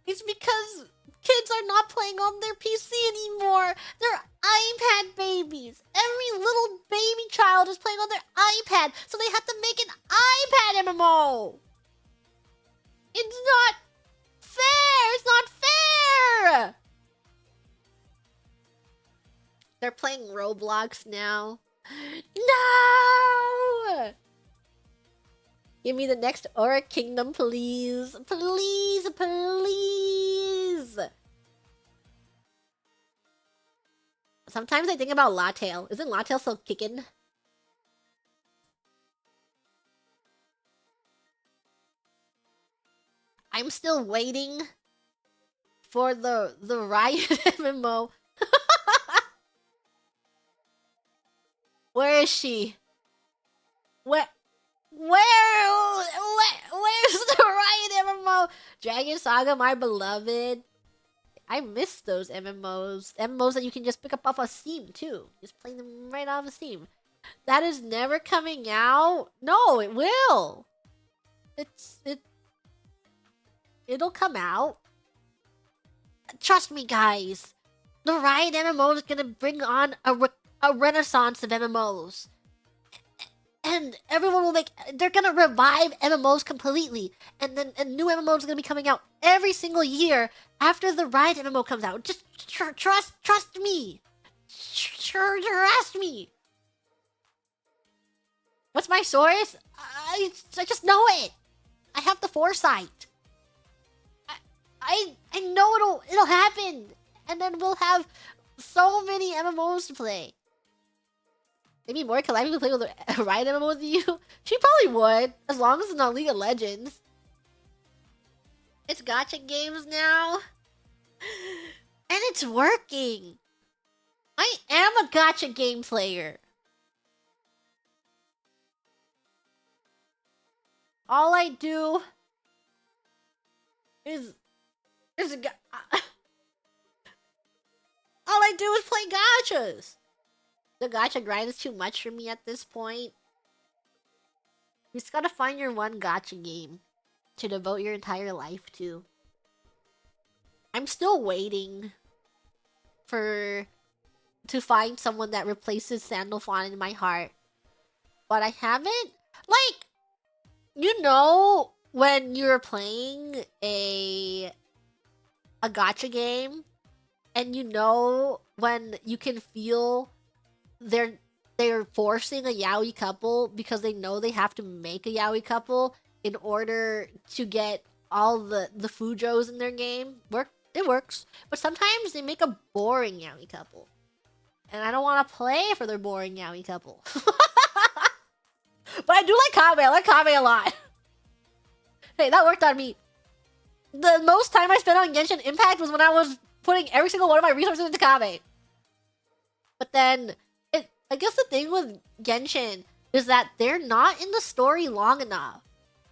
It's because kids are not playing on their PC anymore. They're iPad babies. Every little baby child is playing on their iPad, so they have to make an iPad MMO. It's not fair. It's not fair. They're playing Roblox now. No! Give me the next Aura Kingdom, please. Please, please. Sometimes I think about Lattail. Isn't Lattail still kicking? I'm still waiting for the Riot MMO. Where is she? Where's the Riot MMO? Dragon Saga, my beloved. I miss those MMOs. MMOs that you can just pick up off of Steam too. Just play them right off of Steam. That is never coming out. No, it will. It'll come out. Trust me, guys. The Riot MMO is gonna bring on a renaissance of MMOs. And everyone will make... They're gonna revive MMOs completely. And then new MMOs are gonna be coming out every single year after the Riot MMO comes out. Just trust me. Trust me. What's my source? I just know it. I have the foresight. I know it'll happen. And then we'll have so many MMOs to play. Maybe more Kalami would play with a Riot MMO with you? She probably would, as long as it's not League of Legends. It's gacha games now. And it's working. I am a gacha game player. All I do is all I do is play gachas. The gacha grind is too much for me at this point. You just gotta find your one gacha game to devote your entire life to. I'm still waiting to find someone that replaces Sandalphon in my heart. But I haven't. Like, you know when you're playing a gacha game and you know when you can feel they're forcing a yaoi couple because they know they have to make a yaoi couple in order to get all the fujos in their game. It works. But sometimes they make a boring yaoi couple. And I don't want to play for their boring yaoi couple. But I do like Kame. I like Kame a lot. Hey, that worked on me. The most time I spent on Genshin Impact was when I was putting every single one of my resources into Kame. But then... I guess the thing with Genshin is that they're not in the story long enough.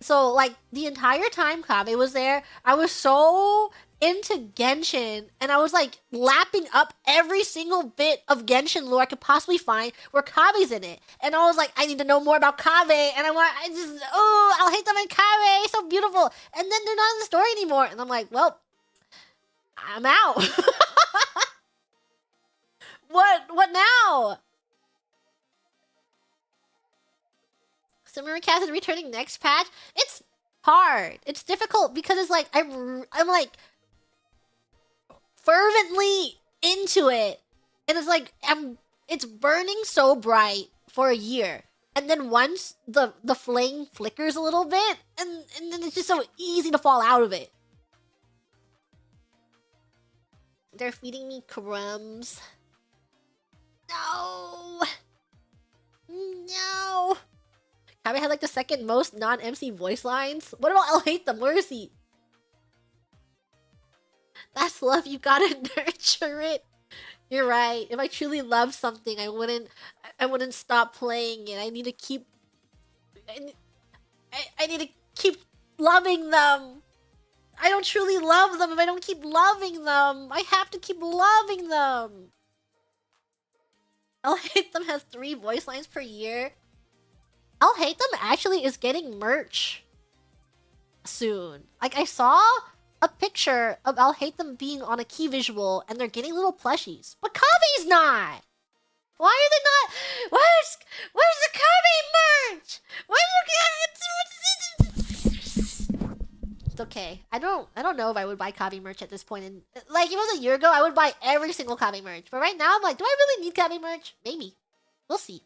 So, like, the entire time Kame was there, I was so into Genshin, and I was, like, lapping up every single bit of Genshin lore I could possibly find where Kame's in it. And I was like, I need to know more about Kame, and I'll hate them in Kame, so beautiful. And then they're not in the story anymore. And I'm like, well, I'm out. What now? Summer Cast is returning next patch. It's hard. It's difficult because it's like I'm like fervently into it, and it's like it's burning so bright for a year, and then once the flame flickers a little bit, and then it's just so easy to fall out of it. They're feeding me crumbs. No! No! Kami had like the second most non-MC voice lines. What about I'll hate them? Where is he? That's love, you gotta nurture it. You're right. If I truly love something, I wouldn't stop playing it. I need to keep I need to keep loving them. I don't truly love them if I don't keep loving them. I have to keep loving them. I'll Hate Them has 3 voice lines per year. I'll Hate Them actually is getting merch soon. Like, I saw a picture of I'll Hate Them being on a key visual and they're getting little plushies. But Kavi's not! Why are they not? Where's the Kavi merch? It's okay. I don't know if I would buy Kavi merch at this point. And like, if it was a year ago, I would buy every single Kavi merch. But right now, I'm like, do I really need Kavi merch? Maybe. We'll see.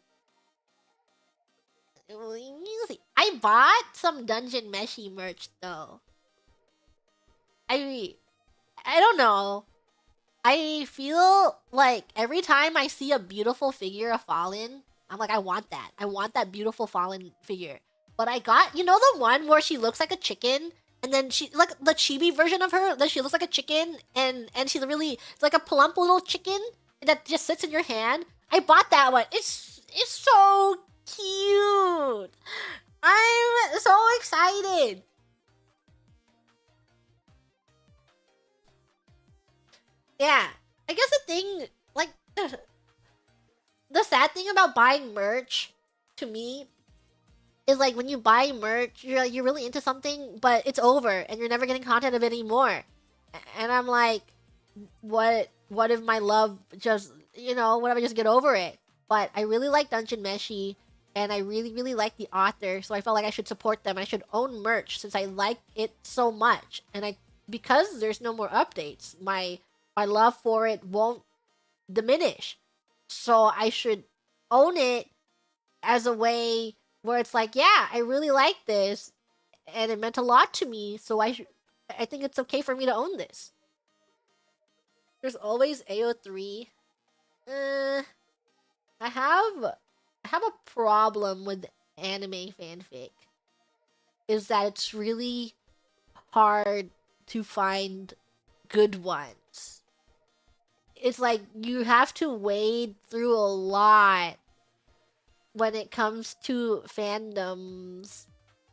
I bought some Dungeon Meshi merch though. I don't know. I feel like every time I see a beautiful figure of Fallen, I'm like, I want that. I want that beautiful Fallen figure. But I got, you know, the one where she looks like a chicken, and then she, like the chibi version of her, that she looks like a chicken, and she's really like a plump little chicken that just sits in your hand. I bought that one. It's so cute. I'm so excited. Yeah, I guess the thing, like, the sad thing about buying merch, to me, is like when you buy merch, you're really into something, but it's over, and you're never getting content of it anymore. And I'm like, what if my love just, you know, what if I just get over it? But I really like Dungeon Meshi, and I really like the author, so I felt like I should support them. I should own merch since I like it so much. And because there's no more updates, my love for it won't diminish. So I should own it as a way where it's like, yeah, I really like this and it meant a lot to me, so I think it's okay for me to own this. There's always AO3. I have a problem with anime fanfic. Is that it's really hard to find good ones. It's like you have to wade through a lot when it comes to fandoms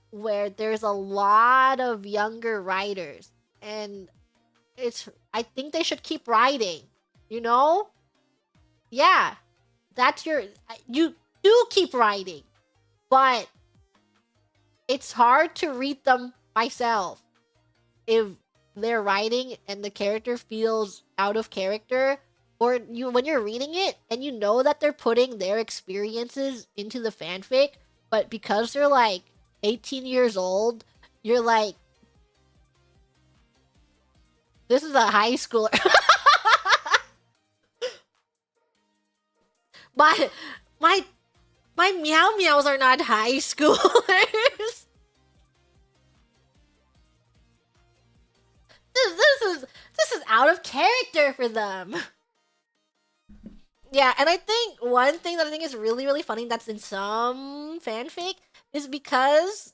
where there's a lot of younger writers, and I think they should keep writing, you know? Yeah, you do keep writing, but it's hard to read them myself if they're writing and the character feels out of character, or when you're reading it and you know that they're putting their experiences into the fanfic, but because they're like 18 years old, you're like, this is a high schooler. my meow meows are not high schoolers. This is out of character for them. Yeah, and I think one thing that I think is really funny that's in some fanfic is because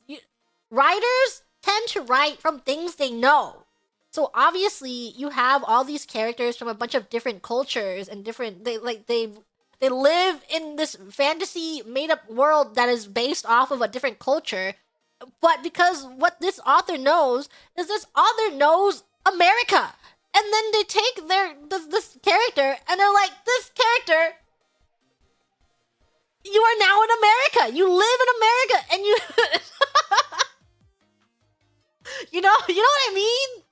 writers tend to write from things they know. So obviously you have all these characters from a bunch of different cultures and they live in this fantasy made-up world that is based off of a different culture. But because what this author knows is this author knows America. And then they take this character and they're like, this character, you are now in America. You live in America and you you know what I mean?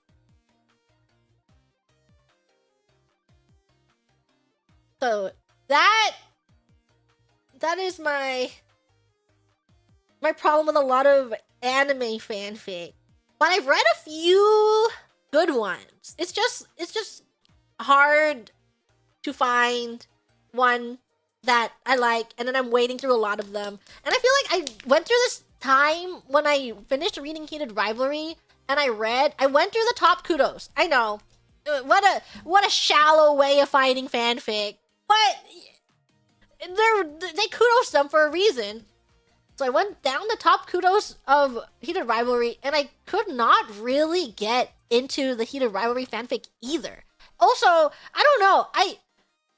So that is my problem with a lot of anime fanfic. But I've read a few good ones. It's just hard to find one that I like, and then I'm wading through a lot of them. And I feel like I went through this time when I finished reading Heated Rivalry, and I went through the top kudos. I know. what a shallow way of finding fanfic. But they kudos them for a reason. So I went down the top kudos of Heated Rivalry, and I could not really get into the Heated Rivalry fanfic either. Also, I don't know. I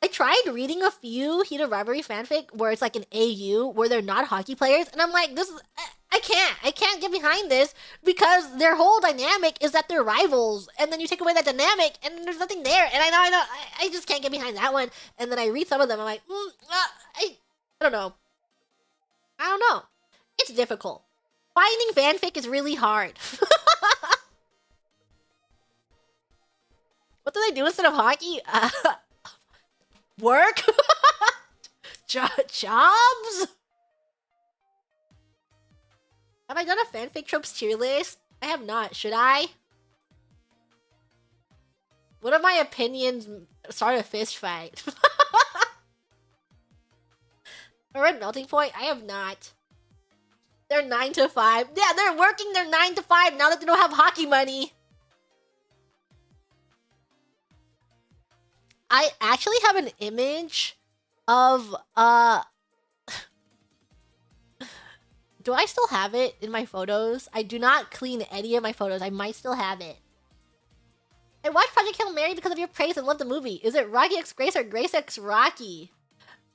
tried reading a few Heated Rivalry fanfic where it's like an AU where they're not hockey players, and I'm like, this is I can't get behind this because their whole dynamic is that they're rivals, and then you take away that dynamic, and there's nothing there. And I just can't get behind that one. And then I read some of them, I'm like, I don't know. I don't know. It's difficult. Finding fanfic is really hard. What do they do instead of hockey? Work? Jobs? Have I done a fanfic tropes tier list? I have not. Should I? One of my opinions start a fist fight. A red melting point? I have not. They're 9 to 5. Yeah, they're working their 9 to 5 now that they don't have hockey money. I actually have an image of, do I still have it in my photos? I do not clean any of my photos. I might still have it. I watched Project Hail Mary because of your praise and loved the movie. Is it Rocky X Grace or Grace X Rocky?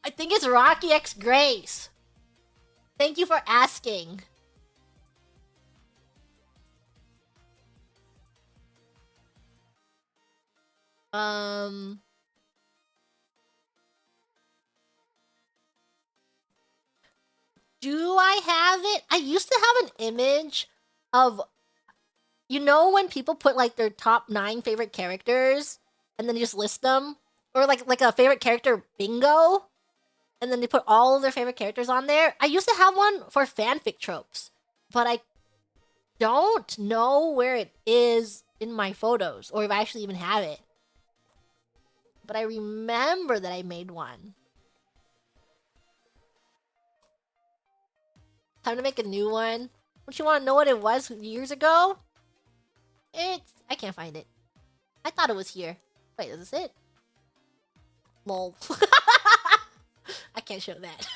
I think it's Rocky X Grace. Thank you for asking. Do I have it? I used to have an image of, you know, when people put like their top 9 favorite characters and then you just list them, or like a favorite character bingo, and then they put all of their favorite characters on there. I used to have one for fanfic tropes, but I don't know where it is in my photos, or if I actually even have it. But I remember that I made one. Time to make a new one. Don't you want to know what it was years ago? I can't find it. I thought it was here. Wait, is this it? Lol. I can't show that.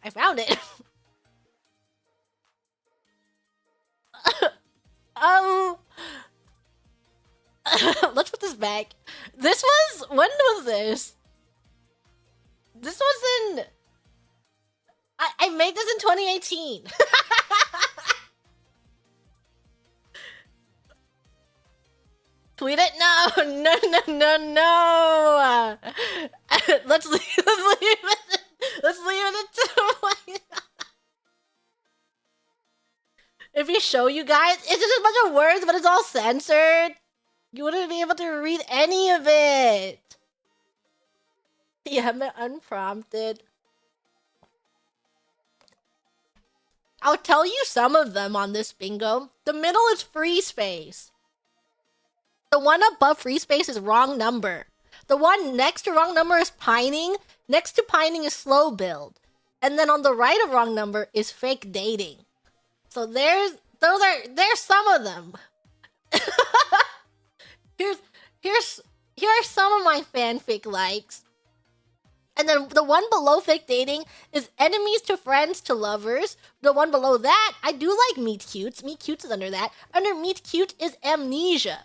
I found it. Let's put this back. This was, when was this? This was in, I made this in 2018. Tweet it? No. Let's leave it. Let's leave it to If we show you guys, it's just a bunch of words, but it's all censored. You wouldn't be able to read any of it. Yeah, I'm unprompted. I'll tell you some of them on this bingo. The middle is free space. The one above free space is wrong number. The one next to wrong number is pining. Next to pining is slow build. And then on the right of wrong number is fake dating. So there's some of them. Here are some of my fanfic likes. And then the one below fake dating is enemies to friends to lovers. The one below that, I do like meet cutes. Meet cutes is under that. Under meet cute is amnesia.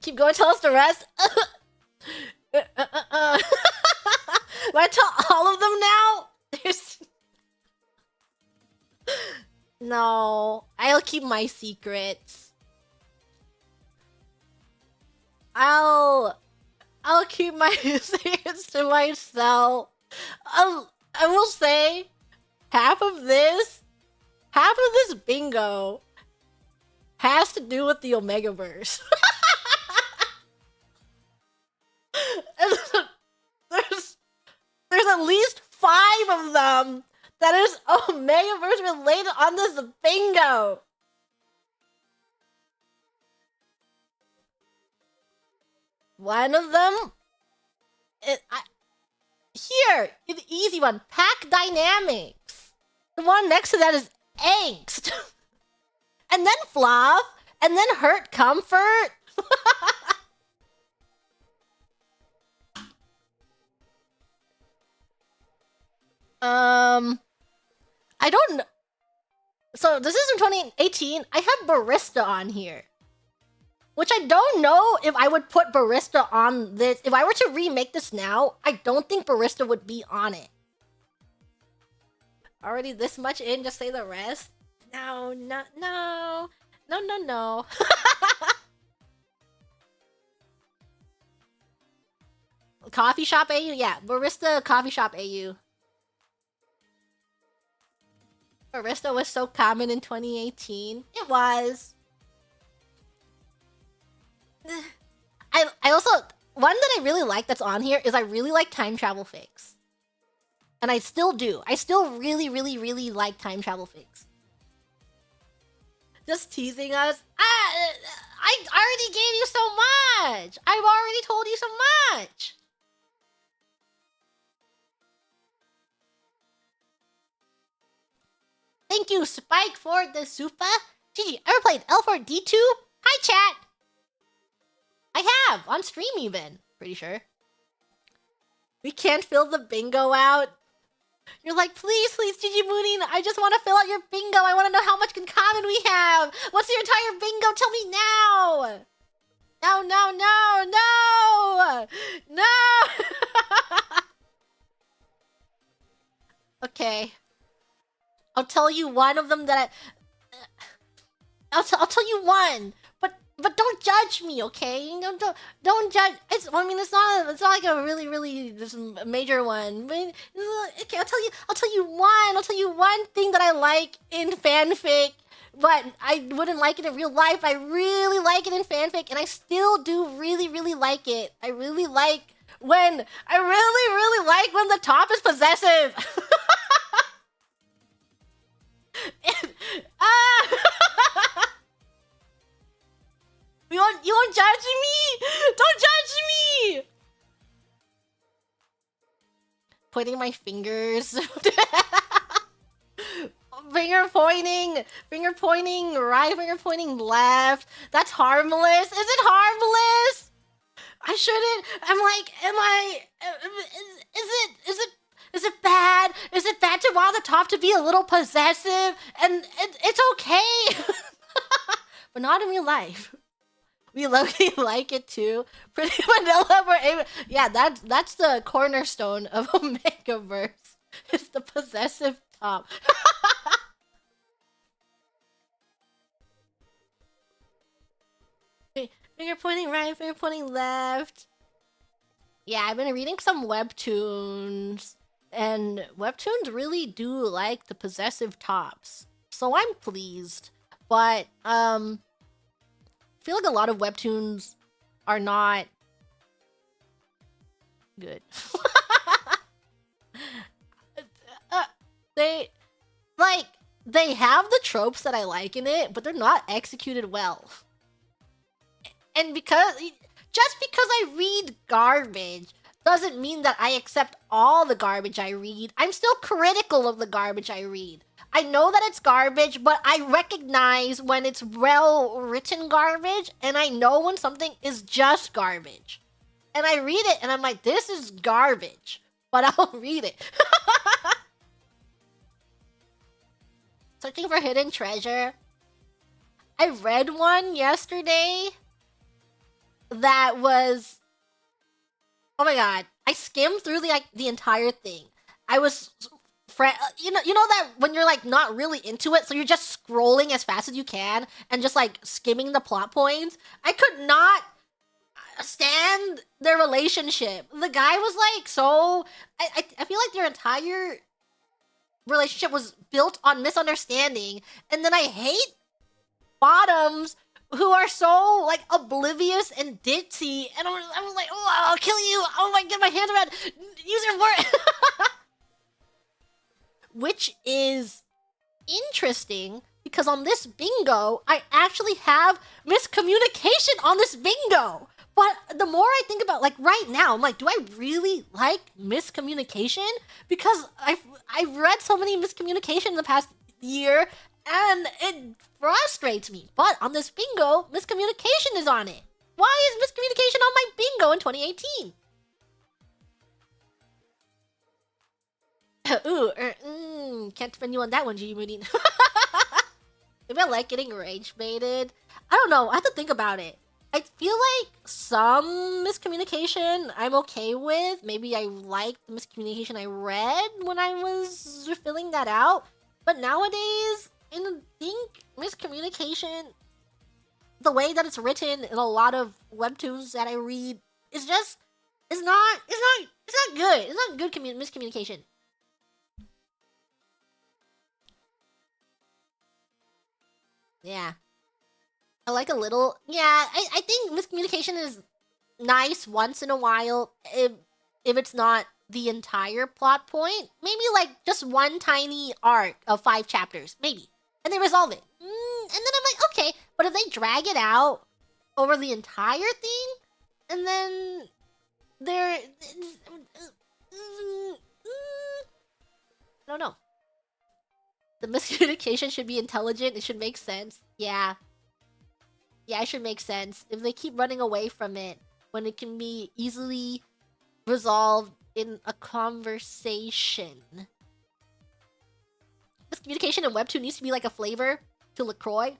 Keep going, tell us the rest. Want to tell all of them now? No, I'll keep my secrets. I'll keep my secrets to myself. I will say, half of this bingo has to do with the Omegaverse. There's at least 5 of them that is Omegaverse related on this bingo. One of them Here, an easy one. Pack Dynamics. The one next to that is Angst. And then Fluff. And then Hurt Comfort. I don't know. So this is from 2018. I have Barista on here. Which I don't know if I would put Barista on this. If I were to remake this now, I don't think Barista would be on it. Already this much in, just say the rest? No, no, no. No, no, no. Coffee Shop AU? Yeah, Barista Coffee Shop AU. Barista was so common in 2018. It was. I also, one that I really like that's on here is I really like Time Travel Fix. And I still do. I still really, really, really like Time Travel Fix. Just teasing us. I already gave you so much. I've already told you so much. Thank you, Spike, for the super. Gigi, ever played L4D2? Hi, chat. I have, on stream even. Pretty sure. We can't fill the bingo out. You're like, please, please, Gigi Mooning, I just want to fill out your bingo. I want to know how much in common we have. What's your entire bingo? Tell me now. No, no, no, no. No. Okay. I'll tell you one of them that I'll tell you one. But don't judge me, okay? Don't judge. It's not like a really just major one. But okay, I'll tell you one thing that I like in fanfic, but I wouldn't like it in real life. I really like it in fanfic, and I still do really like it. I really like when the top is possessive. You won't judge me? Don't judge me! Pointing my fingers. Finger pointing right, finger pointing left. That's harmless. Is it harmless? I shouldn't. I'm like, is it bad? Is it bad to want the top to be a little possessive? And it's okay. But not in real life. We low-key like it too. Pretty vanilla. Yeah, that's the cornerstone of Omegaverse. It's the possessive top. Finger pointing right, finger pointing left. Yeah, I've been reading some webtoons, and webtoons really do like the possessive tops. So I'm pleased. But I feel like a lot of webtoons are not good. They have the tropes that I like in it, but they're not executed well. And just because I read garbage doesn't mean that I accept all the garbage I read. I'm still critical of the garbage I read. I know that it's garbage, but I recognize when it's well-written garbage, and I know when something is just garbage. And I read it, and I'm like, this is garbage, but I'll read it. Searching for hidden treasure. I read one yesterday that was... Oh my god. I skimmed through the entire thing. I was... You know that when you're like not really into it, so you're just scrolling as fast as you can and just like skimming the plot points. I could not stand their relationship. The guy was like so... I feel like their entire relationship was built on misunderstanding, and then I hate bottoms who are so like oblivious and ditzy, and I was like, oh, I'll kill you. Oh my god, my hands around. Use your word. Which is interesting because on this bingo, I actually have miscommunication on this bingo. But the more I think about, like, right now, I'm like, do I really like miscommunication? Because I've read so many miscommunication in the past year, and it frustrates me. But on this bingo, miscommunication is on it. Why is miscommunication on my bingo in 2018? Can't defend you on that one, G Moodin. Maybe I like getting rage baited. I don't know. I have to think about it. I feel like some miscommunication I'm okay with. Maybe I like the miscommunication I read when I was filling that out. But nowadays, I think miscommunication, the way that it's written in a lot of webtoons that I read, is just it's not good. It's not good miscommunication. Yeah. I like a little... Yeah, I think miscommunication is nice once in a while if it's not the entire plot point. Maybe like just one tiny arc of 5 chapters. Maybe. And they resolve it. And then I'm like, okay. But if they drag it out over the entire thing, and then they're... I don't know. The miscommunication should be intelligent. It should make sense. Yeah. Yeah, it should make sense. If they keep running away from it when it can be easily resolved in a conversation. Miscommunication in Webtoon needs to be like a flavor to LaCroix.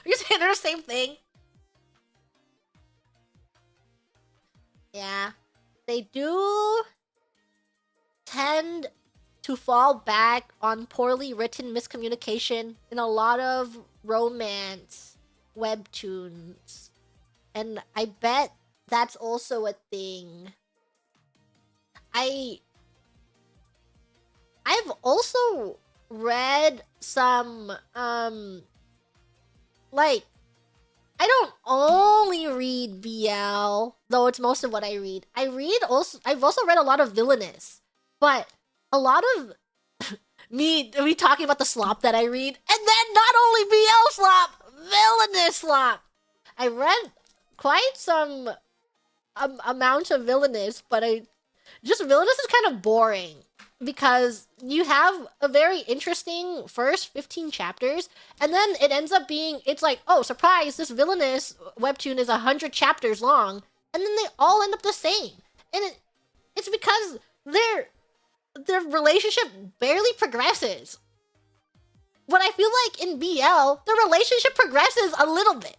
You're saying they're the same thing? Yeah. They do tend to fall back on poorly written miscommunication in a lot of romance webtoons. And I bet that's also a thing. I've also read some like, I don't only read BL, though it's most of what I read. I've also read a lot of villainous, but a lot of me talking about the slop that I read, and then not only BL slop, villainous slop. I read quite some amount of villainous, but villainous is kind of boring because you have a very interesting first 15 chapters, and then it ends up being, it's like, oh, surprise, this villainous webtoon is 100 chapters long, and then they all end up the same. And it's because their relationship barely progresses. What I feel like in BL, the relationship progresses a little bit.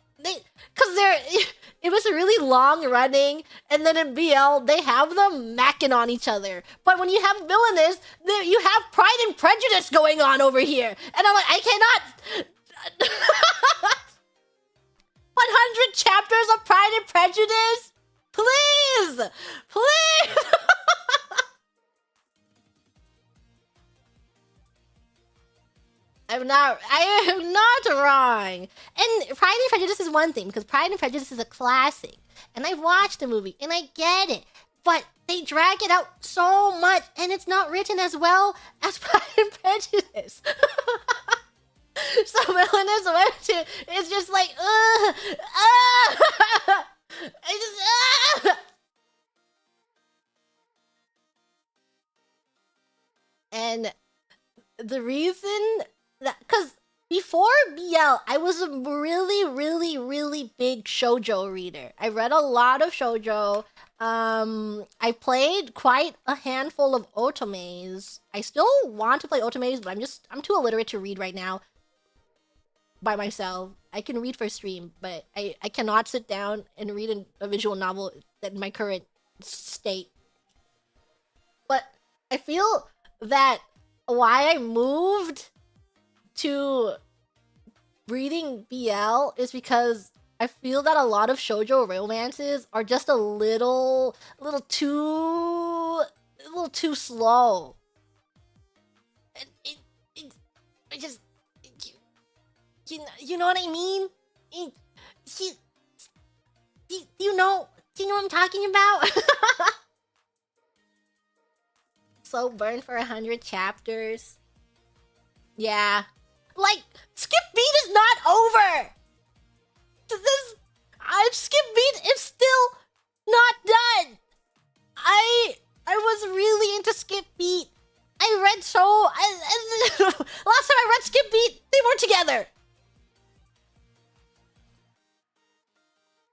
It was really long running, and then in BL, they have them macking on each other. But when you have villainous, you have Pride and Prejudice going on over here. And I'm like, I cannot... 100 chapters of Pride and Prejudice? Please! Please! I am not wrong. And Pride and Prejudice is one thing, because Pride and Prejudice is a classic. And I've watched the movie, and I get it. But they drag it out so much, and it's not written as well as Pride and Prejudice. So Villainous Webtoon is just like, And the reason... Because before BL, I was a really big shoujo reader. I read a lot of shoujo. I played quite a handful of otomes. I still want to play otomes, but I'm too illiterate to read right now by myself. I can read for stream, but I cannot sit down and read a visual novel in my current state. But I feel that why I moved to reading BL is because I feel that a lot of shoujo romances are just a little too slow. You know what I mean? Do you know what I'm talking about? So burned for 100 chapters. Yeah. Like, Skip Beat is not over! weren't together.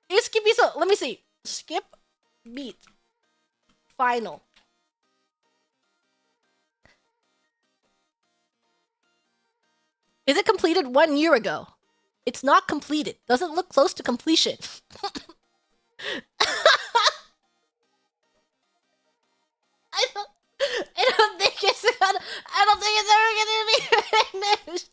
Is Skip Beat so? Let me see. Skip Beat final. Is it completed 1 year ago? It's not completed. Doesn't look close to completion. I don't think it's ever gonna be finished.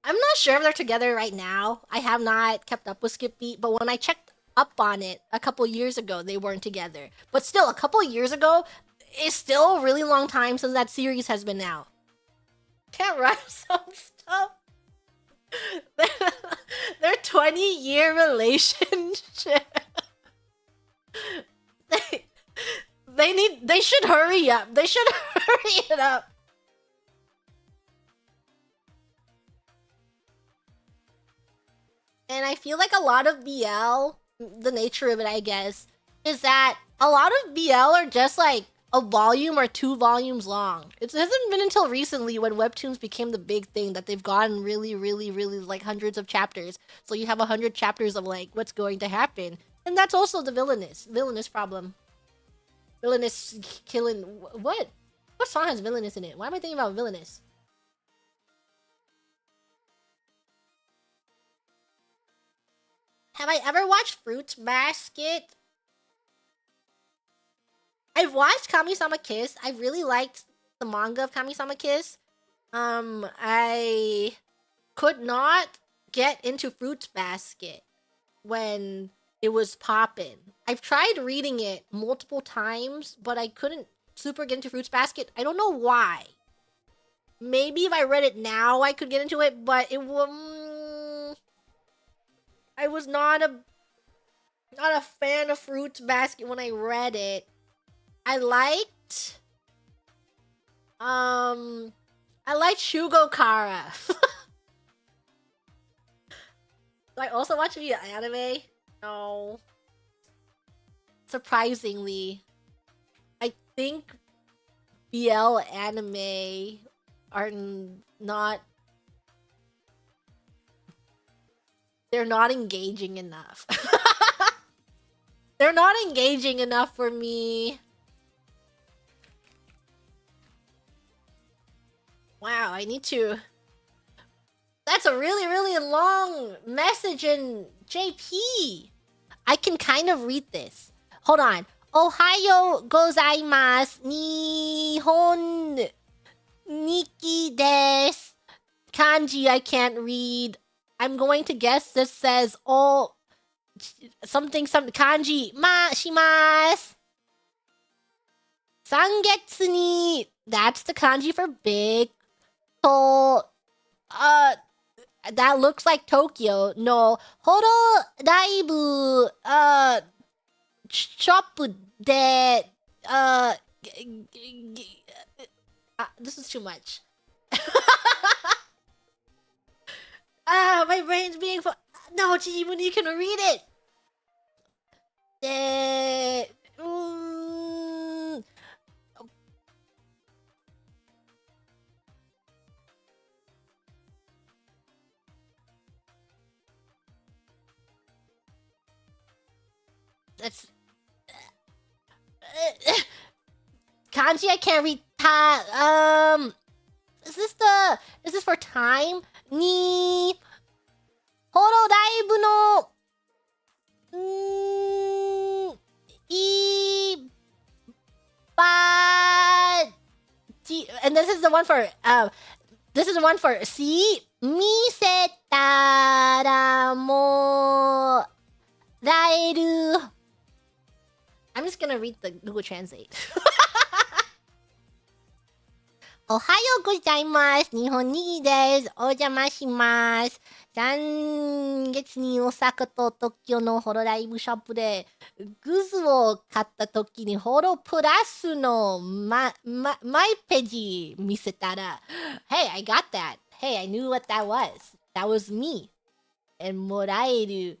I'm not sure if they're together right now. I have not kept up with Skip Beat, but when I checked up on it a couple years ago, they weren't together. But still, a couple years ago, it's still a really long time since that series has been out. Can't rhyme some stuff. Their 20-year relationship. They should hurry up. They should hurry it up. And I feel like a lot of BL, the nature of it, I guess, is that a lot of BL are just like a volume or 2 volumes long. It hasn't been until recently when webtoons became the big thing that they've gotten really, really, really like hundreds of chapters. So you have 100 chapters of like what's going to happen. And that's also the villainous problem. Villainous killing. What song has villainous in it? Why am I thinking about villainous? Have I ever watched Fruits Basket? I've watched Kami-sama Kiss. I really liked the manga of Kami-sama Kiss. I could not get into Fruits Basket when it was poppin'. I've tried reading it multiple times, but I couldn't super get into Fruits Basket. I don't know why. Maybe if I read it now, I could get into it, but it I was not a fan of Fruits Basket when I read it. I liked Shugo Kara. Do I also watch the anime? No. Surprisingly, I think BL anime are not. They're not engaging enough. They're not engaging enough for me. Wow, I need to... That's a really, really long message in JP. I can kind of read this. Hold on. Ohayo gozaimasu. Nihon Nikki desu. Kanji I can't read. I'm going to guess this says something kanji ma shimasu. Sangetsu ni. That's the kanji for big. So that looks like Tokyo. No. Horo daibu shop de this is too much. My brain's being no, Jijimon, you can read it. That's kanji I can't read. Is this for time? Ni horo daibu no and this is the one for si misetara mo raeru. I'm just gonna read the Google Translate. Ohayo gozaimasu. Nihon ni desu. Ojamashimashou. 3月に大阪と東京のホロライブショップでグズを買った時にホロプラスのマイページ見せたら Hey, I got that. Hey, I knew what that was. That was me. And もらえる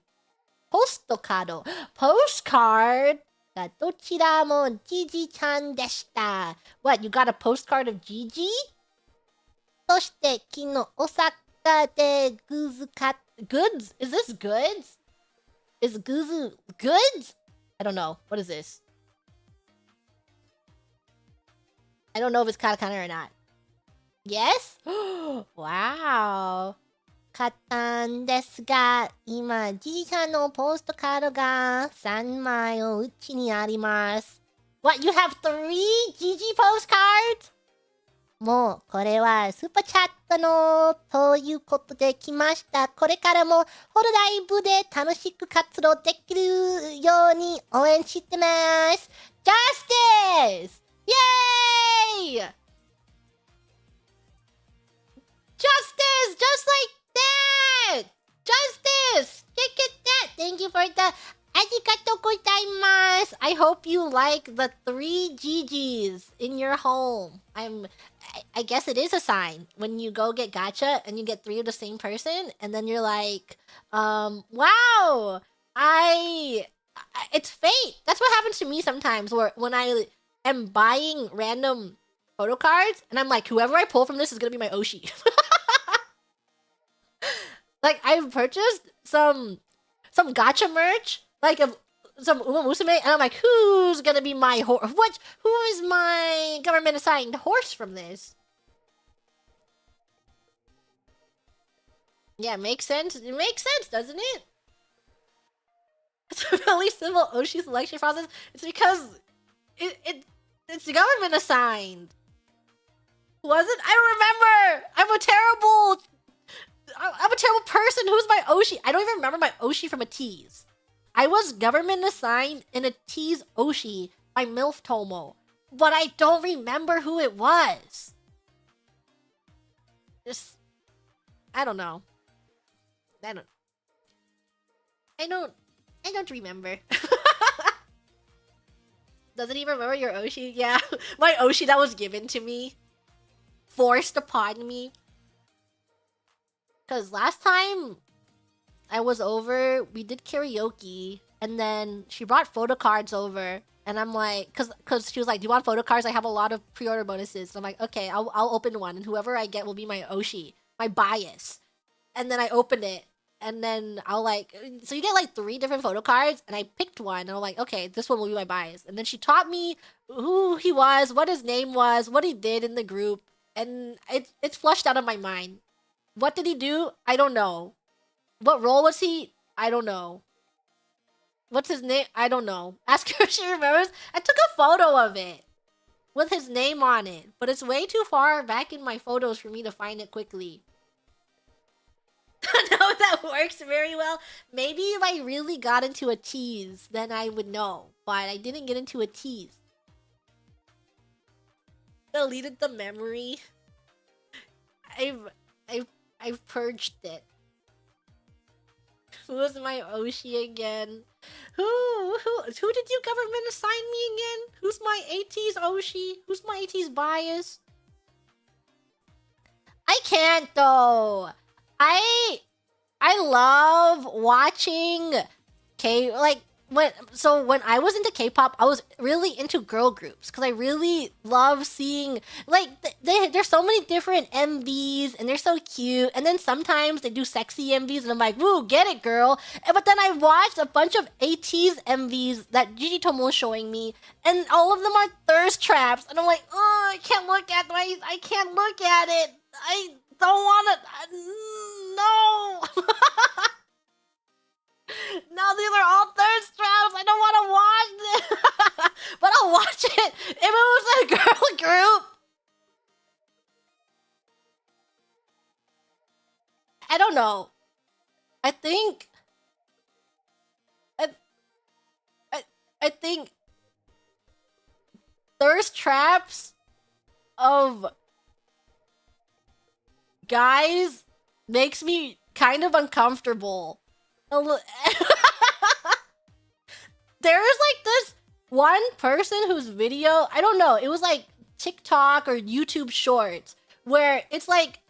ポストカード postcard? がどちらもジジちゃんでした。What, you got a postcard of Gigi? そして昨日大阪でグズ買っ Goods? Is this goods? Is Guzu goods? I don't know. What is this? I don't know if it's katakana or not. Yes? Wow. 買ったんですが、今、じいさんのポストカードが3枚おうちにあります。What, you have 3 GG postcards? もう、これはスーパーチャットのということで来ました。これからもホロライブで楽しく活動できるように応援してます。Justice! Yay! Justice! Just like that! Justice! Look at that! Thank you for the ありがとうございます. I hope you like the 3 GGs in your home. I guess it is a sign when you go get gacha and you get 3 of the same person and then you're like, wow, it's fate. That's what happens to me sometimes when I am buying random photo cards and I'm like, whoever I pull from this is gonna be my Oshi. Like I've purchased some gacha merch, like some Uma Musume, and I'm like, who's gonna be my horse? Who is my government assigned horse from this? Yeah, makes sense. It makes sense, doesn't it? It's a really simple Oshi selection process. It's because it's government assigned. Wasn't? I remember. I'm a terrible person. Who's my Oshi? I don't even remember my Oshi from a tease. I was government assigned in a tease Oshi by MILF Tomo, but I don't remember who it was. I don't know. I don't remember. Doesn't even remember your Oshi? Yeah, my Oshi that was given to me, forced upon me. Cause last time I was over, we did karaoke, and then she brought photo cards over, and I'm like, cause she was like, "Do you want photo cards? I have a lot of pre-order bonuses." So I'm like, "Okay, I'll open one, and whoever I get will be my Oshi, my bias." And then I opened it, and then I'll like, so you get like 3 different photo cards, and I picked one, and I'm like, "Okay, this one will be my bias." And then she taught me who he was, what his name was, what he did in the group, and it's flushed out of my mind. What did he do? I don't know. What role was he? I don't know. What's his name? I don't know. Ask her if she remembers. I took a photo of it with his name on it, but it's way too far back in my photos for me to find it quickly. No, that works very well. Maybe if I really got into a tease, then I would know. But I didn't get into a tease. Deleted the memory. I've purged it. Who's my Oshi again? Who did you government assign me again? Who's my AT's Oshi? Who's my AT's bias? I can't though. I love watching when I was into K-pop, I was really into girl groups because I really love seeing like there's so many different MVs and they're so cute, and then sometimes they do sexy MVs and I'm like, woo, get it, girl. But then I watched a bunch of AT's MVs that Gigi Tomo was showing me, and all of them are thirst traps, and I'm like, oh, I can't look at it. I don't want to. No. No, these are all thirst traps. I don't want to watch this. But I'll watch it if it was a girl group. I don't know. I think thirst traps of guys makes me kind of uncomfortable. There is like this one person whose video, I don't know, it was like TikTok or YouTube shorts, where it's like,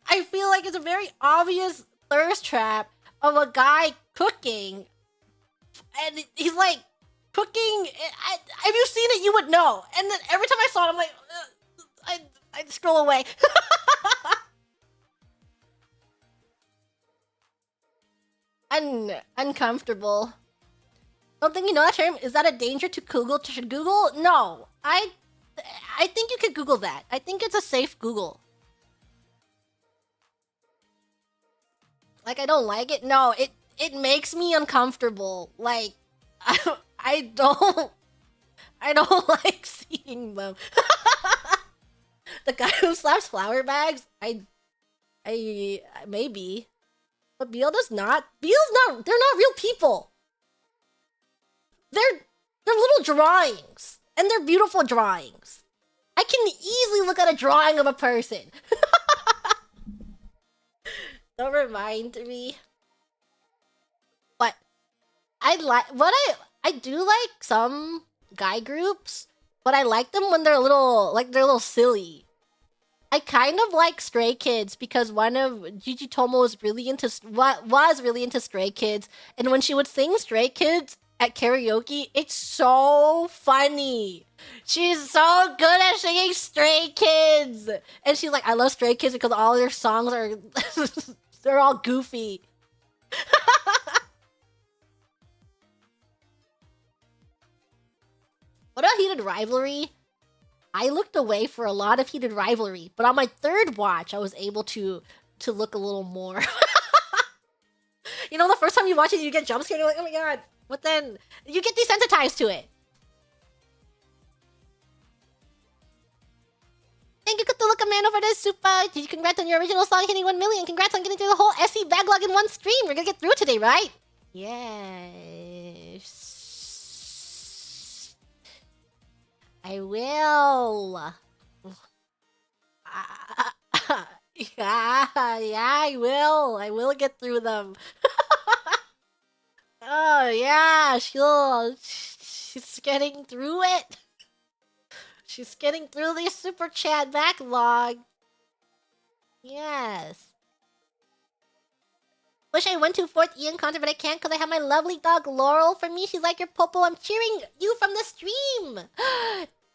I feel like it's a very obvious thirst trap of a guy cooking, and he's like cooking. If you've seen it, you would know. And then every time I saw it, I'm like, I'd scroll away. Uncomfortable. Don't think you know that term? Is that a danger to Google? Should Google? No. I think you could Google that. I think it's a safe Google. Like, I don't like it. No, it makes me uncomfortable. Like, I don't like seeing them. The guy who slaps flower bags, I maybe. But Beal does not. They're not real people. They're little drawings. And they're beautiful drawings. I can easily look at a drawing of a person. Don't remind me. But I do like some guy groups, but I like them when they're a little silly. I kind of like Stray Kids because one of Gigi Tomo was really into Stray Kids, and when she would sing Stray Kids at karaoke, it's so funny. She's so good at singing Stray Kids, and she's like, I love Stray Kids because all their songs are they're all goofy. What about Heated Rivalry? I looked away for a lot of Heated Rivalry, but on my third watch, I was able to look a little more. You know, the first time you watch it, you get jump scared, you're like, oh my god. But then, you get desensitized to it. Thank you, Cthulhu Man, over this super. Congrats on your original song hitting 1 million. Congrats on getting through the whole SE backlog in one stream. We're gonna get through today, right? Yes. I will. Yeah, I will. I will get through them. Oh, yeah, she's getting through it. She's getting through the super chat backlog. Yes. Wish I went to 4th Ian concert, but I can't because I have my lovely dog Laurel. For me, she's like your popo. I'm cheering you from the stream.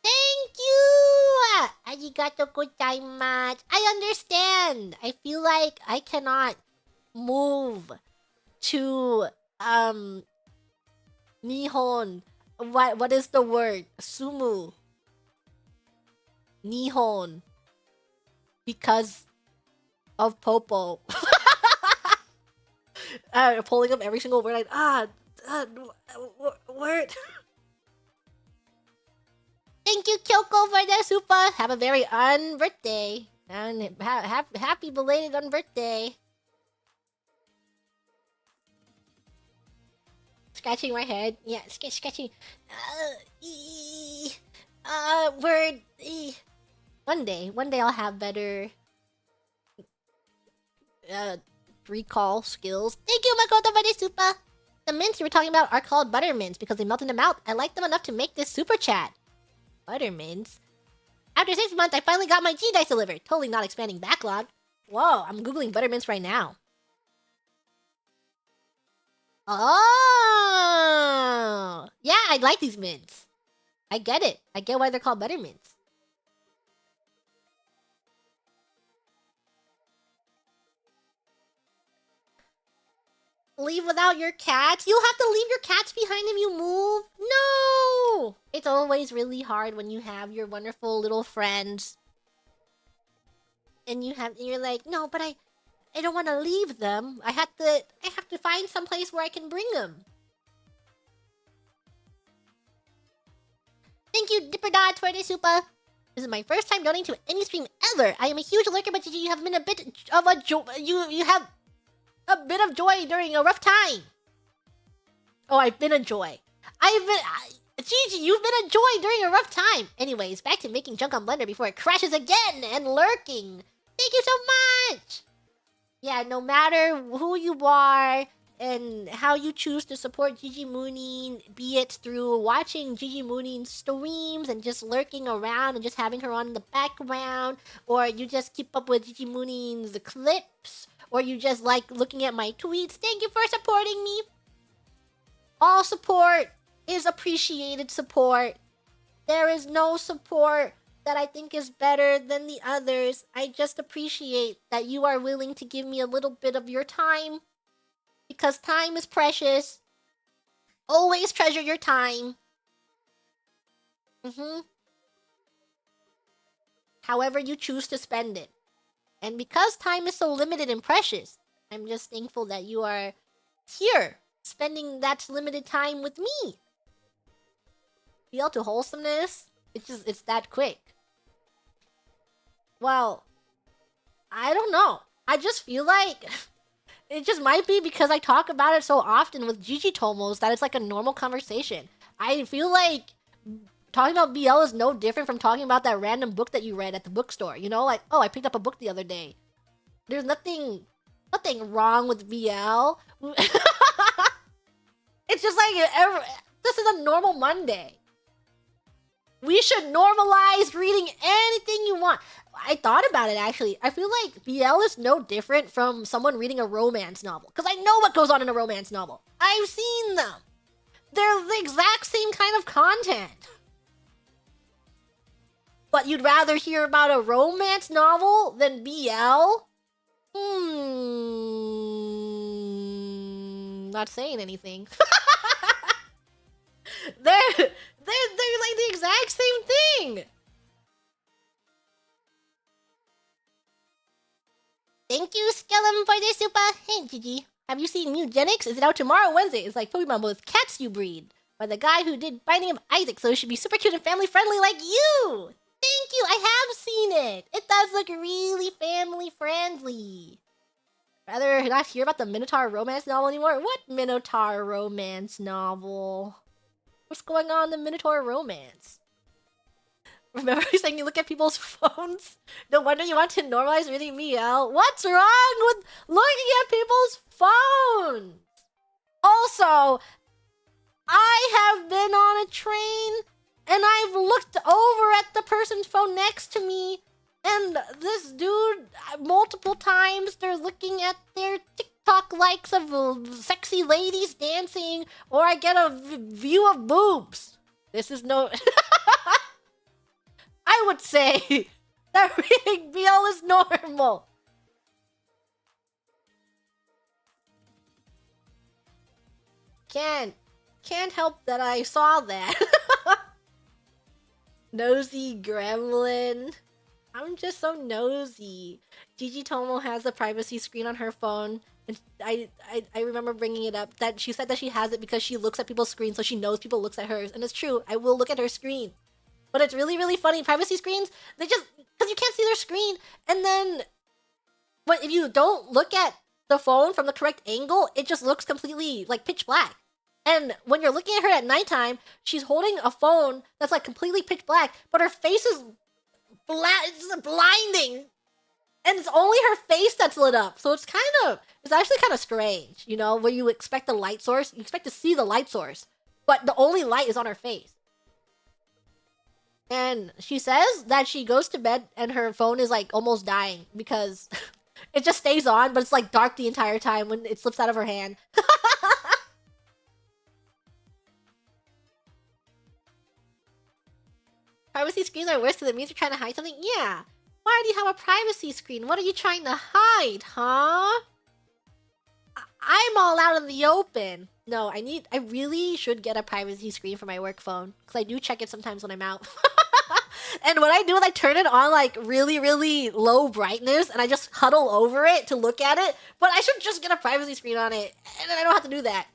Thank you! Arigato gozaimasu. I understand. I feel like I cannot move to Nihon. What is the word? Sumu. Nihon. Because of Popo. Pulling up every single word word. Thank you, Kyoko, for the super. Have a very birthday. And happy belated birthday. Scratching my head. Yeah, sketching. Word. One day I'll have better recall skills. Thank you, Makoto, for the super. The mints you were talking about are called butter mints because they melt in the mouth. I like them enough to make this super chat. Butter mints. After 6 months, I finally got my G-Dice delivered. Totally not expanding backlog. Whoa, I'm googling butter mints right now. Oh! Yeah, I like these mints. I get it. I get why they're called butter mints. Leave without your cats? You'll have to leave your cats behind if you move? No! It's always really hard when you have your wonderful little friends. And you're like, no, but I don't want to leave them. I have to find some place where I can bring them. Thank you, Dipper Dot, for the super. This is my first time donating to any stream ever. I am a huge lurker, but you have been a bit of a you have a bit of joy during a rough time. Oh, I've been a joy. Gigi, you've been a joy during a rough time. Anyways, back to making junk on Blender before it crashes again and lurking. Thank you so much. Yeah, no matter who you are and how you choose to support Gigi Moonin, be it through watching Gigi Moonin's streams and just lurking around and just having her on in the background, or you just keep up with Gigi Moonin's clips, or you just like looking at my tweets. Thank you for supporting me. All support is appreciated support. There is no support that I think is better than the others. I just appreciate that you are willing to give me a little bit of your time. Because time is precious. Always treasure your time. However you choose to spend it. And because time is so limited and precious, I'm just thankful that you are here, spending that limited time with me. Feel to wholesomeness, it's that quick. Well, I don't know. I just feel like it just might be because I talk about it so often with Gigi Tomos that it's like a normal conversation. I feel like talking about BL is no different from talking about that random book that you read at the bookstore. You know, like, oh, I picked up a book the other day. There's nothing wrong with BL. It's just like, this is a normal Monday. We should normalize reading anything you want. I thought about it, actually. I feel like BL is no different from someone reading a romance novel. Because I know what goes on in a romance novel. I've seen them. They're the exact same kind of content. But you'd rather hear about a romance novel than BL? Not saying anything. They're like the exact same thing. Thank you, Skellum, for the super. Hey, Gigi. Have you seen Mugenics? Is it out tomorrow, Wednesday? It's like Pokemon with cats you breed. By the guy who did Binding of Isaac, so it should be super cute and family friendly like you. Thank you. I have seen it. It does look really family friendly. Rather not hear about the Minotaur romance novel anymore. What Minotaur romance novel? What's going on in the Minotaur romance? Remember saying you look at people's phones? No wonder you want to normalize reading BL. What's wrong with looking at people's phones? Also, I have been on a train and I've looked over at the person's phone next to me, and this dude, multiple times, they're looking at their TikTok likes of sexy ladies dancing, or I get a view of boobs. This is no... I would say that reading BL is normal. Can't help that I saw that. Nosy gremlin. I'm just so nosy. Gigi Tomo has a privacy screen on her phone, and I remember bringing it up that she said that she has it because she looks at people's screens, so she knows people looks at hers, and it's true. I will look at her screen, but it's really, really funny. Privacy screens, they just, because you can't see their screen, and then, but if you don't look at the phone from the correct angle, it just looks completely like pitch black. And when you're looking at her at nighttime, she's holding a phone that's like completely pitch black, but her face is it's blinding. And it's only her face that's lit up. So it's actually kind of strange, you know, where you expect the light source, you expect to see the light source, but the only light is on her face. And she says that she goes to bed and her phone is like almost dying because it just stays on, but it's like dark the entire time when it slips out of her hand. Privacy screens are worse because it means you're trying to hide something? Yeah. Why do you have a privacy screen? What are you trying to hide, huh? I'm all out in the open. No, I really should get a privacy screen for my work phone. Because I do check it sometimes when I'm out. And what I do is I turn it on like really, really low brightness and I just huddle over it to look at it. But I should just get a privacy screen on it. And then I don't have to do that.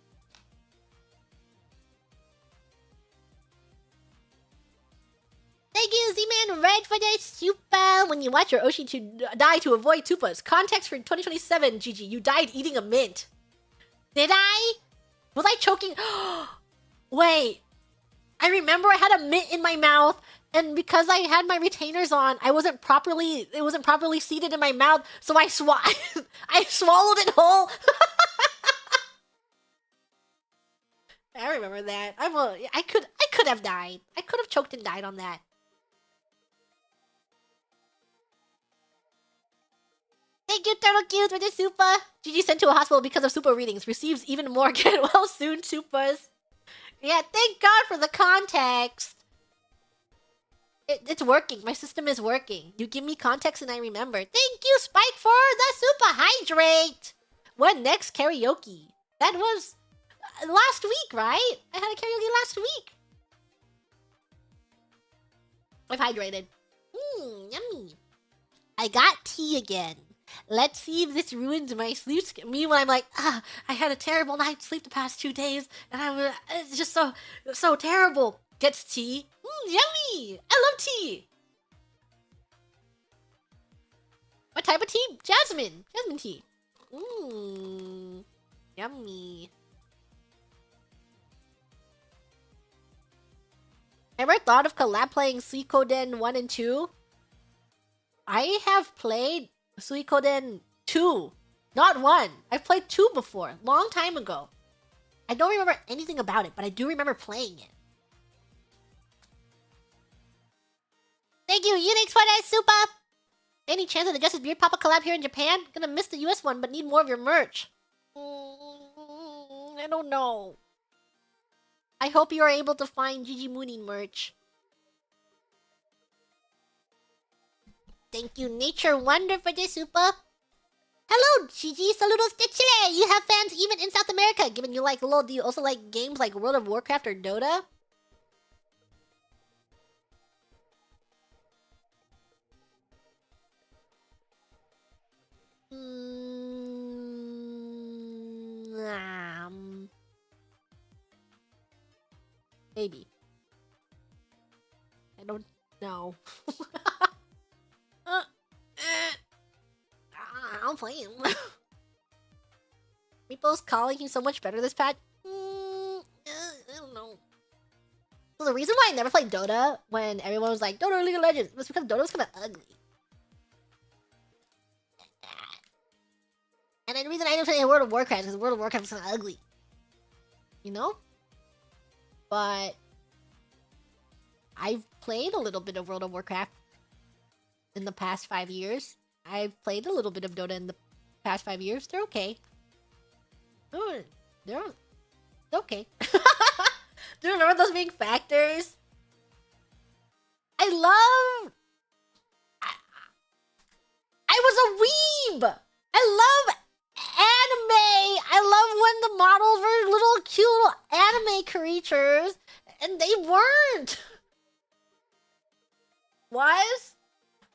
Thank you, Z-Man Red, for the super. When you watch your Oshi to die to avoid tupas. Context for 2027, Gigi. You died eating a mint. Did I? Was I choking? Wait. I remember I had a mint in my mouth, and because I had my retainers on, it wasn't properly seated in my mouth, so I swallowed it whole. I remember that. I could have died. I could have choked and died on that. Thank you, Turtle Cute, for the super. Gigi sent to a hospital because of super readings. Receives even more get well soon supers. Yeah, thank God for the context. It's working. My system is working. You give me context and I remember. Thank you, Spike, for the super hydrate. When next karaoke? That was last week, right? I had a karaoke last week. I've hydrated. Yummy. I got tea again. Let's see if this ruins my sleep. Me when I'm like, I had a terrible night's sleep the past 2 days, and it's just so terrible. Gets tea. Yummy. I love tea. What type of tea? Jasmine. Jasmine tea. Yummy. Ever thought of collab playing Suikoden 1 and 2? I have played Suikoden 2, not 1. I've played 2 before, long time ago. I don't remember anything about it, but I do remember playing it. Thank you, Unix for that super! Any chance of the Justice Beard Papa collab here in Japan? Gonna miss the US one, but need more of your merch. I don't know. I hope you are able to find Gigi Mooning merch. Thank you, Nature Wonder, for the super. Hello, Gigi. Saludos de Chile. You have fans even in South America. Given you like LOL, do you also like games like World of Warcraft or Dota? Maybe. I don't know. I'm playing. Meeple's calling you so much better this patch. I don't know. So the reason why I never played Dota when everyone was like Dota or League of Legends was because Dota was kind of ugly. And the reason I didn't play World of Warcraft is because World of Warcraft was kind of ugly. You know? But I've played a little bit of World of Warcraft in the past 5 years. I've played a little bit of Dota in the past 5 years. They're okay. They're okay. Do you remember those being factors? I was a weeb! I love anime! I love when the models were little cute little anime creatures, and they weren't! Was?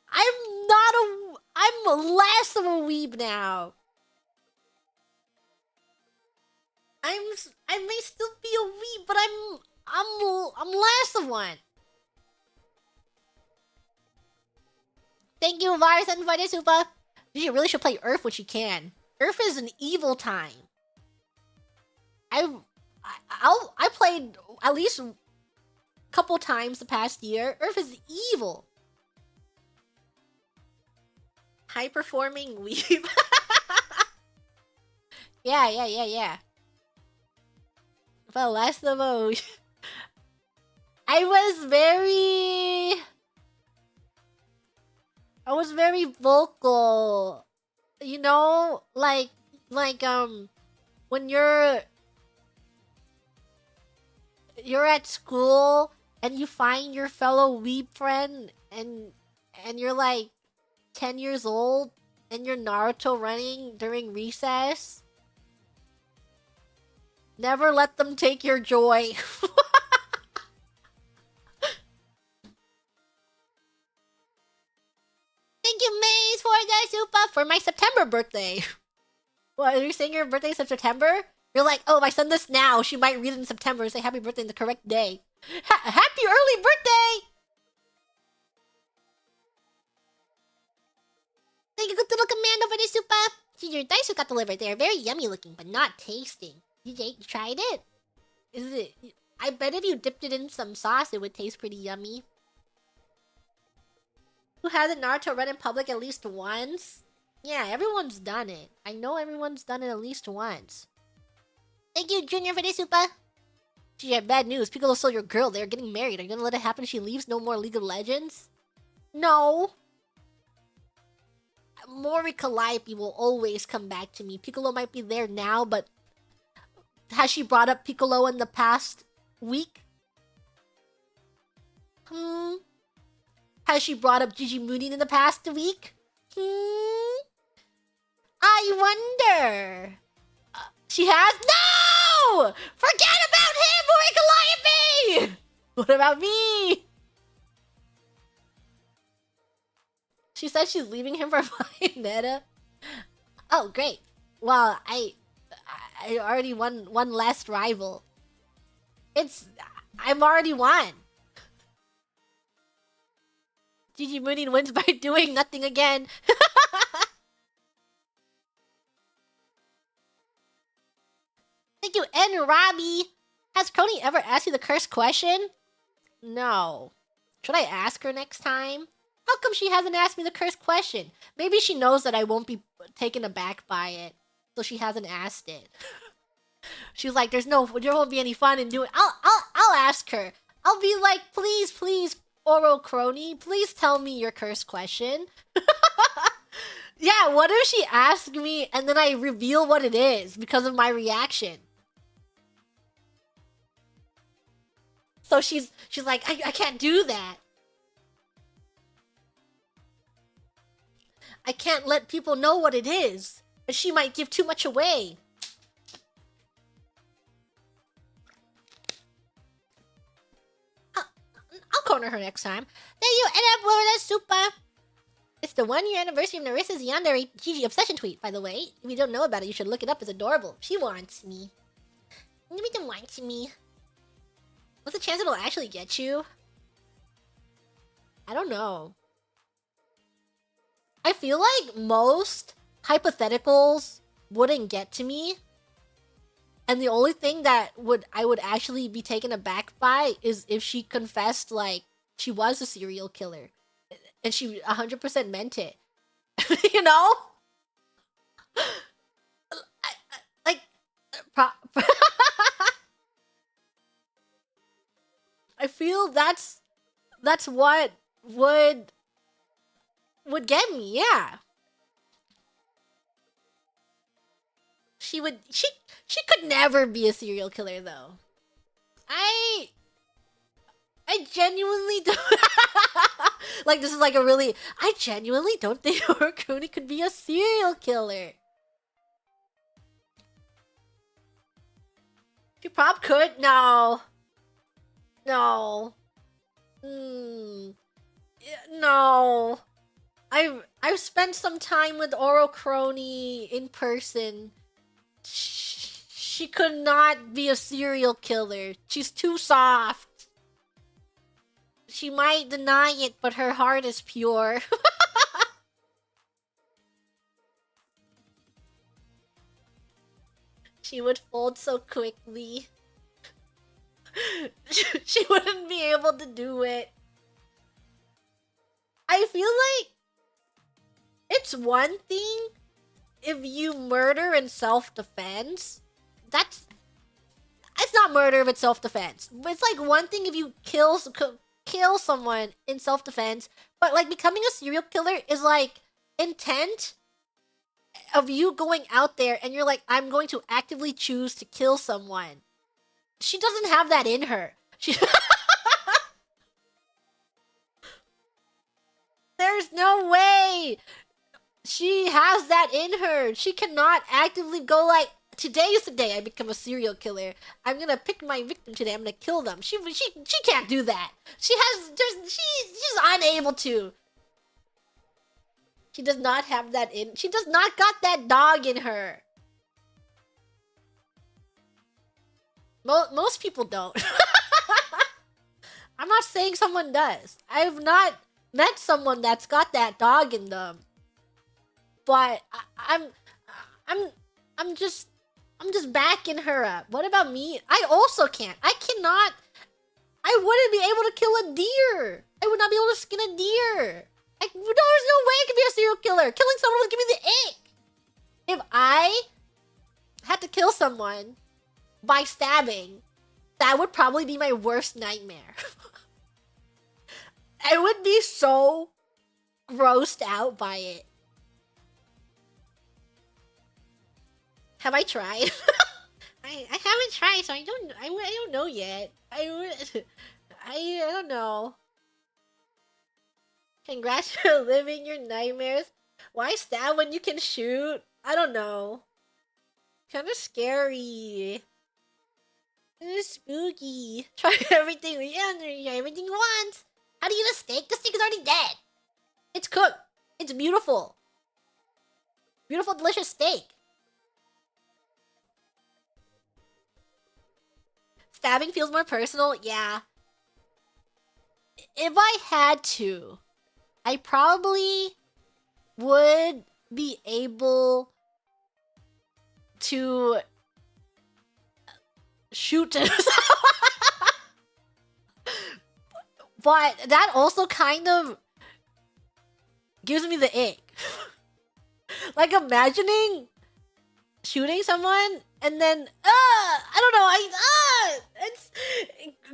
I'm less of a weeb now. I may still be a weeb, but I'm less of one. Thank you, Virus and Vita Super. You really should play Earth when you can. Earth is an evil time. I played at least a couple times the past year. Earth is evil. High performing weeb. Yeah. But last of all, I was very vocal. You know, like when you're at school and you find your fellow weeb friend and you're like 10 years old and you're Naruto running during recess. Never let them take your joy. Thank you, Maze, for the super for my September birthday. What, are you saying your birthday is in September? You're like, oh, if I send this now, she might read it in September and say happy birthday in the correct day. Happy early birthday! Thank you, good little commando, for the super. See, your dice got delivered. They are very yummy looking, but not tasting. You tried it? Is it? I bet if you dipped it in some sauce, it would taste pretty yummy. Who hasn't Naruto read in public at least once? Yeah, everyone's done it. I know everyone's done it at least once. Thank you, Junior, for the super. Gee, have bad news. Piccolo's still your girl. They're getting married. Are you gonna let it happen if she leaves? No more League of Legends? No. Mori Calliope will always come back to me. Piccolo might be there now, but has she brought up Piccolo in the past week? Has she brought up Gigi Mooning in the past week? I wonder. She has? No! Forget about him or Calliope! What about me? She said she's leaving him for my meta. Oh, great. Well, I already won one last rival. I'm already won. Gigi Mooning wins by doing nothing again. Thank you, and Robbie. Has Crony ever asked you the cursed question? No. Should I ask her next time? How come she hasn't asked me the cursed question? Maybe she knows that I won't be taken aback by it, so she hasn't asked it. She's like, there won't be any fun in doing. I'll ask her. I'll be like, please, Oro Crony, please tell me your cursed question. Yeah, what if she asks me and then I reveal what it is because of my reaction? So she's like, I can't do that. I can't let people know what it is, and she might give too much away. I'll corner her next time. There you end up with a super. It's the 1-year anniversary of Narissa's Yandere Gigi obsession tweet, by the way. If you don't know about it, you should look it up. It's adorable. She wants me. Nobody wants me. What's the chance it'll actually get you? I don't know. I feel like most hypotheticals wouldn't get to me. And the only thing that I would actually be taken aback by is if she confessed, like, she was a serial killer. And she 100% meant it. You know? I feel that's what would get me, yeah. She could never be a serial killer though. I genuinely don't. Like, this is like a really. I genuinely don't think Orokuni could be a serial killer. She probably could. No. No. No. I've spent some time with Orocrony in person. She could not be a serial killer. She's too soft. She might deny it, but her heart is pure. She would fold so quickly. She wouldn't be able to do it. I feel like it's one thing if you murder in self-defense. It's not murder if it's self-defense. It's like one thing if you kill someone in self-defense, but like becoming a serial killer is like intent of you going out there and you're like, I'm going to actively choose to kill someone. She doesn't have that in her. There's no way she has that in her. She cannot actively go like, today is the day I become a serial killer. I'm gonna pick my victim today. I'm gonna kill them. She can't do that. She's unable to. She does not have that in. She does not got that dog in her. Most people don't. I'm not saying someone does. I've not met someone that's got that dog in them. But I'm just backing her up. What about me? I also can't. I wouldn't be able to kill a deer. I would not be able to skin a deer. There's no way I could be a serial killer. Killing someone would give me the ick. If I had to kill someone by stabbing, that would probably be my worst nightmare. I would be so grossed out by it. Have I tried? I haven't tried, so I don't know yet. I don't know. Congrats for living your nightmares. Why stab when you can shoot? I don't know. Kind of scary. It's spooky. Try everything. Yeah, everything you want. How do you eat a steak? The steak is already dead. It's cooked. It's beautiful. Beautiful, delicious steak. Stabbing feels more personal. Yeah. If I had to, I probably would be able to shoot but that also kind of gives me the ick. Like imagining shooting someone and then I don't know, it's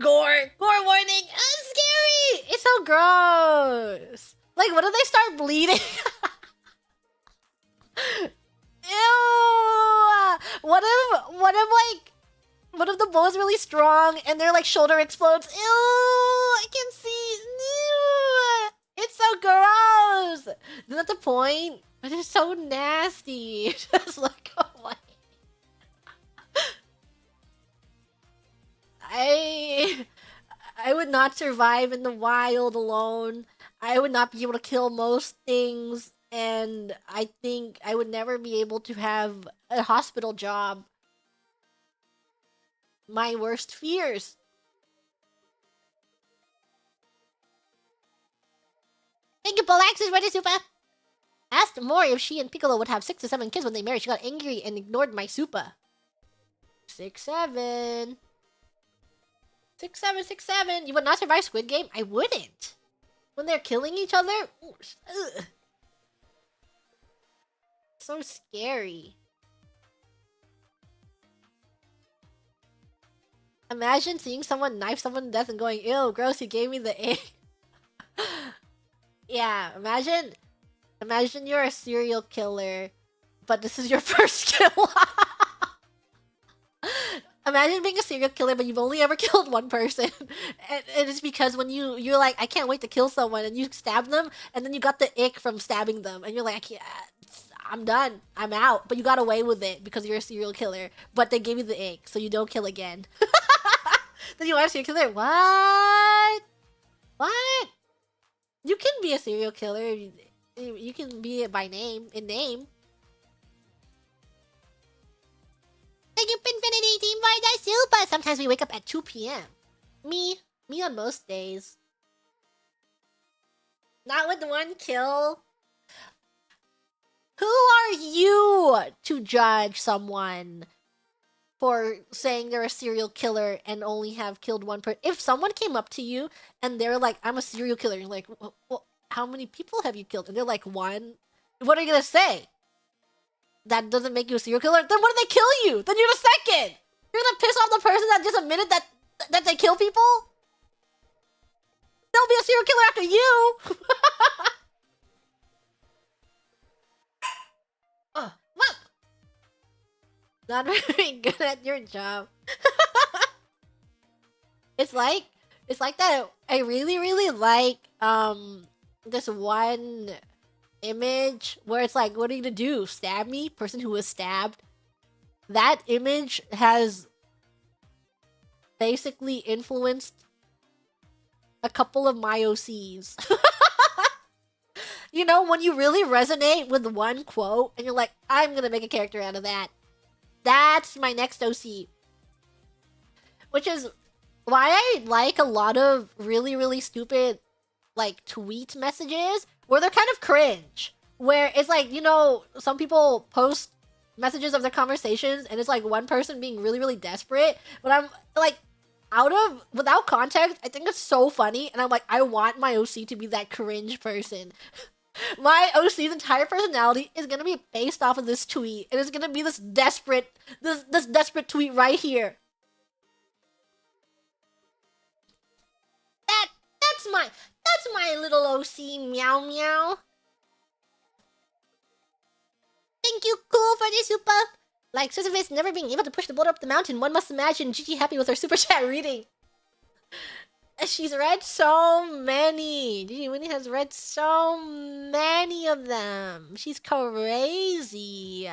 gore warning. It's scary. It's so gross. Like, what if they start bleeding? Ew. What if the bullet's really strong and their like shoulder explodes? Ew, I can see. Ew. It's so gross. Isn't that the point? But it's so nasty. Just look away. I would not survive in the wild alone. I would not be able to kill most things, and I think I would never be able to have a hospital job. My worst fears. Thank you, Polaxis, ready, super. Asked Mori if she and Piccolo would have 6 to 7 kids when they married. She got angry and ignored my super. 6, 7. 6, 7, 6, 7. You would not survive Squid Game? I wouldn't. When they're killing each other? Ooh, ugh. So scary. Imagine seeing someone knife someone to death and going, ew, gross, you gave me the ick. Yeah, imagine you're a serial killer, but this is your first kill. Imagine being a serial killer, but you've only ever killed one person. And it's because when you're like, I can't wait to kill someone, and you stab them, and then you got the ick from stabbing them, and you're like, I'm done. I'm out. But you got away with it because you're a serial killer. But they gave you the ick, so you don't kill again. Then you are a serial killer? What? What? You can be a serial killer. You can be it by name, in name. Thank you, Pinfinity Team, for that super. Sometimes we wake up at 2 p.m. Me on most days. Not with one kill. Who are you to judge someone for saying they're a serial killer and only have killed one person? If someone came up to you and they're like, I'm a serial killer, you're like, well, how many people have you killed? And they're like, 1. What are you gonna say? That doesn't make you a serial killer? Then what did they kill you? Then you're the second! You're gonna piss off the person that just admitted that they kill people? They'll be a serial killer after you! What? Not very good at your job. It's like that. I really like this one image where it's like, what are you gonna do? Stab me? Person who was stabbed. That image has basically influenced a couple of my OCs. You know, when you really resonate with one quote and you're like, I'm gonna make a character out of that. That's my next OC. Which is why I like a lot of really stupid like tweet messages where they're kind of cringe. Where it's like, you know, some people post messages of their conversations and it's like one person being really desperate. But I'm like, without context, I think it's so funny. And I'm like, I want my OC to be that cringe person. My OC's entire personality is gonna be based off of this tweet. And it's gonna be this desperate tweet right here. That's my little OC, meow meow. Thank you, cool, for the super. Like Sisyphus never being able to push the boulder up the mountain, one must imagine Gigi happy with her super chat reading. She's read so many. Gigi Winnie has read so many of them. She's crazy.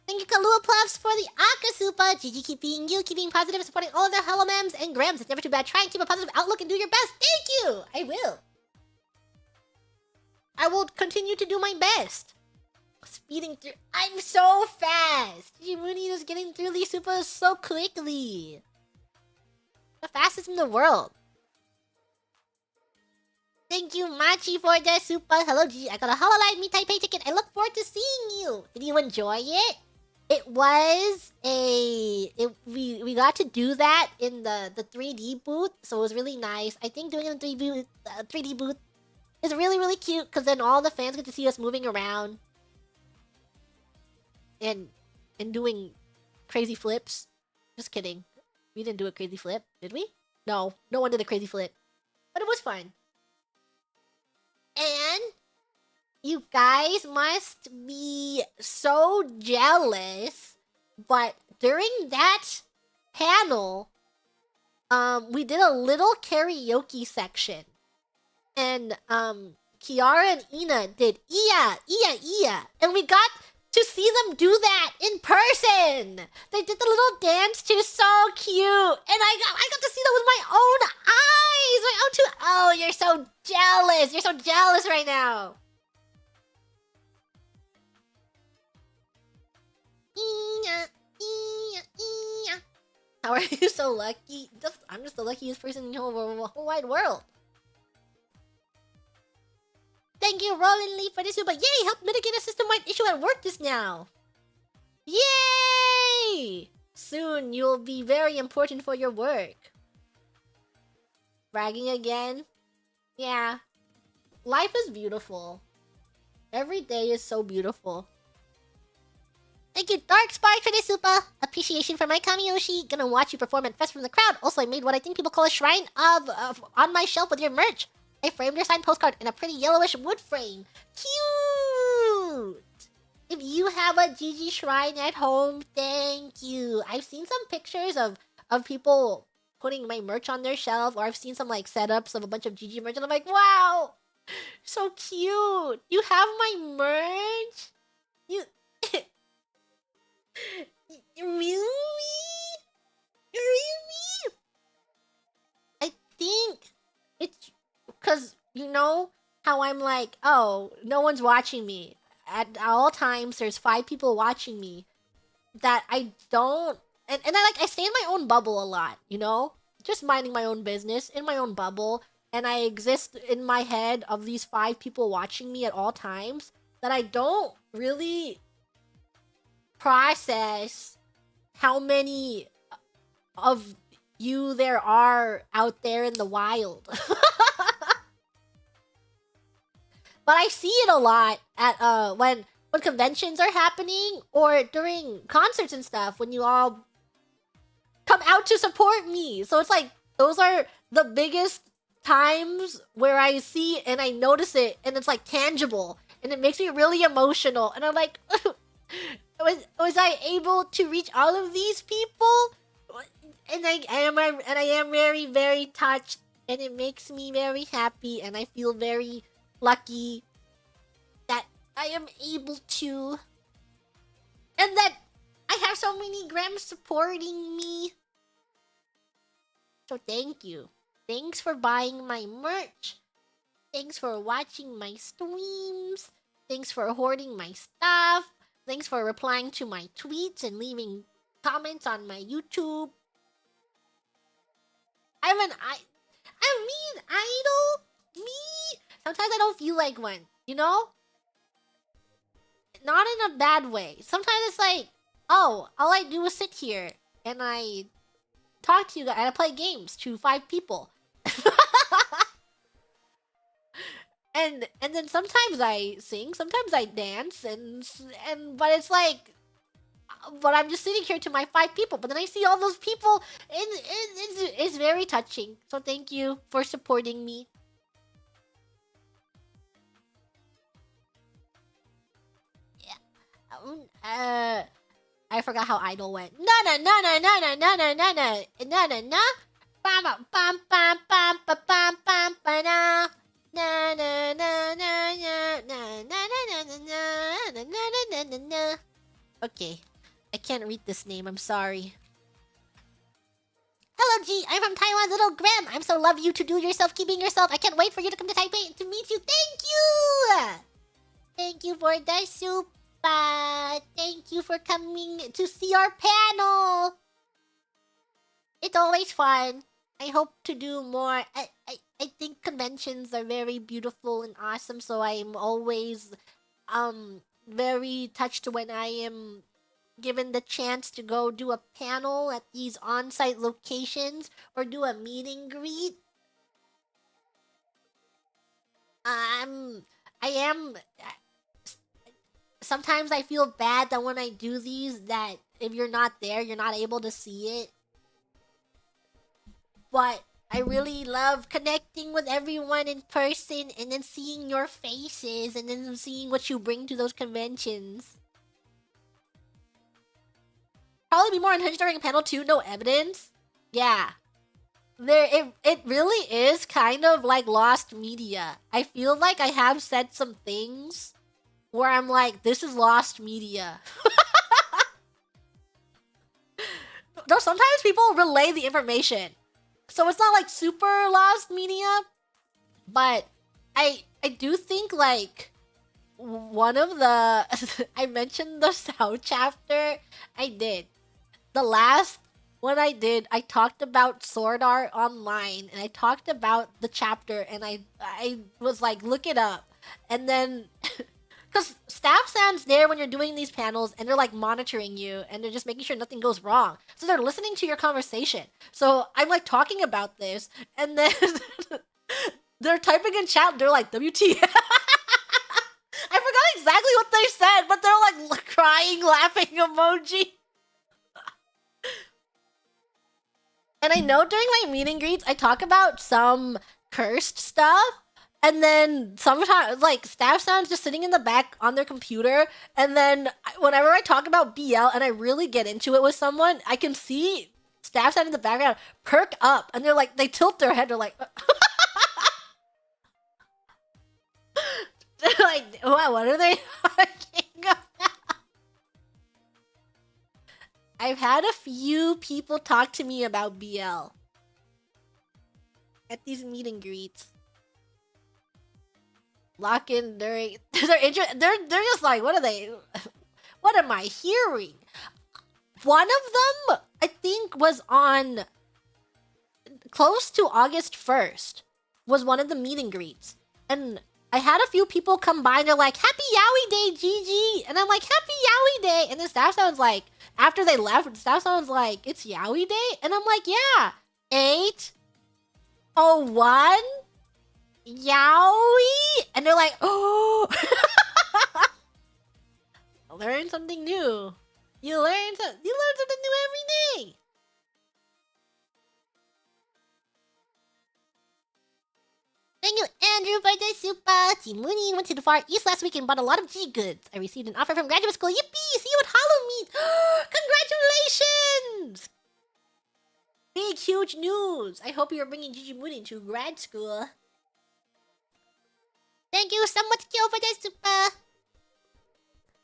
Thank you, Kalua Pluffs, for the Akasupa. Gigi, keep being you, keep being positive, supporting all of their Hello Mems and Grams. It's never too bad. Try and keep a positive outlook and do your best. Thank you! I will. I will continue to do my best. Speeding through. I'm so fast. Jimuni is getting through these supers so quickly. The fastest in the world. Thank you, Machi, for the super. Hello, Gigi. I got a Hololive Me Taipei ticket. I look forward to seeing you. Did you enjoy it? It was we got to do that in the 3D booth, so it was really nice. I think doing it in 3D booth is really, really cute because then all the fans get to see us moving around. And doing crazy flips. Just kidding. We didn't do a crazy flip, did we? No, no one did a crazy flip. But it was fun. And you guys must be so jealous. But during that panel, we did a little karaoke section. And Kiara and Ina did Iya, Iya, Iya. And we got to see them do that in person. They did the little dance too, so cute. And I got to see that with my own eyes. My own two. Oh, you're so jealous. You're so jealous right now. How are you so lucky? I'm just the luckiest person in the whole wide world. Thank you, Roland Lee, for this super. Yay! Help mitigate a system-wide issue at work just now. Yay! Soon you'll be very important for your work. Bragging again? Yeah. Life is beautiful. Every day is so beautiful. Thank you, Dark Spark, for this super. Appreciation for my Kamiyoshi. Gonna watch you perform at Fest from the crowd. Also, I made what I think people call a shrine of on my shelf with your merch. I framed your signed postcard in a pretty yellowish wood frame. Cute! If you have a Gigi shrine at home, thank you. I've seen some pictures of people putting my merch on their shelf, or I've seen some like setups of a bunch of Gigi merch, and I'm like, wow! So cute! You have my merch? You... Really? Really? I think it's... Because, you know, how I'm like, oh, no one's watching me. At all times, there's 5 people watching me. That I don't... And I stay in my own bubble a lot, you know? Just minding my own business, in my own bubble. And I exist in my head of these 5 people watching me at all times. That I don't really process how many of you there are out there in the wild. But I see it a lot at when conventions are happening or during concerts and stuff when you all come out to support me. So it's like those are the biggest times where I see and I notice it and it's like tangible and it makes me really emotional and I'm like was I able to reach all of these people? And I am very, very touched and it makes me very happy and I feel very lucky that I am able to, and that I have so many grams supporting me. So thank you. Thanks for buying my merch. Thanks for watching my streams. Thanks for hoarding my stuff. Thanks for replying to my tweets and leaving comments on my YouTube. I'm an idol. Me. Sometimes I don't feel like one, you know? Not in a bad way. Sometimes it's like, oh, all I do is sit here and I talk to you guys and I play games to 5 people. and then sometimes I sing, sometimes I dance, but it's like, but I'm just sitting here to my 5 people. But then I see all those people, and it's very touching. So thank you for supporting me. I forgot how Idol went. Na na na na na na na na na na na na na. Bam bam bam bam bam bam bam bam na. Na na na na na na na na na na na na na. Okay, I can't read this name. I'm sorry. Hello, G. I'm from Taiwan's Little Graham. I'm so love you to do yourself, keeping yourself. I can't wait for you to come to Taipei to meet you. Thank you. Thank you for the soup. Thank you for coming to see our panel. It's always fun. I hope to do more. I think conventions are very beautiful and awesome, so I'm always very touched when I am given the chance to go do a panel at these on-site locations or do a meet and greet. Sometimes I feel bad that when I do these, that if you're not there, you're not able to see it. But I really love connecting with everyone in person and then seeing your faces and then seeing what you bring to those conventions. Probably be more unhinged during a panel too, no evidence. Yeah. It really is kind of like lost media. I feel like I have said some things where I'm like, this is lost media. Though sometimes people relay the information. So it's not like super lost media. But I do think like one of the I mentioned the Sound chapter. I did. The last one I did, I talked about Sword Art Online and I talked about the chapter and I was like, look it up. And then because staff stands there when you're doing these panels and they're like monitoring you and they're just making sure nothing goes wrong. So they're listening to your conversation. So I'm like talking about this and then they're typing in chat and they're like, WTF. I forgot exactly what they said, but they're like crying, laughing emoji. And I know during my meet and greets, I talk about some cursed stuff. And then sometimes, like, staff sounds just sitting in the back on their computer. And then whenever I talk about BL and I really get into it with someone, I can see staff sound in the background perk up. And they're like, they tilt their head. They're like, they're like, what are they talking about? I've had a few people talk to me about BL at these meet and greets. Lock in during they're just like, what are they? What am I hearing? One of them, I think, was on close to August 1st. Was one of the meet and greets, and I had a few people come by and they're like, "Happy Yowie Day, Gigi," and I'm like, "Happy Yowie Day," and the staff sounds like after they left, the staff sounds like it's Yowie Day, and I'm like, "Yeah, 8:01." Yowie, and they're like, oh. Learn something new. You learn something new every day. Thank you, Andrew, for the super. Team Mooney went to the Far East last week and bought a lot of G goods. I received an offer from graduate school. Yippee! See you at Hollow Meet. Congratulations! Big, huge news. I hope you're bringing Gigi Mooney to grad school. Thank you so much, Kyo, for the super.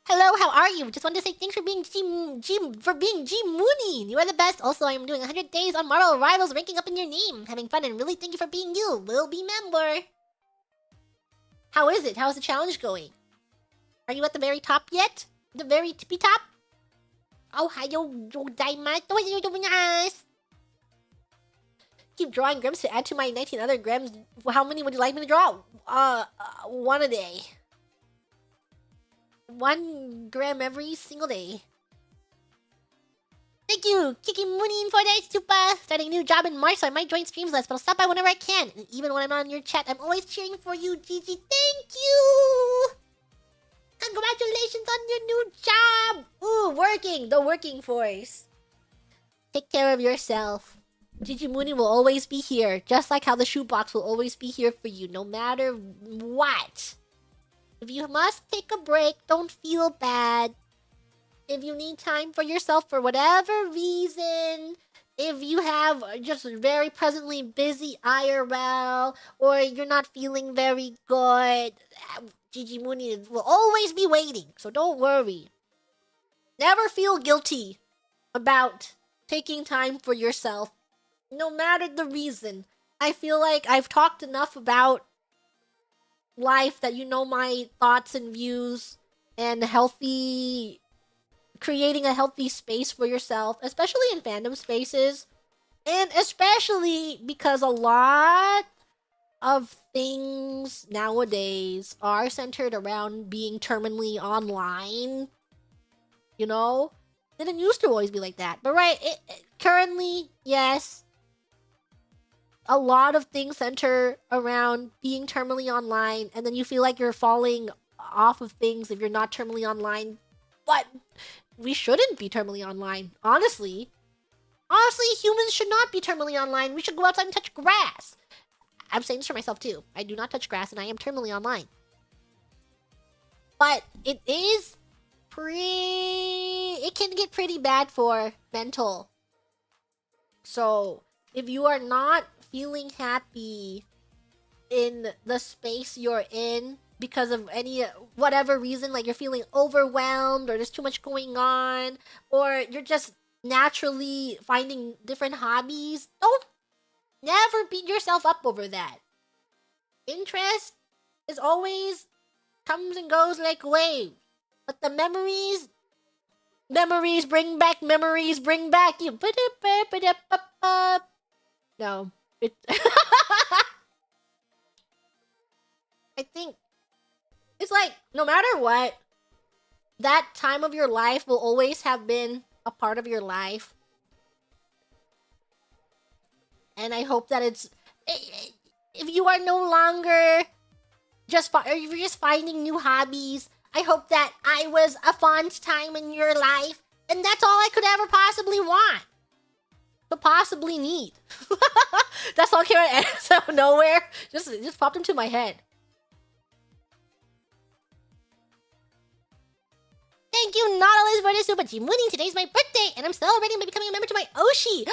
Hello, how are you? Just wanted to say thanks for being G Mooney. You are the best. Also, I am doing 100 days on Marvel Rivals, ranking up in your name. Having fun and really thank you for being you. Will be member. How is it? How is the challenge going? Are you at the very top yet? The very tippy top? Oh, hayo gozaimasu. Keep drawing Grims to add to my 19 other Grims. How many would you like me to draw? One a day. 1 gram every single day. Thank you, Kiki Moonin, for the super. Starting a new job in March, so I might join streams less, but I'll stop by whenever I can. And even when I'm on your chat, I'm always cheering for you, Gigi. Thank you! Congratulations on your new job! Ooh, working! The working force. Take care of yourself. Gigi Mooney will always be here, just like how the shoebox will always be here for you, no matter what. If you must take a break, don't feel bad. if you need time for yourself for whatever reason, if you have just very presently busy IRL, or you're not feeling very good, Gigi Mooney will always be waiting, so don't worry. Never feel guilty about taking time for yourself, no matter the reason. I feel like I've talked enough about life that you know my thoughts and views, and creating a healthy space for yourself, especially in fandom spaces, and especially because a lot of things nowadays are centered around being terminally online. You know, and it used to always be like that, but right, currently, yes, a lot of things center around being terminally online, and then you feel like you're falling off of things if you're not terminally online. But we shouldn't be terminally online, honestly. Honestly, humans should not be terminally online. We should go outside and touch grass. I'm saying this for myself too. I do not touch grass and I am terminally online. But it can get pretty bad for mental. So, if you are not feeling happy in the space you're in because of any whatever reason, like you're feeling overwhelmed or there's too much going on, or you're just naturally finding different hobbies, don't never beat yourself up over that. Interest is always comes and goes like waves, but the memories bring back you. No, it. I think it's like no matter what, that time of your life will always have been a part of your life, and I hope that if you are no longer or you're just finding new hobbies, I hope that I was a fond time in your life, and that's all I could ever possibly want. To possibly need. That's all came out of nowhere. Just popped into my head. Thank you, Nautilus, for the super team winning. Today's my birthday, and I'm celebrating by becoming a member to my Oshi.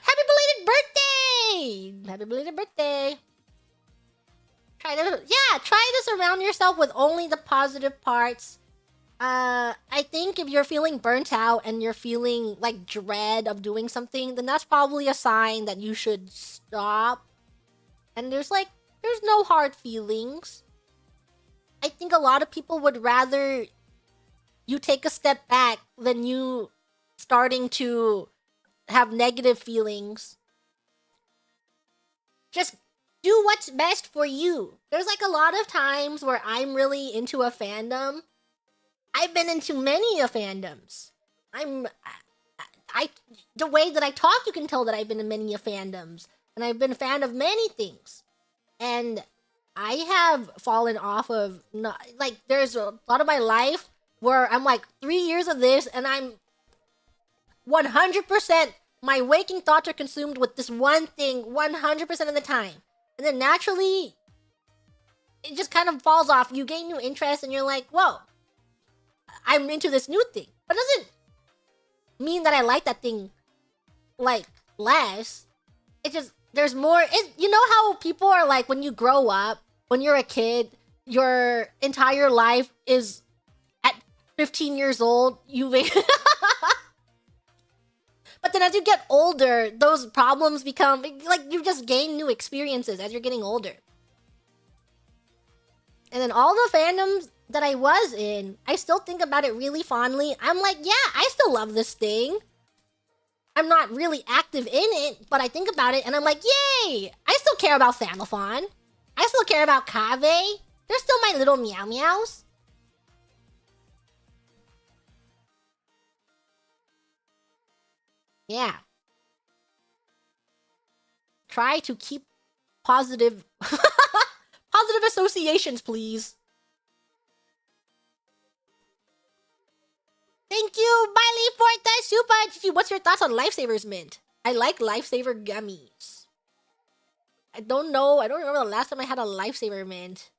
Happy belated birthday! Happy belated birthday. Try to surround yourself with only the positive parts. I think if you're feeling burnt out and you're feeling like dread of doing something, then that's probably a sign that you should stop. And there's no hard feelings. I think a lot of people would rather you take a step back than you starting to have negative feelings. Just do what's best for you. There's like a lot of times where I'm really into a fandom. I've been into many a fandoms. The way that I talk, you can tell that I've been in many a fandoms, and I've been a fan of many things. And I have fallen off of there's a lot of my life where I'm like 3 years of this, and I'm 100%. My waking thoughts are consumed with this one thing 100% of the time. And then naturally, it just kind of falls off. You gain new interest and you're like, whoa, I'm into this new thing. But it doesn't mean that I like that thing, less. It's just, there's more. You know how people are like, when you grow up, when you're a kid, your entire life is at 15 years old. But then as you get older, those problems become, you just gain new experiences as you're getting older. And then all the fandoms that I was in, I still think about it really fondly. I'm like, yeah, I still love this thing. I'm not really active in it, but I think about it and I'm like, yay! I still care about Thanathon. I still care about Kave. They're still my little meow meows. Yeah. Try to keep positive associations, please. Thank you, Miley, for the super. Gigi, what's your thoughts on Lifesavers Mint? I like Lifesaver gummies. I don't remember the last time I had a Lifesaver Mint.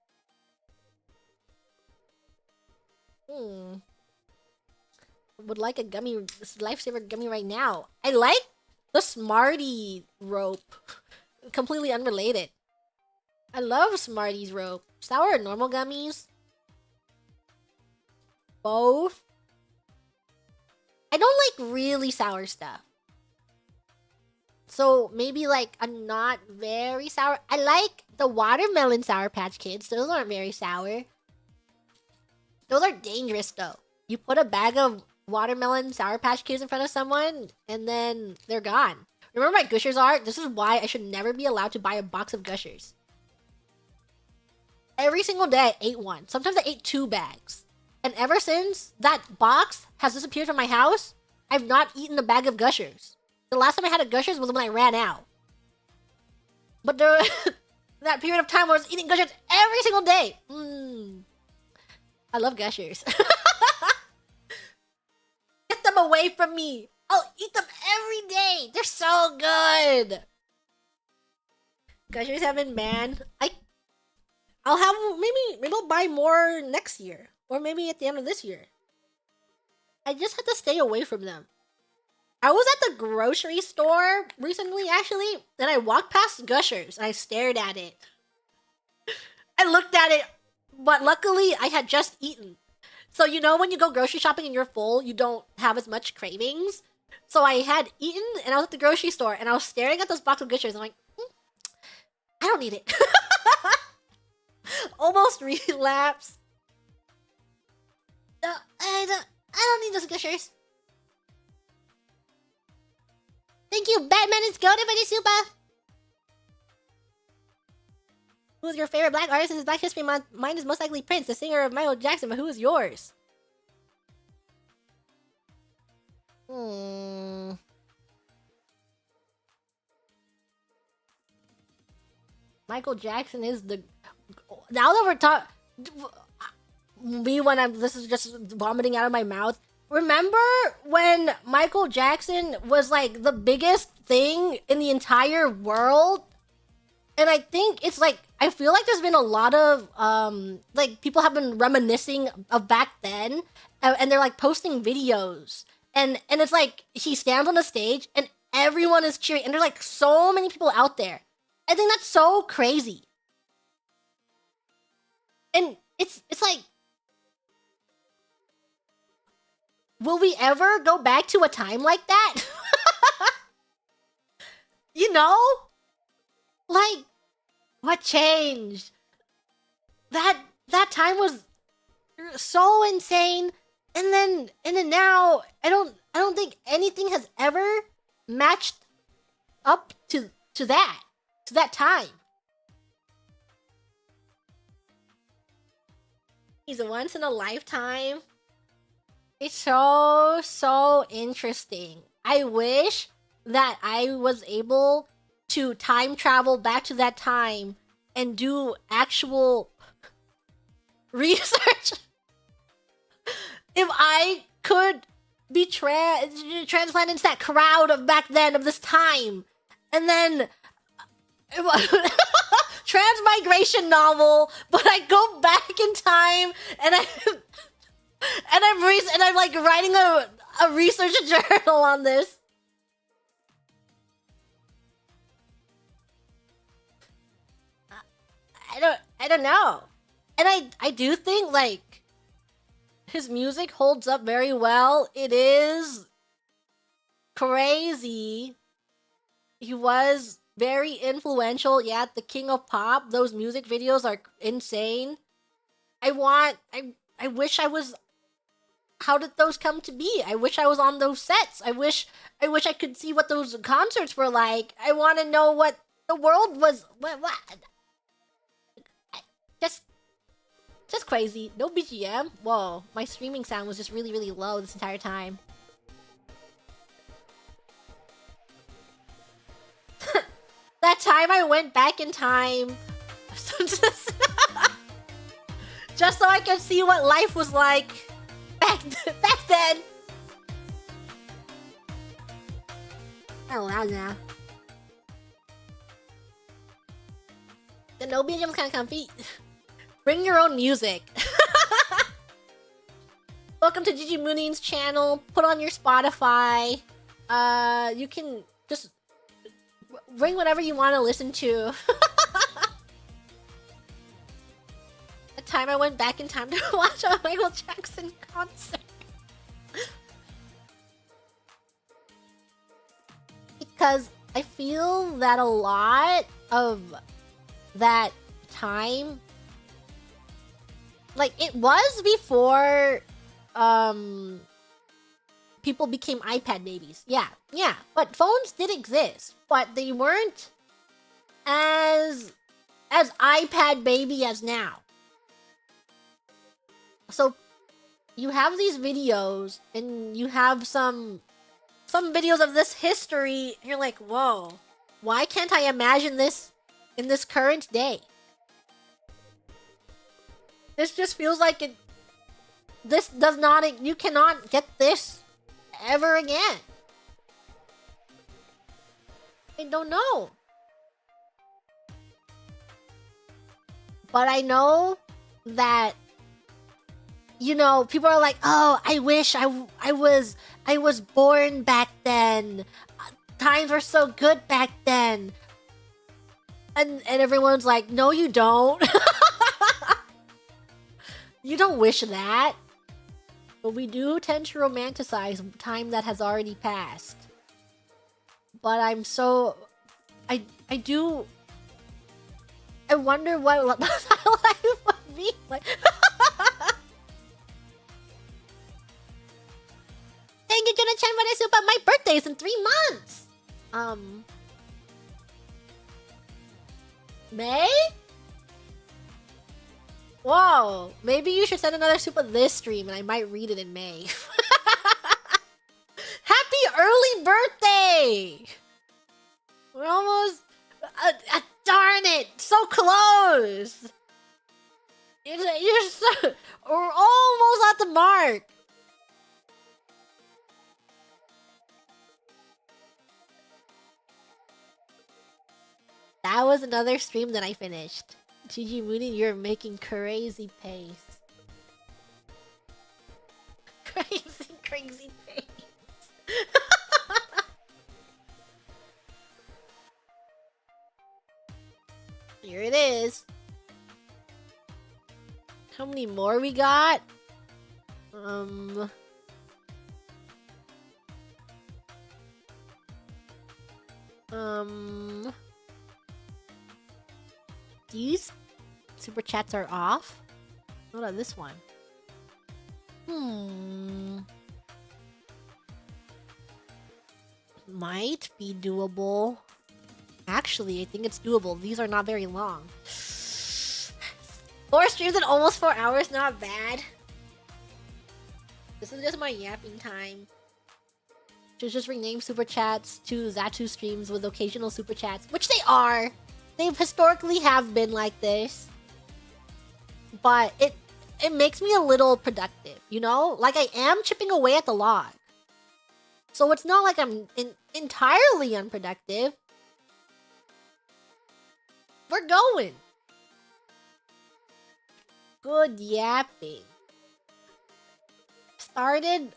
would like a gummy, lifesaver gummy right now. I like the Smarty rope. Completely unrelated. I love Smarties rope. Sour or normal gummies? Both. I don't like really sour stuff. So maybe like a not very sour. I like the watermelon Sour Patch Kids. Those aren't very sour. Those are dangerous though. You put a bag of watermelon Sour Patch Kids in front of someone and then they're gone. Remember my Gushers are? This is why I should never be allowed to buy a box of Gushers. Every single day I ate one. Sometimes I ate 2 bags. And ever since that box has disappeared from my house, I've not eaten a bag of Gushers. The last time I had a Gushers was when I ran out. But there that period of time where I was eating Gushers every single day. I love Gushers. Get them away from me. I'll eat them every day. They're so good. Gushers have been banned. I'll have maybe I'll buy more next year. Or maybe at the end of this year. I just had to stay away from them. I was at the grocery store recently, actually, and I walked past Gushers, and I stared at it. I looked at it, but luckily, I had just eaten. So, you know, when you go grocery shopping and you're full, you don't have as much cravings. So I had eaten, and I was at the grocery store, and I was staring at this box of Gushers, and I'm like, I don't need it. Almost relapse. No, I don't need those Gushers. Thank you, Batman and Skoda, for the super. Who's your favorite black artist? This is Black History Month. Mine is most likely Prince, the singer of Michael Jackson, but who is yours? Michael Jackson is the... Now that we're talking... This is just vomiting out of my mouth. Remember when Michael Jackson was like the biggest thing in the entire world? And I think it's like, I feel like there's been a lot of, like people have been reminiscing of back then. And they're like posting videos. And it's like, he stands on the stage and everyone is cheering. And there's like so many people out there. I think that's so crazy. And it's like, will we ever go back to a time like that? You know? Like, what changed? That time was so insane. And then now, I don't think anything has ever matched up to that time. He's a once in a lifetime. It's so interesting. I wish that I was able to time travel back to that time and do actual research. If I could be transplanted into that crowd of back then, of this time, and then transmigration novel, but I go back in time and I'm like writing a research journal on this. I don't know. And I do think like his music holds up very well. It is crazy. He was very influential. Yeah, the king of pop. Those music videos are insane. I wish I was... How did those come to be? I wish I was on those sets. I wish I could see what those concerts were like. I want to know what the world was... What? Just crazy. No BGM? Whoa, my streaming sound was just really, really low this entire time. That time I went back in time. Just so I could see what life was like back then. Oh, wow, now. The no BGM's kind of comfy. Bring your own music. Welcome to Gigi Moonin's channel. Put on your Spotify. You can just bring whatever you want to listen to. The time I went back in time to watch a Michael Jackson concert. Because I feel that a lot of that time, like, it was before people became iPad babies. Yeah, but phones did exist, but they weren't as iPad baby as now. So you have these videos and you have some videos of this history, and you're like, whoa, why can't I imagine this in this current day? This just feels like it. This does not. You cannot get this ever again. I don't know. But I know that, you know, people are like, oh, I wish I was born back then. Times were so good back then. And everyone's like, no, you don't. You don't wish that. But we do tend to romanticize time that has already passed. But I'm so... I wonder what my life would be like. Thank you, Jonah-chan, for the super. My birthday is in 3 months! May? Whoa, maybe you should send another super this stream and I might read it in May. Happy early birthday! We're almost... darn it! So close! You're so... We're almost at the mark! That was another stream that I finished. GG Mooney, you're making crazy pace. Crazy pace. Here it is. How many more we got? These super chats are off. What about this one? Might be doable. Actually, I think it's doable. These are not very long. 4 streams in almost 4 hours, not bad. This is just my yapping time. Should just rename super chats to Zatu streams with occasional super chats, which they are. They historically have been like this. But it makes me a little productive, you know? Like, I am chipping away at the log. So it's not like I'm entirely unproductive. We're going. Good yapping. Started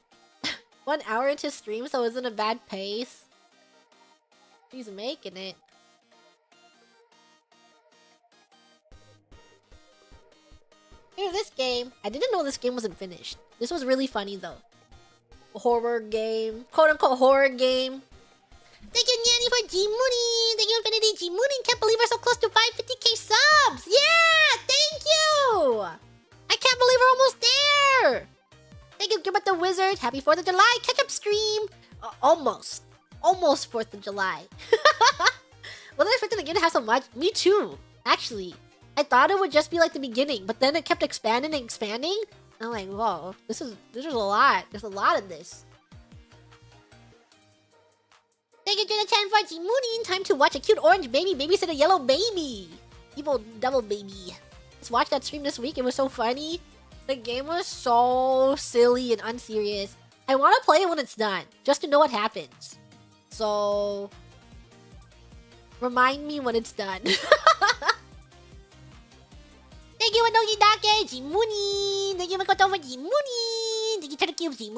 1 hour into stream, so it wasn't a bad pace. She's making it. Here's this game. I didn't know this game wasn't finished. This was really funny though. A horror game. Quote unquote horror game. Thank you, Nanny, for G-Mooney. Thank you, Infinity G-Mooney. Can't believe we're so close to 550k subs. Yeah, thank you. I can't believe we're almost there. Thank you, Gilbert the Wizard. Happy 4th of July. Catch-up stream. Almost. Almost 4th of July. Wasn't expecting the game to have so much. Me too, actually. I thought it would just be like the beginning, but then it kept expanding and expanding. I'm like, whoa, this is a lot. There's a lot of this. Thank you, Jonah-chan, for G-Mooney. Time to watch a cute orange baby babysit a yellow baby. Evil double baby. Let's watch that stream this week. It was so funny. The game was so silly and unserious. I want to play it when it's done, just to know what happens. So, remind me when it's done. Thank you, Anogi Dake, Jimuni. Thank you, Makoto, for Jimuni. Thank you, Thank you, Brave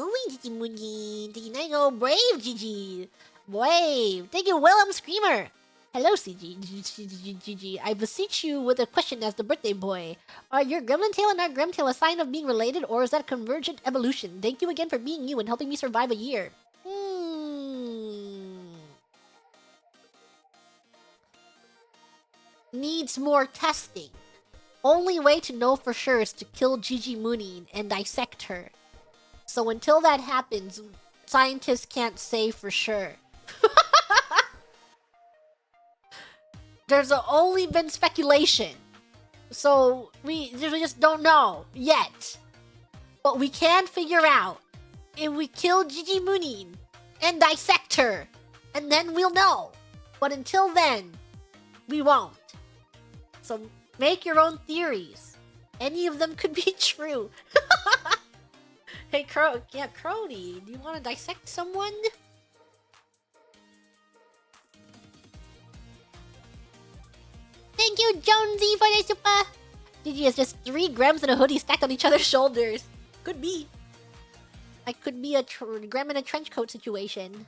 GG. Brave. Thank you, Willem Screamer. Hello, CG. I beseech you with a question as the birthday boy. Are your Gremlin Tail and our Gremtail a sign of being related, or is that convergent evolution? Thank you again for being you and helping me survive a year. Needs more testing. Only way to know for sure is to kill Gigi Moonin and dissect her. So until that happens, scientists can't say for sure. There's only been speculation. So we just don't know yet. But we can figure out if we kill Gigi Moonin and dissect her. And then we'll know. But until then, we won't. So make your own theories. Any of them could be true. Hey, Crony, do you want to dissect someone? Thank you, Jonesy, for the super. GG is just 3 grams and a hoodie stacked on each other's shoulders. Could be. I could be a gram in a trench coat situation.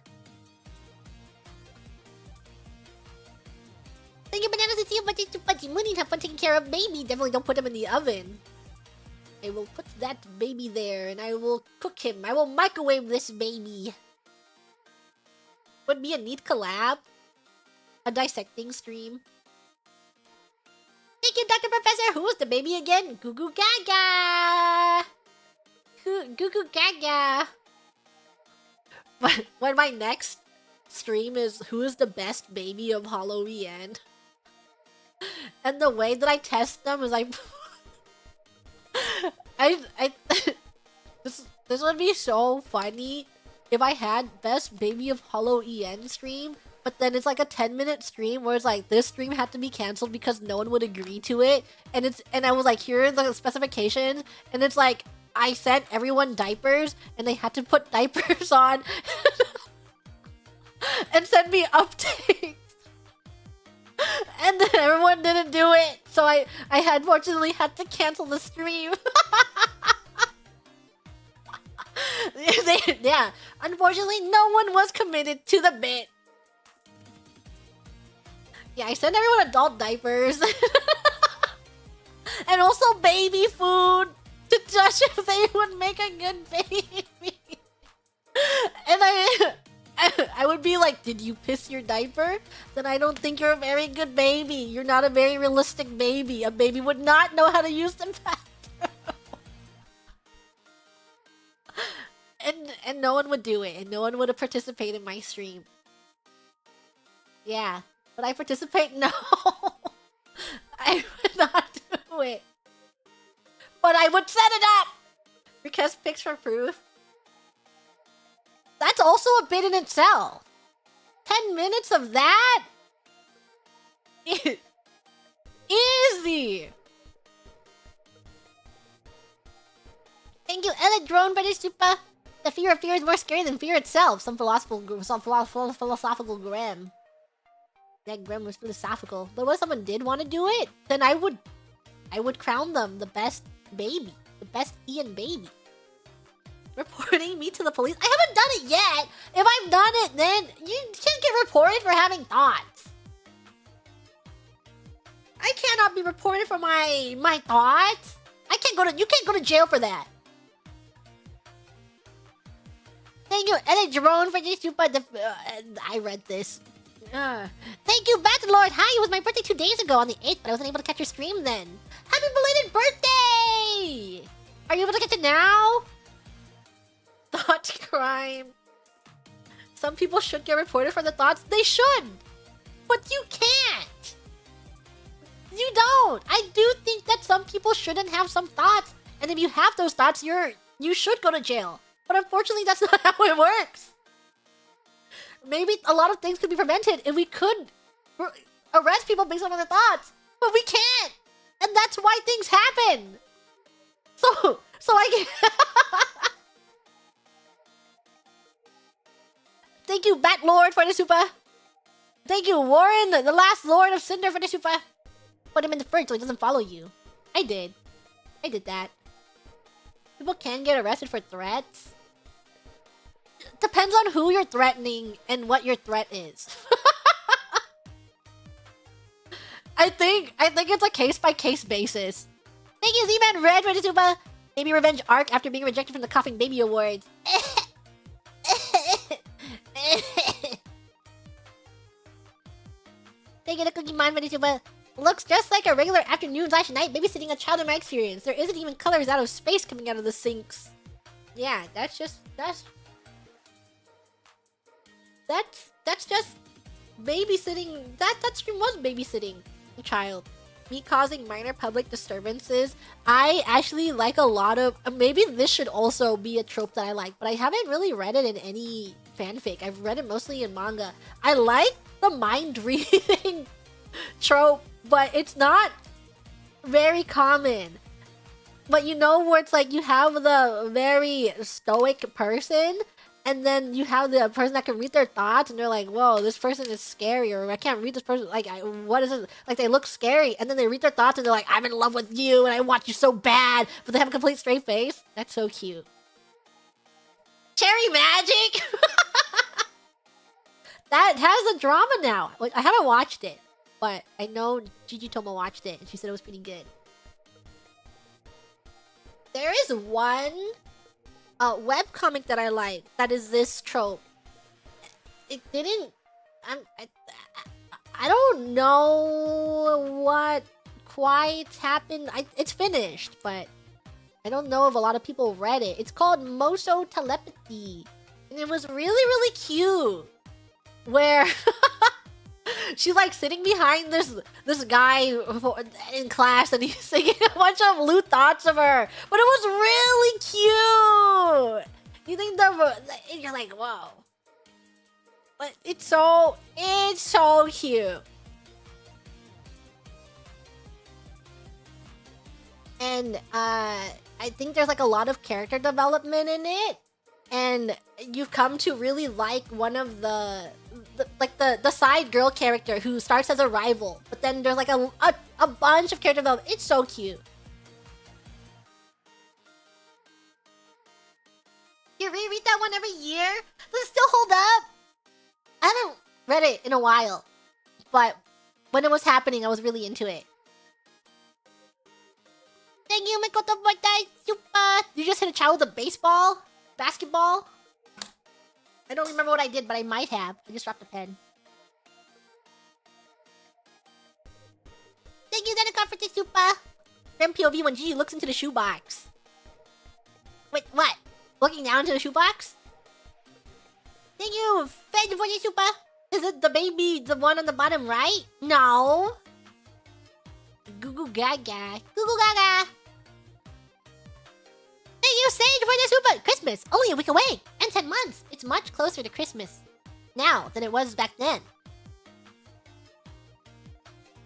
Thank you, Bananas, and see you, but Moonin have fun taking care of baby. Definitely don't put him in the oven. I will put that baby there, and I will cook him. I will microwave this baby. Would be a neat collab. A dissecting stream. Thank you, Dr. Professor. Who was the baby again? Goo Goo Gaga. Goo Goo Gaga. When my next stream is who is the best baby of Halloween, and the way that I test them is this would be so funny if I had best baby of Halloween stream, but then it's like a 10-minute stream where it's like this stream had to be canceled because no one would agree to it, and I was like, here are the specifications, and it's like I sent everyone diapers and they had to put diapers on and send me updates. And then everyone didn't do it, so I unfortunately had to cancel the stream. Yeah, unfortunately, no one was committed to the bit. Yeah, I sent everyone adult diapers. And also baby food to judge if they would make a good baby. And I would be like, did you piss your diaper? Then I don't think you're a very good baby. You're not a very realistic baby. A baby would not know how to use the bathroom. And no one would do it. And no one would have participated in my stream. Yeah. Would I participate? No. I would not do it. But I would set it up! Because picture proof. That's also a bit in itself. 10 minutes of that? Easy! Thank you, Ella Drone, for the super. The fear of fear is more scary than fear itself. Some philosophical gram. That gram was philosophical. But what if someone did want to do it? Then I would crown them the best baby. The best Ian baby. Reporting me to the police? I haven't done it yet! If I've done it, then you can't get reported for having thoughts. I cannot be reported for my thoughts. You can't go to jail for that. Thank you, Edit Jerome, for this super. I read this. Thank you, Battlelord. Hi, it was my birthday 2 days ago on the 8th, but I wasn't able to catch your stream then. Happy belated birthday! Are you able to catch it now? Thought crime. Some people should get reported for the thoughts. They should! But you can't! You don't! I do think that some people shouldn't have some thoughts. And if you have those thoughts, you should go to jail. But unfortunately, that's not how it works. Maybe a lot of things could be prevented if we could arrest people based on their thoughts. But we can't! And that's why things happen! So I can... Thank you, Bat Lord, for the super. Thank you, Warren, the last Lord of Cinder, for the super. Put him in the fridge so he doesn't follow you. I did that. People can get arrested for threats. Depends on who you're threatening and what your threat is. I think it's a case-by-case basis. Thank you, Z-Man Red for the Super Baby Revenge arc after being rejected from the Coughing Baby Awards. Thank you, the Cookie Mine for the Super. Looks just like a regular afternoon/night babysitting a child in my experience. There isn't even colors out of space coming out of the sinks. Yeah, that's just babysitting. That stream was babysitting a child. Me causing minor public disturbances. I actually like a lot of... maybe this should also be a trope that I like, but I haven't really read it in any fanfic. I've read it mostly in manga. I like the mind reading trope, but it's not very common. But you know where it's like you have the very stoic person, and then you have the person that can read their thoughts, and they're like, whoa, this person is scary, or I can't read this person, like, what is it? Like, they look scary, and then they read their thoughts, and they're like, I'm in love with you, and I want you so bad, but they have a complete straight face. That's so cute. Cherry Magic! That has a drama now. Like, I haven't watched it, but I know Gigi Toma watched it, and she said it was pretty good. There is one webcomic that I like that is this trope. It didn't... I don't know what quite happened. It's finished, but I don't know if a lot of people read it. It's called Moso Telepathy, and it was really, really cute. Where she's like sitting behind this guy in class, and he's singing a bunch of lewd thoughts of her. But it was really cute. You think and you're like, whoa. But it's so cute. And I think there's like a lot of character development in it. And you've come to really like one of the side girl character who starts as a rival, but then there's like a bunch of character development. It's so cute. You reread that one every year? Does it still hold up? I haven't read it in a while, but when it was happening, I was really into it. Thank you, Mikoto Boitai Super. You just hit a child with a baseball? Basketball? I don't remember what I did, but I might have. I just dropped a pen. Thank you, Zeneca, for the super. Then POV when Gigi looks into the shoebox. Wait, what? Looking down into the shoebox? Thank you, Fed, for the super. Is it the baby, the one on the bottom right? No. Goo goo gaga. Goo goo gaga. Thank you, Sage, for the super! Christmas! Only a week away! And 10 months! It's much closer to Christmas now than it was back then.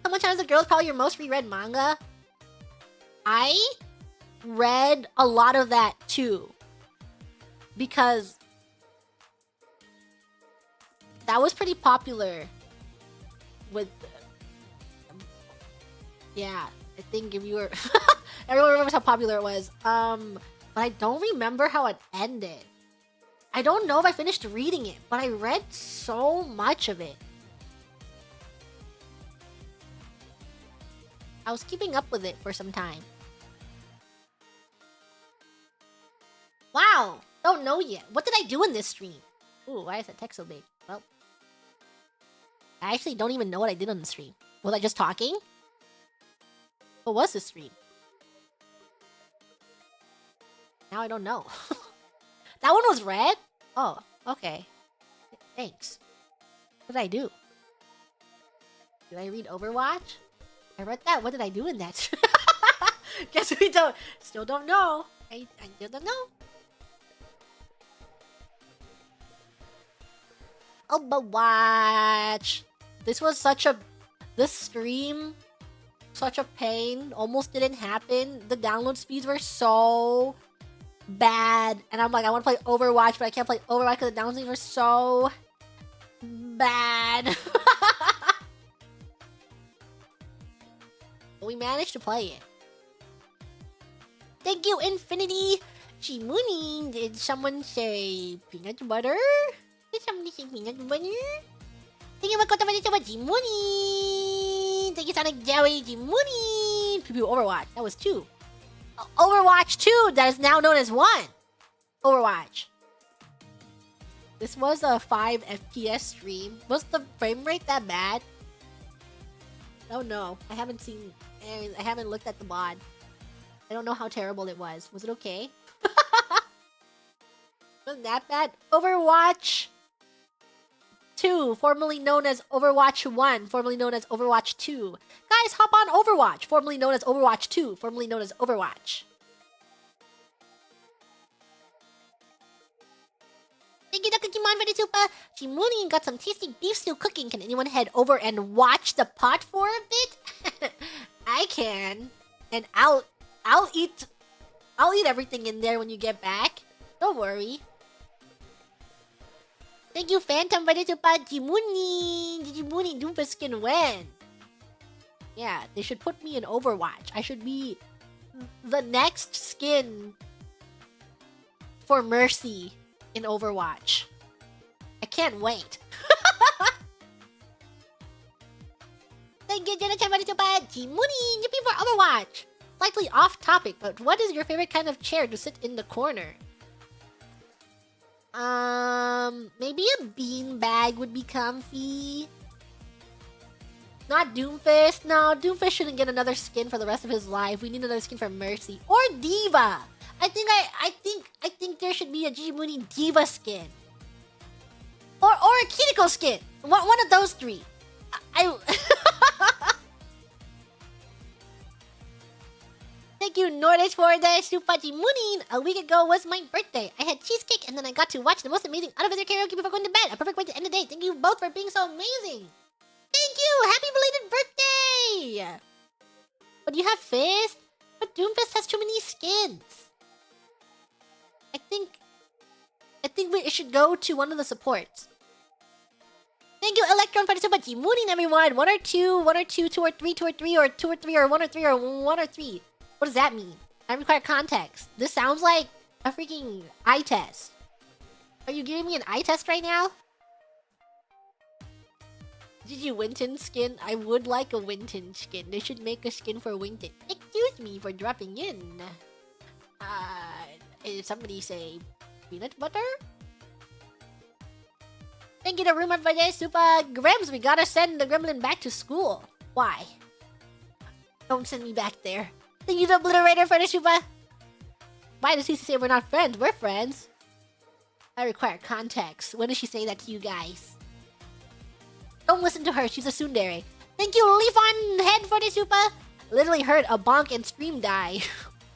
How much Times a Girl is probably your most reread manga? I read a lot of that too. Because that was pretty popular with... yeah, I think if you were... everyone remembers how popular it was. But I don't remember how it ended. I don't know if I finished reading it, but I read so much of it. I was keeping up with it for some time. Wow! Don't know yet. What did I do in this stream? Ooh, why is that text so big? Well, I actually don't even know what I did on the stream. Was I just talking? What was this stream? Now I don't know. That one was red? Oh, okay. Thanks. What did I do? Did I read Overwatch? I read that. What did I do in that? Guess we still don't know. I still don't know. Overwatch. This stream, such a pain. Almost didn't happen. The download speeds were so bad, and I'm like, I want to play Overwatch, but I can't play Overwatch because the download speeds were so bad. But we managed to play it. Thank you, Infinity Jimuni, did someone say peanut butter? Did somebody say peanut butter? Thank you, Makoto, for the Jimuni. Thank you, Sonic Joey, Jimuni. Pew Pew Overwatch. That was 2. Overwatch 2, that is now known as 1. Overwatch. This was a 5 FPS stream. Was the frame rate that bad? Oh no, I haven't looked at the mod. I don't know how terrible it was. Was it okay? Wasn't that bad? Overwatch 2, formerly known as Overwatch 1, formerly known as Overwatch 2. Guys, hop on Overwatch, formerly known as Overwatch 2, formerly known as Overwatch. Thank you, Dakukimon, for the super. Jimuni got some tasty beef stew cooking. Can anyone head over and watch the pot for a bit? I can, and I'll eat everything in there when you get back. Don't worry. Thank you, Phantom, for the super. Jimuni Doompa skin when? Yeah, they should put me in Overwatch. I should be the next skin for Mercy in Overwatch. I can't wait. Thank you, Jonathan, for the super. Jimuni, yippee for Overwatch. Slightly off topic, but what is your favorite kind of chair to sit in the corner? Maybe a beanbag would be comfy. Not Doomfist. No, Doomfist shouldn't get another skin for the rest of his life. We need another skin for Mercy or Diva. I think there should be a Jimuni Diva skin, or a Kiriko skin. One of those 3. Thank you, Nordish, for the super Jimuni. A week ago was my birthday. I had cheesecake and then I got to watch the most amazing out-of-visitor karaoke before going to bed. A perfect way to end the day. Thank you both for being so amazing. Thank you! Happy belated birthday! But you have Fist? But Doomfist has too many skins. I think it should go to one of the supports. Thank you, Electron, for the super Jimuni, everyone. 1 or 2, 2 or 3, 2 or 3, or 2 or 3, or 1 or 3, or 1 or 3. What does that mean? I require context. This sounds like a freaking eye test. Are you giving me an eye test right now? Gigi Winton skin? I would like a Winton skin. They should make a skin for Winton. Excuse me for dropping in. Did somebody say peanut butter? Thank you to Rumor for this super Grims. We gotta send the gremlin back to school. Why? Don't send me back there. Thank you to Obliterator for the super. Why does he say we're not friends? We're friends. I require context. When did she say that to you guys? Don't listen to her. She's a tsundere. Thank you, Leaf on Head, for the super. Literally heard a bonk and stream die.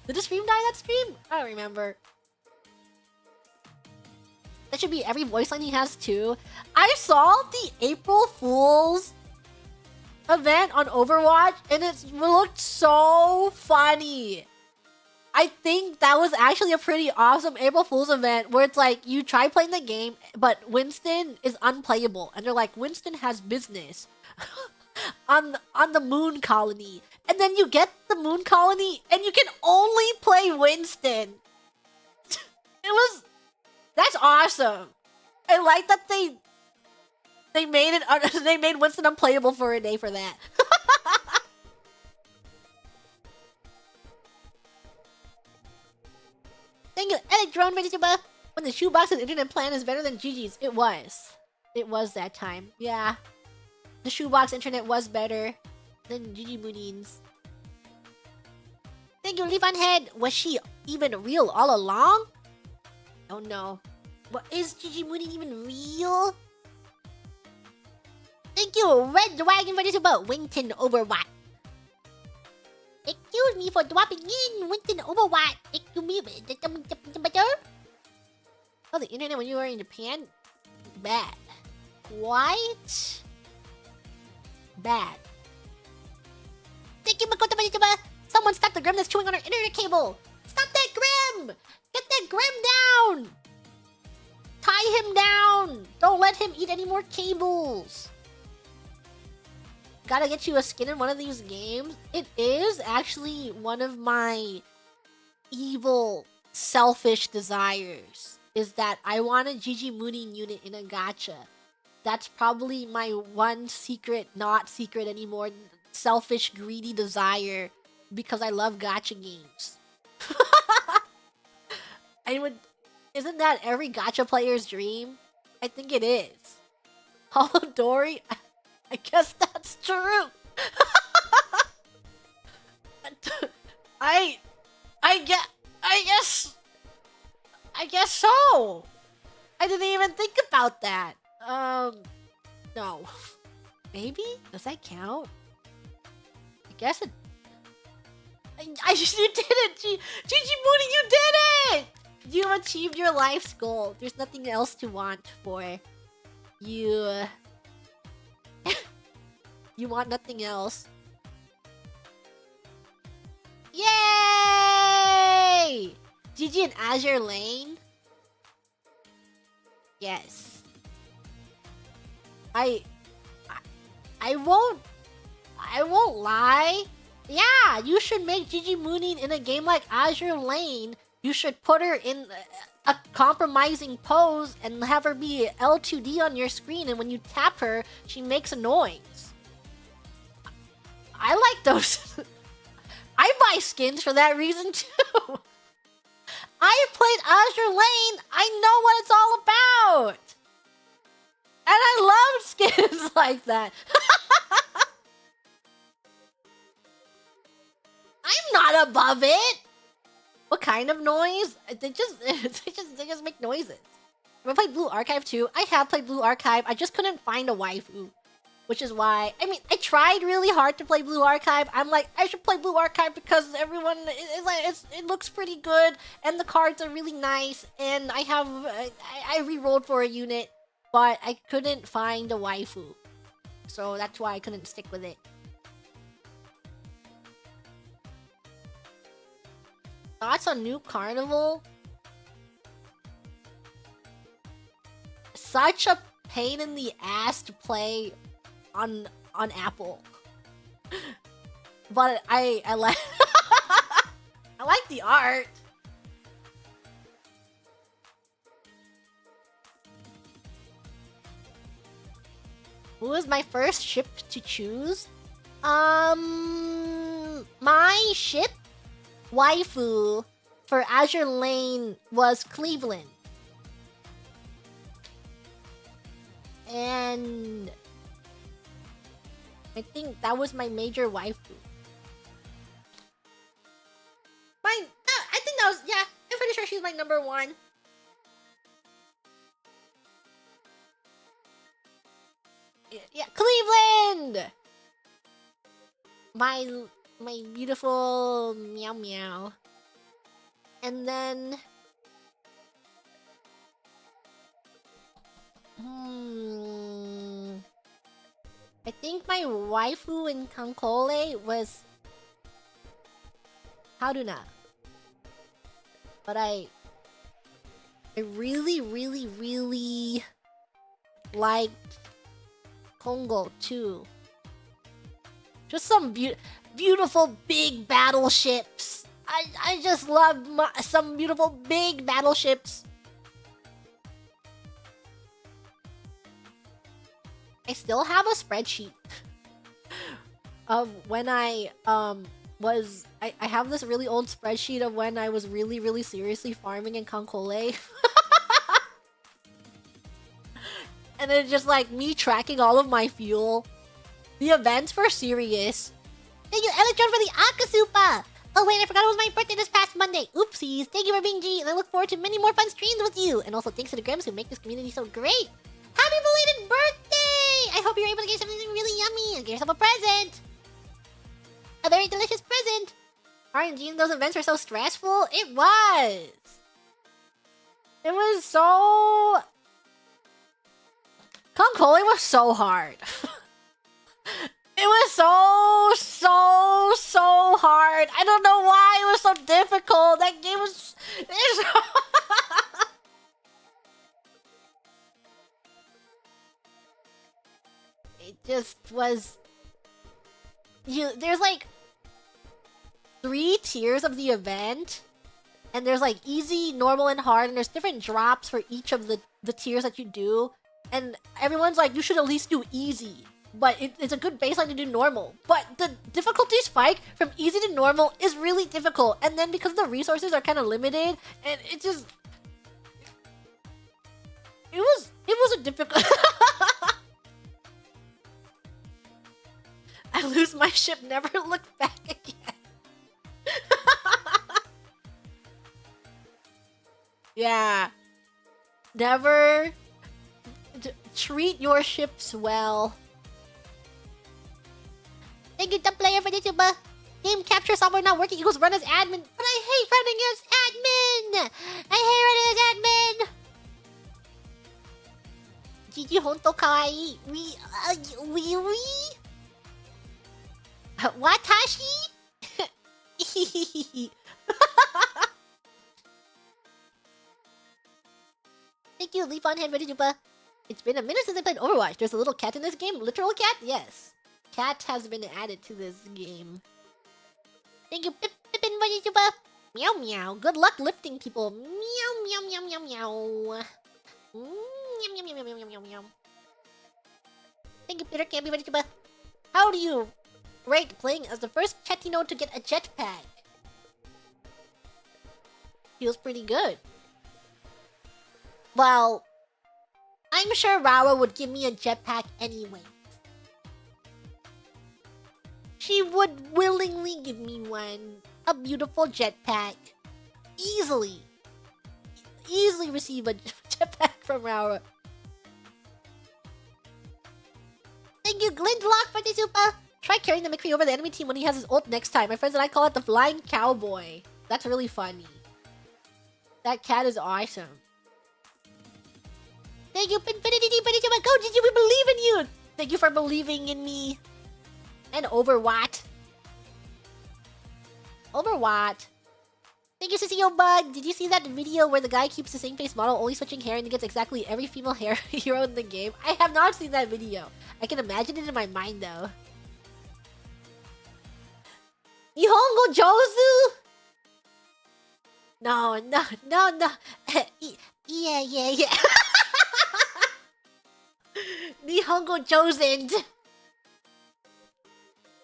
Did the stream die that stream? I don't remember. That should be every voice line he has too. I saw the April Fool's event on Overwatch and it looked so funny. I think that was actually a pretty awesome April Fool's event where it's like you try playing the game but Winston is unplayable and they're like, Winston has business on the moon colony, and then you get the moon colony and you can only play Winston. That's awesome. I like that they made Winston unplayable for a day for that. Thank you, Electron, when the shoebox's internet plan is better than Gigi's. It was. It was that time. Yeah. The shoebox internet was better than Gigi Moonines. Thank you, Leaf on Head. Was she even real all along? Oh no. What, is Gigi Moonin even real? Thank you, Red Dragon, for this about Winton Overwatch. Excuse me for dropping in, Winton Overwatch. Excuse me. Oh, the internet when you were in Japan? Bad. Quite bad. Thank you, Makoto Manichaba. Someone stop the Grim that's chewing on our internet cable. Stop that Grim! Get that Grim down! Tie him down! Don't let him eat any more cables. Gotta get you a skin in one of these games. It is actually one of my evil selfish desires is that I want a Gigi Mooning unit in a gacha. That's probably my one secret, not secret anymore, selfish, greedy desire because I love gacha games. Isn't that every gacha player's dream? I think it is. Holodori? I guess that's true. I guess so. I didn't even think about that. No. Maybe? Does that count? I guess it. You did it, Gigi Mooney, you did it! You achieved your life's goal. There's nothing else to want for. You want nothing else. Yay! Gigi and Azure Lane? Yes. I won't lie. Yeah, you should make Gigi Mooning in a game like Azure Lane. You should put her in a compromising pose and have her be L2D on your screen, and when you tap her, she makes a noise. I like those. I buy skins for that reason too. I played Azure Lane. I know what it's all about. And I love skins like that. I'm not above it. What kind of noise? They just make noises. Have I played Blue Archive too? I have played Blue Archive. I just couldn't find a waifu. Which is why, I mean, I tried really hard to play Blue Archive. I'm like, I should play Blue Archive because everyone it looks pretty good, and the cards are really nice, and I re-rolled for a unit, but I couldn't find a waifu, so that's why I couldn't stick with it. Thoughts on New Carnival? Such a pain in the ass to play on Apple, but I like I like the art. Who was my first ship to choose? My ship waifu for Azure Lane was Cleveland, and I think that was my major waifu. I think that was, yeah, I'm pretty sure she's my number one. Yeah, Cleveland! My beautiful meow meow. And then I think my waifu in Kankole was Haruna. But I really, really, really liked Kongo too. Just some beautiful big battleships. I just love some beautiful big battleships. I still have a spreadsheet of when I have this really old spreadsheet of when I was really, really seriously farming in Kankole. And it's just like me tracking all of my fuel. The events were serious. Thank you, Electron, for the Akasupa! Oh wait, I forgot it was my birthday this past Monday. Oopsies. Thank you for being G, and I look forward to many more fun streams with you. And also thanks to the Grims who make this community so great. Happy belated birthday! I hope you're able to get something really yummy and get yourself a present. A very delicious present. RNG and those events were so stressful. It was. It was so... Konkoli was so hard. It was so hard. I don't know why it was so difficult. That game was... It just was... There's like 3 tiers of the event, and there's like easy, normal, and hard, and there's different drops for each of the tiers that you do, and everyone's like, you should at least do easy, but it's a good baseline to do normal. But the difficulty spike from easy to normal is really difficult, and then because the resources are kind of limited, and it just... It was a difficult... I lose my ship, never look back again. Yeah. Never treat your ships well. Thank you, the player, for the tuba. Game capture software not working equals run as admin. But I hate running as admin. I hate running as admin. Gigi honto kawaii. We. Watashi? Thank you, Leap on Hand, ready to... It's been a minute since I played Overwatch. There's a little cat in this game. Literal cat? Yes. Cat has been added to this game. Thank you, Pippin, ready to... Meow meow. Good luck lifting people. Meow meow meow meow meow. Meow meow meow meow meow meow meow. Thank you, Peter Canby, ready to... How do you rate playing as the first Chetino to get a jetpack? Feels pretty good. Well, I'm sure Rawa would give me a jetpack anyway. She would willingly give me one. A beautiful jetpack. Easily receive a jetpack from Rawa. Thank you, Glintlock, for the super. Try carrying the McCree over the enemy team when he has his ult next time. My friends and I call it the Flying Cowboy. That's really funny. That cat is awesome. Thank you, Infinity Deep, go, Gigi, we believe in you! Thank you for believing in me. And Overwatch. Thank you, Sissy Bug. Did you see that video where the guy keeps the same face model, only switching hair, and he gets exactly every female hair hero in the game? I have not seen that video. I can imagine it in my mind, though. Nihongo Jozu? No. Yeah. Nihongo Jozen.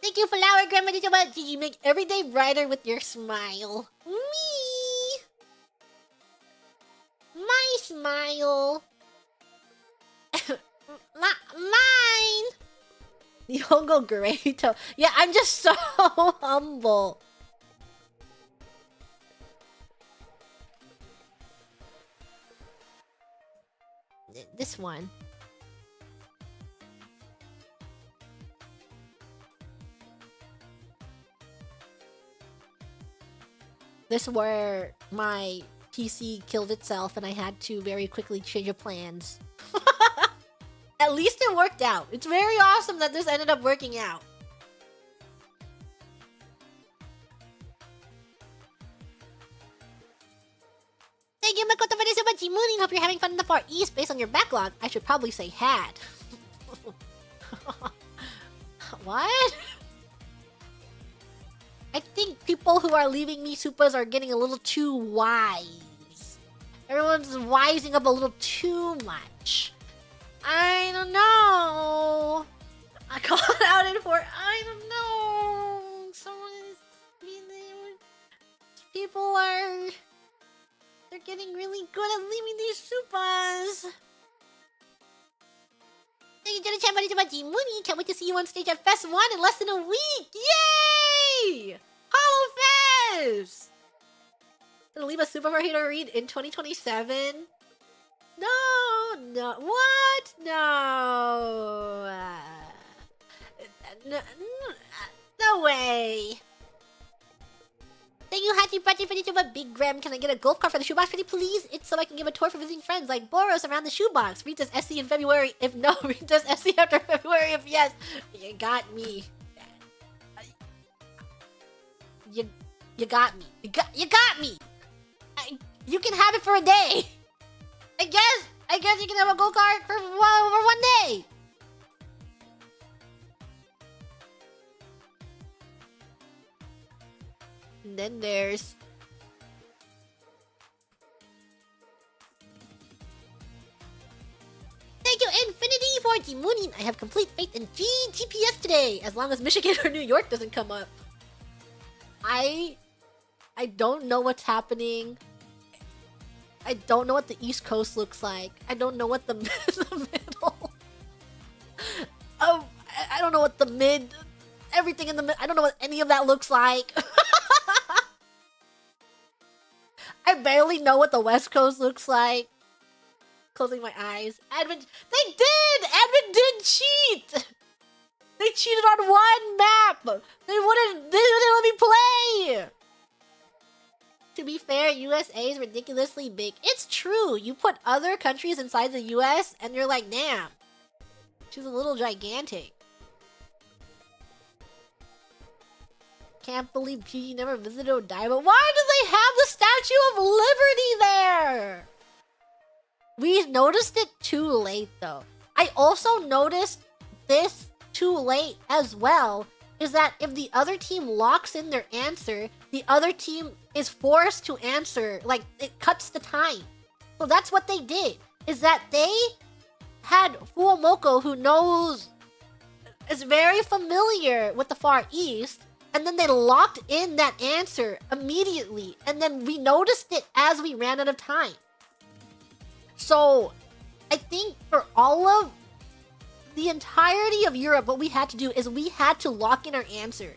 Thank you, Flower Grandma. Did you make every day brighter with your smile? Me. My smile. Mine. Nihongo Greato. Yeah, I'm just so humble. This one. This is where my PC killed itself and I had to very quickly change of plans. At least it worked out. It's very awesome that this ended up working out. Thank you, Makoto, for the super G-Mooning. Hope you're having fun in the Far East. Based on your backlog, I should probably say had. What? I think people who are leaving me supas are getting a little too wise. Everyone's wising up a little too much. I don't know. I call it out in for I don't know. Someone is people are they're getting really good at leaving these supas. Thank you, Jenna Chan, buddy, to Mooney. Can't wait to see you on stage at Fest 1 in less than a week. Yay! Hollow Fest! Gonna leave a super for you to read in 2027? No. What? No. No way. Thank you, Hachi Prachi, for the Big Graham. Can I get a golf cart for the shoebox, pretty please? It's so I can give a tour for visiting friends like Boros around the shoebox. Read this SC in February. If no, read this SC after February. If yes, you got me. You got me. You got me. You can have it for a day. I guess you can have a go kart for 1 day. And then there's infinity for Jimunin. I have complete faith in GPS today, as long as Michigan or New York doesn't come up. I don't know what's happening. I don't know what the East Coast looks like. I don't know what the middle. I don't know what the mid. Everything in the mid. I don't know what any of that looks like. I barely know what the West Coast looks like. Closing my eyes. Advent. They did! Advent did cheat! They cheated on one map! They wouldn't let me play! To be fair, USA is ridiculously big. It's true. You put other countries inside the US and you're like, damn. She's a little gigantic. Can't believe Gigi never visited Odaiba. Why do they have the Statue of Liberty there? We noticed it too late, though. I also noticed this too late as well, is that if the other team locks in their answer, the other team is forced to answer. Like, it cuts the time. So that's what they did, is that they had Fuomoko, who is very familiar with the Far East, and then they locked in that answer immediately, and then we noticed it as we ran out of time. So, I think for all of the entirety of Europe, what we had to do is we had to lock in our answer.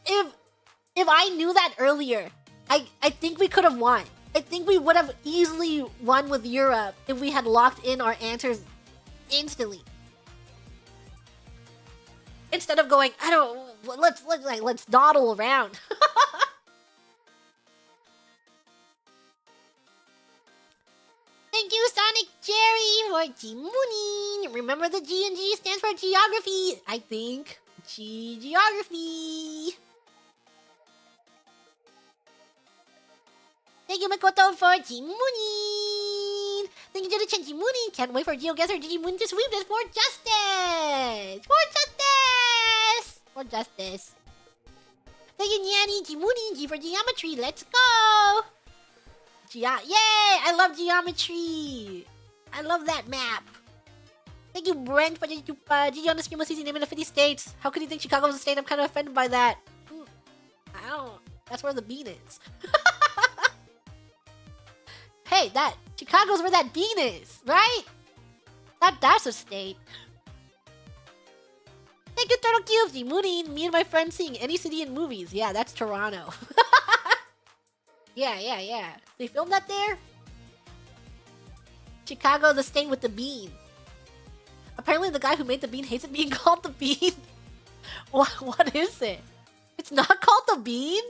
If I knew that earlier, I think we could have won. I think we would have easily won with Europe if we had locked in our answers instantly. Instead of going, let's dawdle around. Thank you, Sonic Jerry, for Jimunin. Remember the G and G stands for geography, I think. Geography. Thank you, Makoto, for Jimunin. Thank you, Jedi-chan, Jimunin. Can't wait for GeoGuessr Jimunin to sweep this for justice. For justice. For justice. Thank you, Nyanny, Jimunin, G for geometry. Let's go. Yay! I love geometry. I love that map. Thank you, Brent, for Gigi on the stream was easy naming the 50 states. How could you think Chicago was a state? I'm kind of offended by that. I don't. That's where the bean is. Hey, Chicago's where that bean is, right? That's a state. Thank you, Turtle Cubes. Jimunin, me and my friends seeing any city in movies. Yeah, that's Toronto. Yeah. They filmed that there? Chicago, the state with the bean. Apparently the guy who made the bean hates it being called the bean. What is it? It's not called the bean?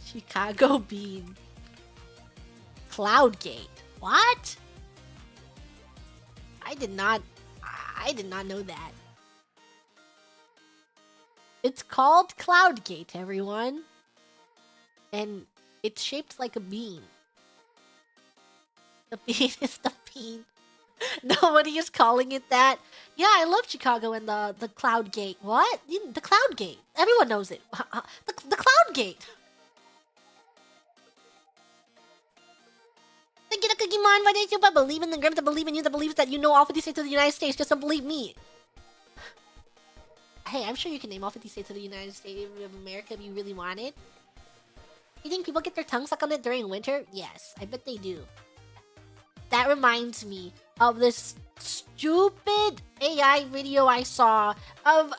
Chicago bean. Cloudgate. What? I did not know that. It's called Cloudgate, everyone. And it's shaped like a bean. The bean is the bean. Nobody is calling it that. Yeah, I love Chicago and the Cloud Gate. What? The Cloud Gate. Everyone knows it. The Cloud Gate. Thank you, Nakagimon, for the super. Believe in the Grimm that believe in you, that believes that you know all 50 states of the United States. Just don't believe me. Hey, I'm sure you can name all 50 states of the United States of America if you really wanted. You think people get their tongue stuck on it during winter? Yes, I bet they do. That reminds me of this stupid AI video I saw of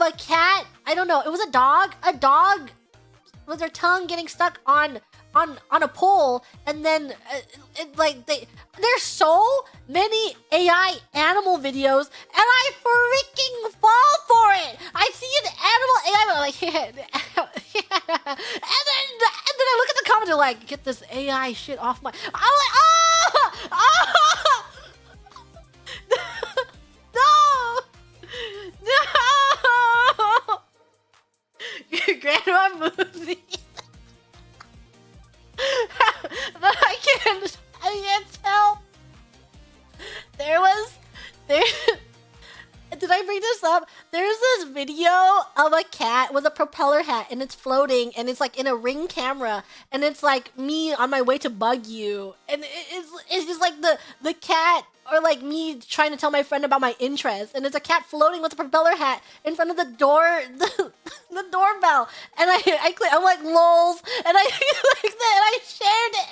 a cat. I don't know. It was a dog. A dog with their tongue getting stuck on a pole, and then there's so many AI animal videos, and I freaking fall for it. I see an animal AI, but I'm like, yeah. And then I look at the comments and like, get this AI shit off my. I'm like, oh! No! Grandma movie. But I can't tell. Did I bring this up? There's this video of a cat with a propeller propeller hat and it's floating and it's like in a ring camera and it's like me on my way to bug you and it's just like the cat or like me trying to tell my friend about my interest and it's a cat floating with a propeller hat in front of the door the doorbell and I'm like lols and I like that and I shared it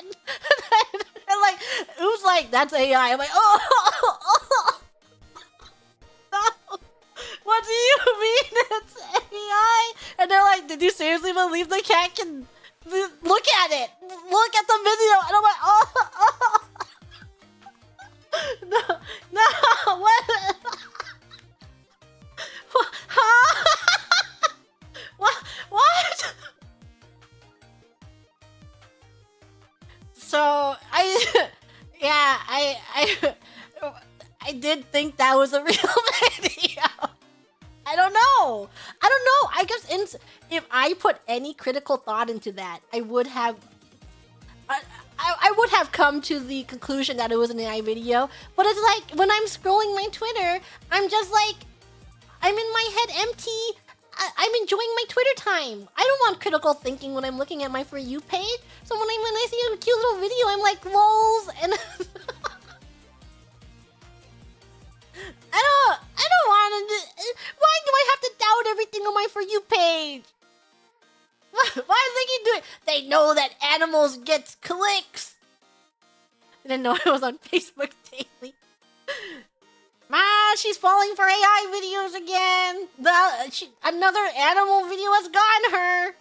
and like it was like that's AI. I'm like oh no. What do you mean it's AI? And they're like, did you seriously believe the cat can look at it? Look at the video. And I'm like, oh. No, what? Huh? What? So I did think that was a real video. I don't know. I guess if I put any critical thought into that, I would have come to the conclusion that it was an AI video. But it's like when I'm scrolling my Twitter, I'm just like, I'm in my head empty. I'm enjoying my Twitter time. I don't want critical thinking when I'm looking at my For You page. So when I see a cute little video, I'm like, lols, and I don't want to. Why do I have to doubt everything on my For You page? Why do they keep doing it? They know that animals get clicks. I didn't know I was on Facebook daily. She's falling for AI videos again. Another animal video has gotten her.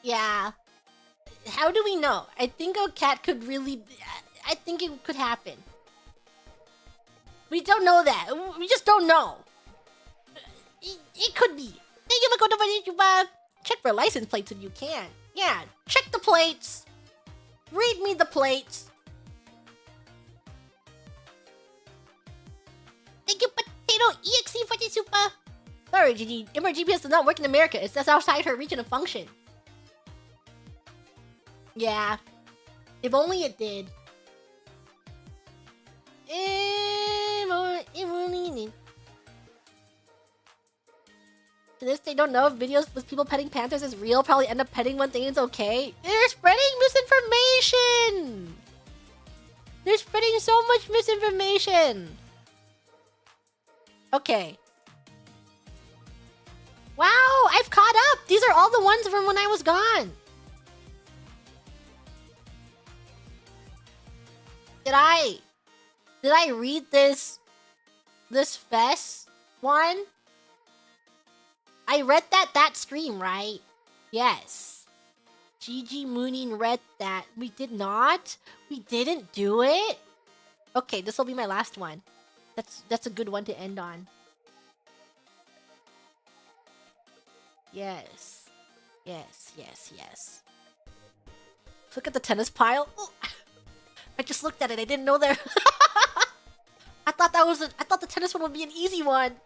Yeah. How do we know? I think a cat could really... I think it could happen. We don't know that. We just don't know. It could be. Thank you, Makoto, for YouTube. Check for license plates if you can. Yeah, check the plates. Read me the plates. Thank you, Potato EXE, for the super. Sorry, GG. Immer GPS does not work in America. It's just outside her region of function. Yeah. If only it did. If only it did. To this, they don't know if videos with people petting panthers is real. Probably end up petting one thing it's okay. They're spreading misinformation! They're spreading so much misinformation! Okay. Wow, I've caught up! These are all the ones from when I was gone. Did I read this Fess one? I read that stream, right? Yes. GG Mooning read that. We did not? We didn't do it? Okay, this will be my last one. That's a good one to end on. Yes. Yes, yes, yes. Look at the tennis pile. Ooh. I just looked at it. I didn't know there. I thought the tennis one would be an easy one.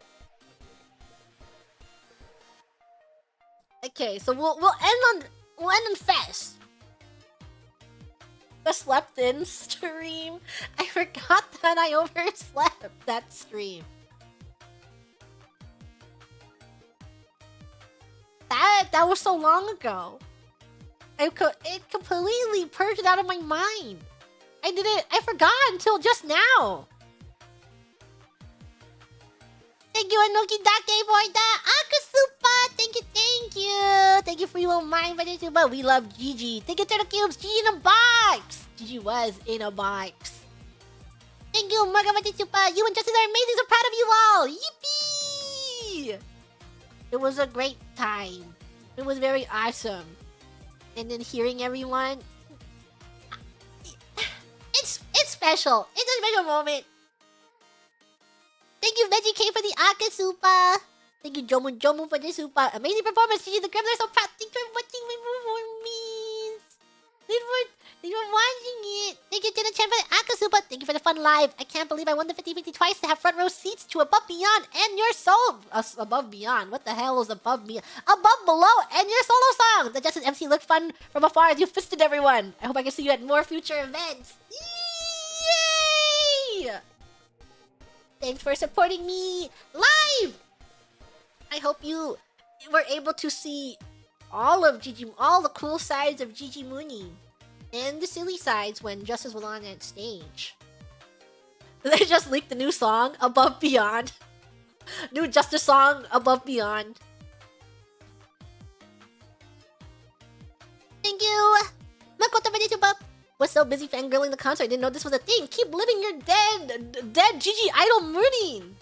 Okay, so we'll end on Fest. The slept in stream. I forgot that I overslept that stream. That was so long ago. It completely purged it out of my mind. I forgot until just now. Thank you, Anoki Dake, for the Akasupa. Thank you. Thank you for your mind, but we love Gigi. Thank you, Turtle Cubes. Gigi in a box. Gigi was in a box. Thank you, Mega Super. You and Justice are amazing. So proud of you all. Yippee! It was a great time. It was very awesome. And then hearing everyone, it's special. It's a special moment. Thank you, Veggie K, for the Akasupa. Thank you, Jomu for the super. Amazing performance. Gigi, the Gremlins are so proud. Thank you for watching my performance. Thank you for watching it. Thank you, Jenna Chan, for the Akasupa. Thank you for the fun live. I can't believe I won the 50-50 twice to have front row seats to Above Beyond and your soul. Above Beyond. What the hell is Above Beyond? Above Below and your solo song. The Justice MC looked fun from afar as you fisted everyone. I hope I can see you at more future events. Yay! Thanks for supporting me live! I hope you were able to see all the cool sides of Gigi Mooney. And the silly sides when Justice was on that stage. They just leaked the new song, Above Beyond. New Justice song, Above Beyond. Thank you! Makoto Benituba was so busy fangirling the concert, I didn't know this was a thing. Keep living your dead Gigi Idol Mooning.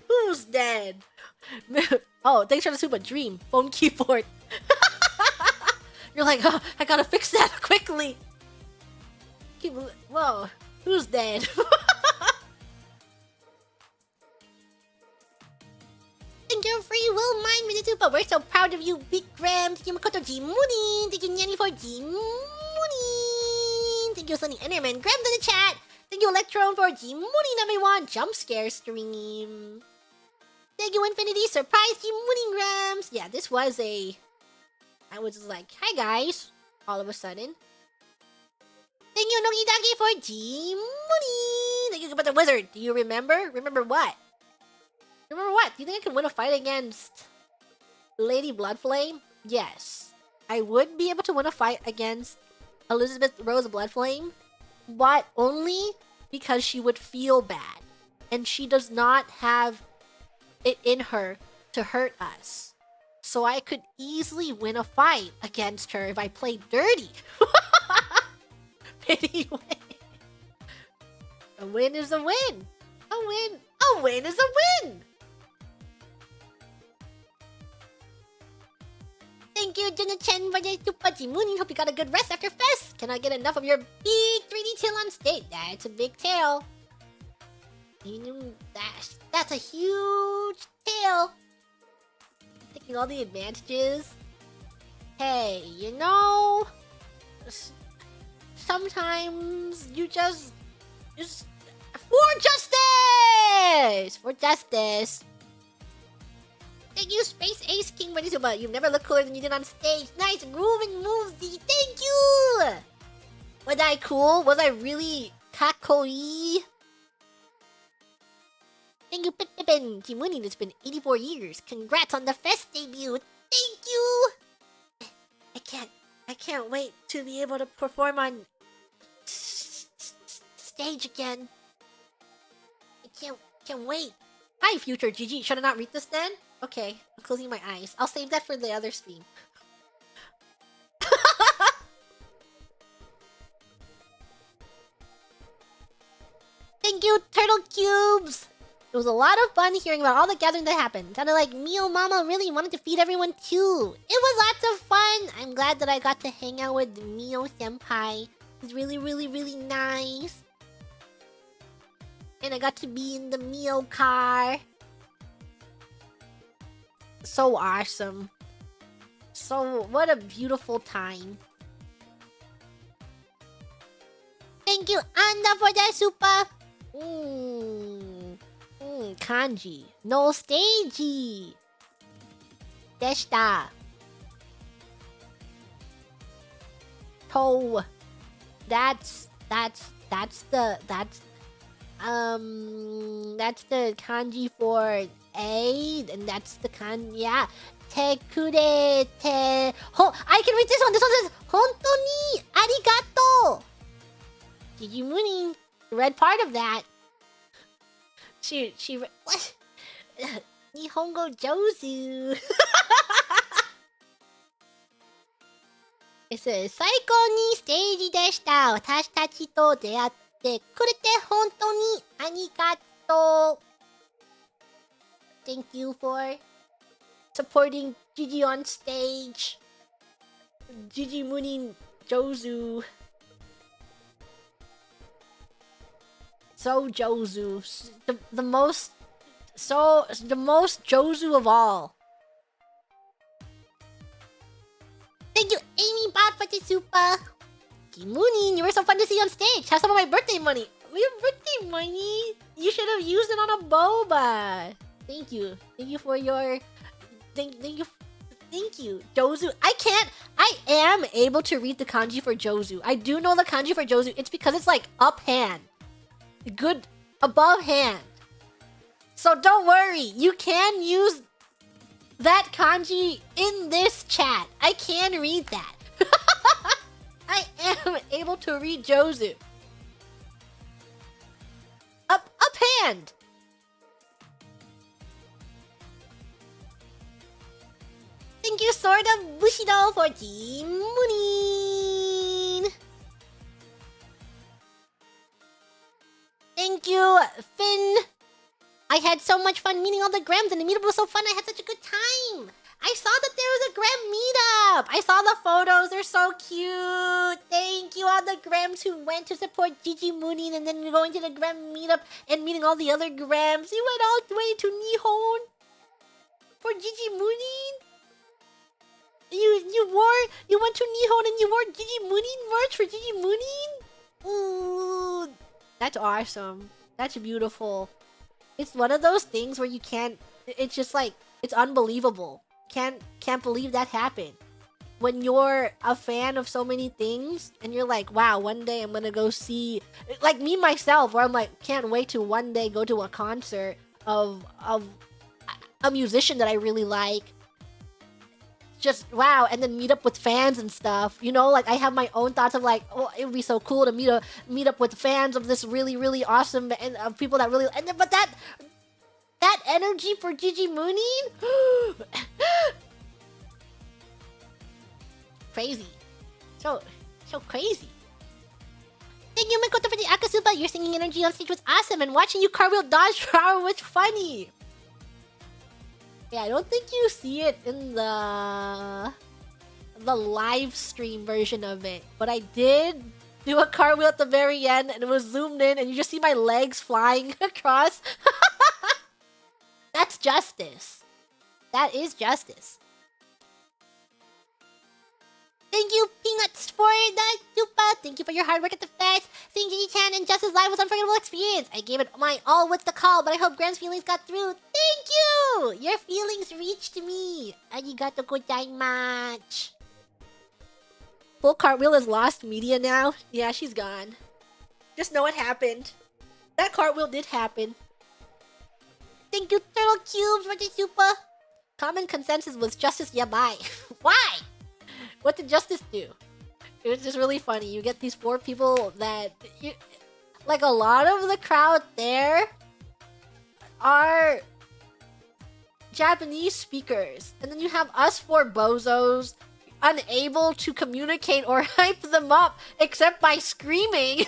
Who's dead? Oh, thanks for the super dream. Phone keyboard. You're like, oh, I gotta fix that quickly. Whoa, who's dead? Thank you, Free Will Mind Minitupa. We're so proud of you, Big Graham. Thank you, Makoto G Mooning. Thank you, Nanny for G Mooning. Thank you, Sunny Enderman. Graham in the chat. Thank you, Electron for G Mooning, everyone. Jump scare stream. Thank you, Infinity. Surprise G Mooning Grams. Yeah, this was a... I was just like, hi guys. All of a sudden. Thank you, Nogidagi for G Mooning. Thank you, But the Wizard. Do you remember? Remember what? Remember what? Do you think I could win a fight against Lady Bloodflame? Yes. I would be able to win a fight against Elizabeth Rose Bloodflame, but only because she would feel bad. And she does not have it in her to hurt us. So I could easily win a fight against her if I played dirty. Anyway. A win is a win. A win is a win. Thank you, Jenna Chen, for the Tupachi Mooning. Hope you got a good rest after Fest. Cannot get enough of your big 3D tail on stage. That's a big tail. That's a huge tail. Taking all the advantages. Hey, you know, sometimes you just for justice! For justice! Thank you, Space Ace King Benisuba. You've never looked cooler than you did on stage. Nice grooving moves, D. Thank you! Was I cool? Was I really kakoi? Thank you, Pippin. Kimuni, it's been 84 years. Congrats on the Fest debut. Thank you! I can't wait to be able to perform on stage again. I can't wait. Hi, future Gigi. Should I not read this then? Okay, I'm closing my eyes. I'll save that for the other stream. Thank you, Turtle Cubes! It was a lot of fun hearing about all the gathering that happened. Sounded like Mio Mama really wanted to feed everyone too. It was lots of fun! I'm glad that I got to hang out with Mio Senpai. He's really, really, really nice. And I got to be in the Mio car. So awesome. So, what a beautiful time. Thank you, Anda, for that super. Kanji. No stagey. Deshita. To. That's the kanji for aid, and that's the yeah. Tekurete. I can read this one. This one says, Honto ni arigato. Gigi Mooning read part of that. She what? Nihongo Jozu. It says, 最高にステージでした。私たちと出会ってくれて本当にありがとう。Thank you for supporting Gigi on stage. Gigi Mooning Jozu. So Jozu. The most Jozu of all. Thank you, Amy Bot, for the super. Mooning, you were so fun to see on stage. Have some of my birthday money. We have birthday money. You should have used it on a boba. Thank you. Thank you for your... Thank you. Jozu. I am able to read the kanji for Jozu. I do know the kanji for Jozu. It's because it's like up hand. Good above hand. So don't worry, you can use that kanji in this chat. I can read that. I am able to read Jozu. Up hand. Thank you, Sword of Bushido, for Team Moonin. Thank you, Finn. I had so much fun meeting all the Grams, and the meetup was so fun. I had such a good time. I saw that there was a Gram meetup. I saw the photos. They're so cute. Thank you, all the Grams who went to support Gigi Moonin and then going to the Gram meetup and meeting all the other Grams. You went all the way to Nihon for Gigi Moonin. You went to Nihon and you wore Gigi Moonin merch for Gigi Moonin? Ooh, that's awesome. That's beautiful. It's one of those things where you can't. It's just like it's unbelievable. Can't believe that happened. When you're a fan of so many things and you're like, wow, one day I'm gonna go see, like me myself, where I'm like, can't wait to one day go to a concert of a musician that I really like. Just wow, and then meet up with fans and stuff. You know, like I have my own thoughts of like, oh, it would be so cool to meet up with fans of this really, really awesome and of people that really. And then, but that energy for Gigi Moonin, crazy, so crazy. Thank you, Mikoto, for the Akasuba. Your singing energy on stage was awesome, and watching you cartwheel dodge power was funny. Yeah, I don't think you see it in the live stream version of it, but I did do a cartwheel at the very end, and it was zoomed in, and you just see my legs flying across. That's justice. That is justice. Thank you, Peanuts, for the super. Thank you for your hard work at the fest. Seeing Gigi-chan and Justice Live was an unforgettable experience. I gave it my all with the call, but I hope Graham's feelings got through. Thank you! Your feelings reached me. Arigato gozaimasu. Full Cartwheel is lost media now. Yeah, she's gone. Just know it happened. That cartwheel did happen. Thank you, Turtle Cubes, for the super. Common consensus was Justice Yabai. Why? What did Justice do? It was just really funny. You get these 4 people that... like, a lot of the crowd there are Japanese speakers. And then you have us 4 bozos unable to communicate or hype them up except by screaming.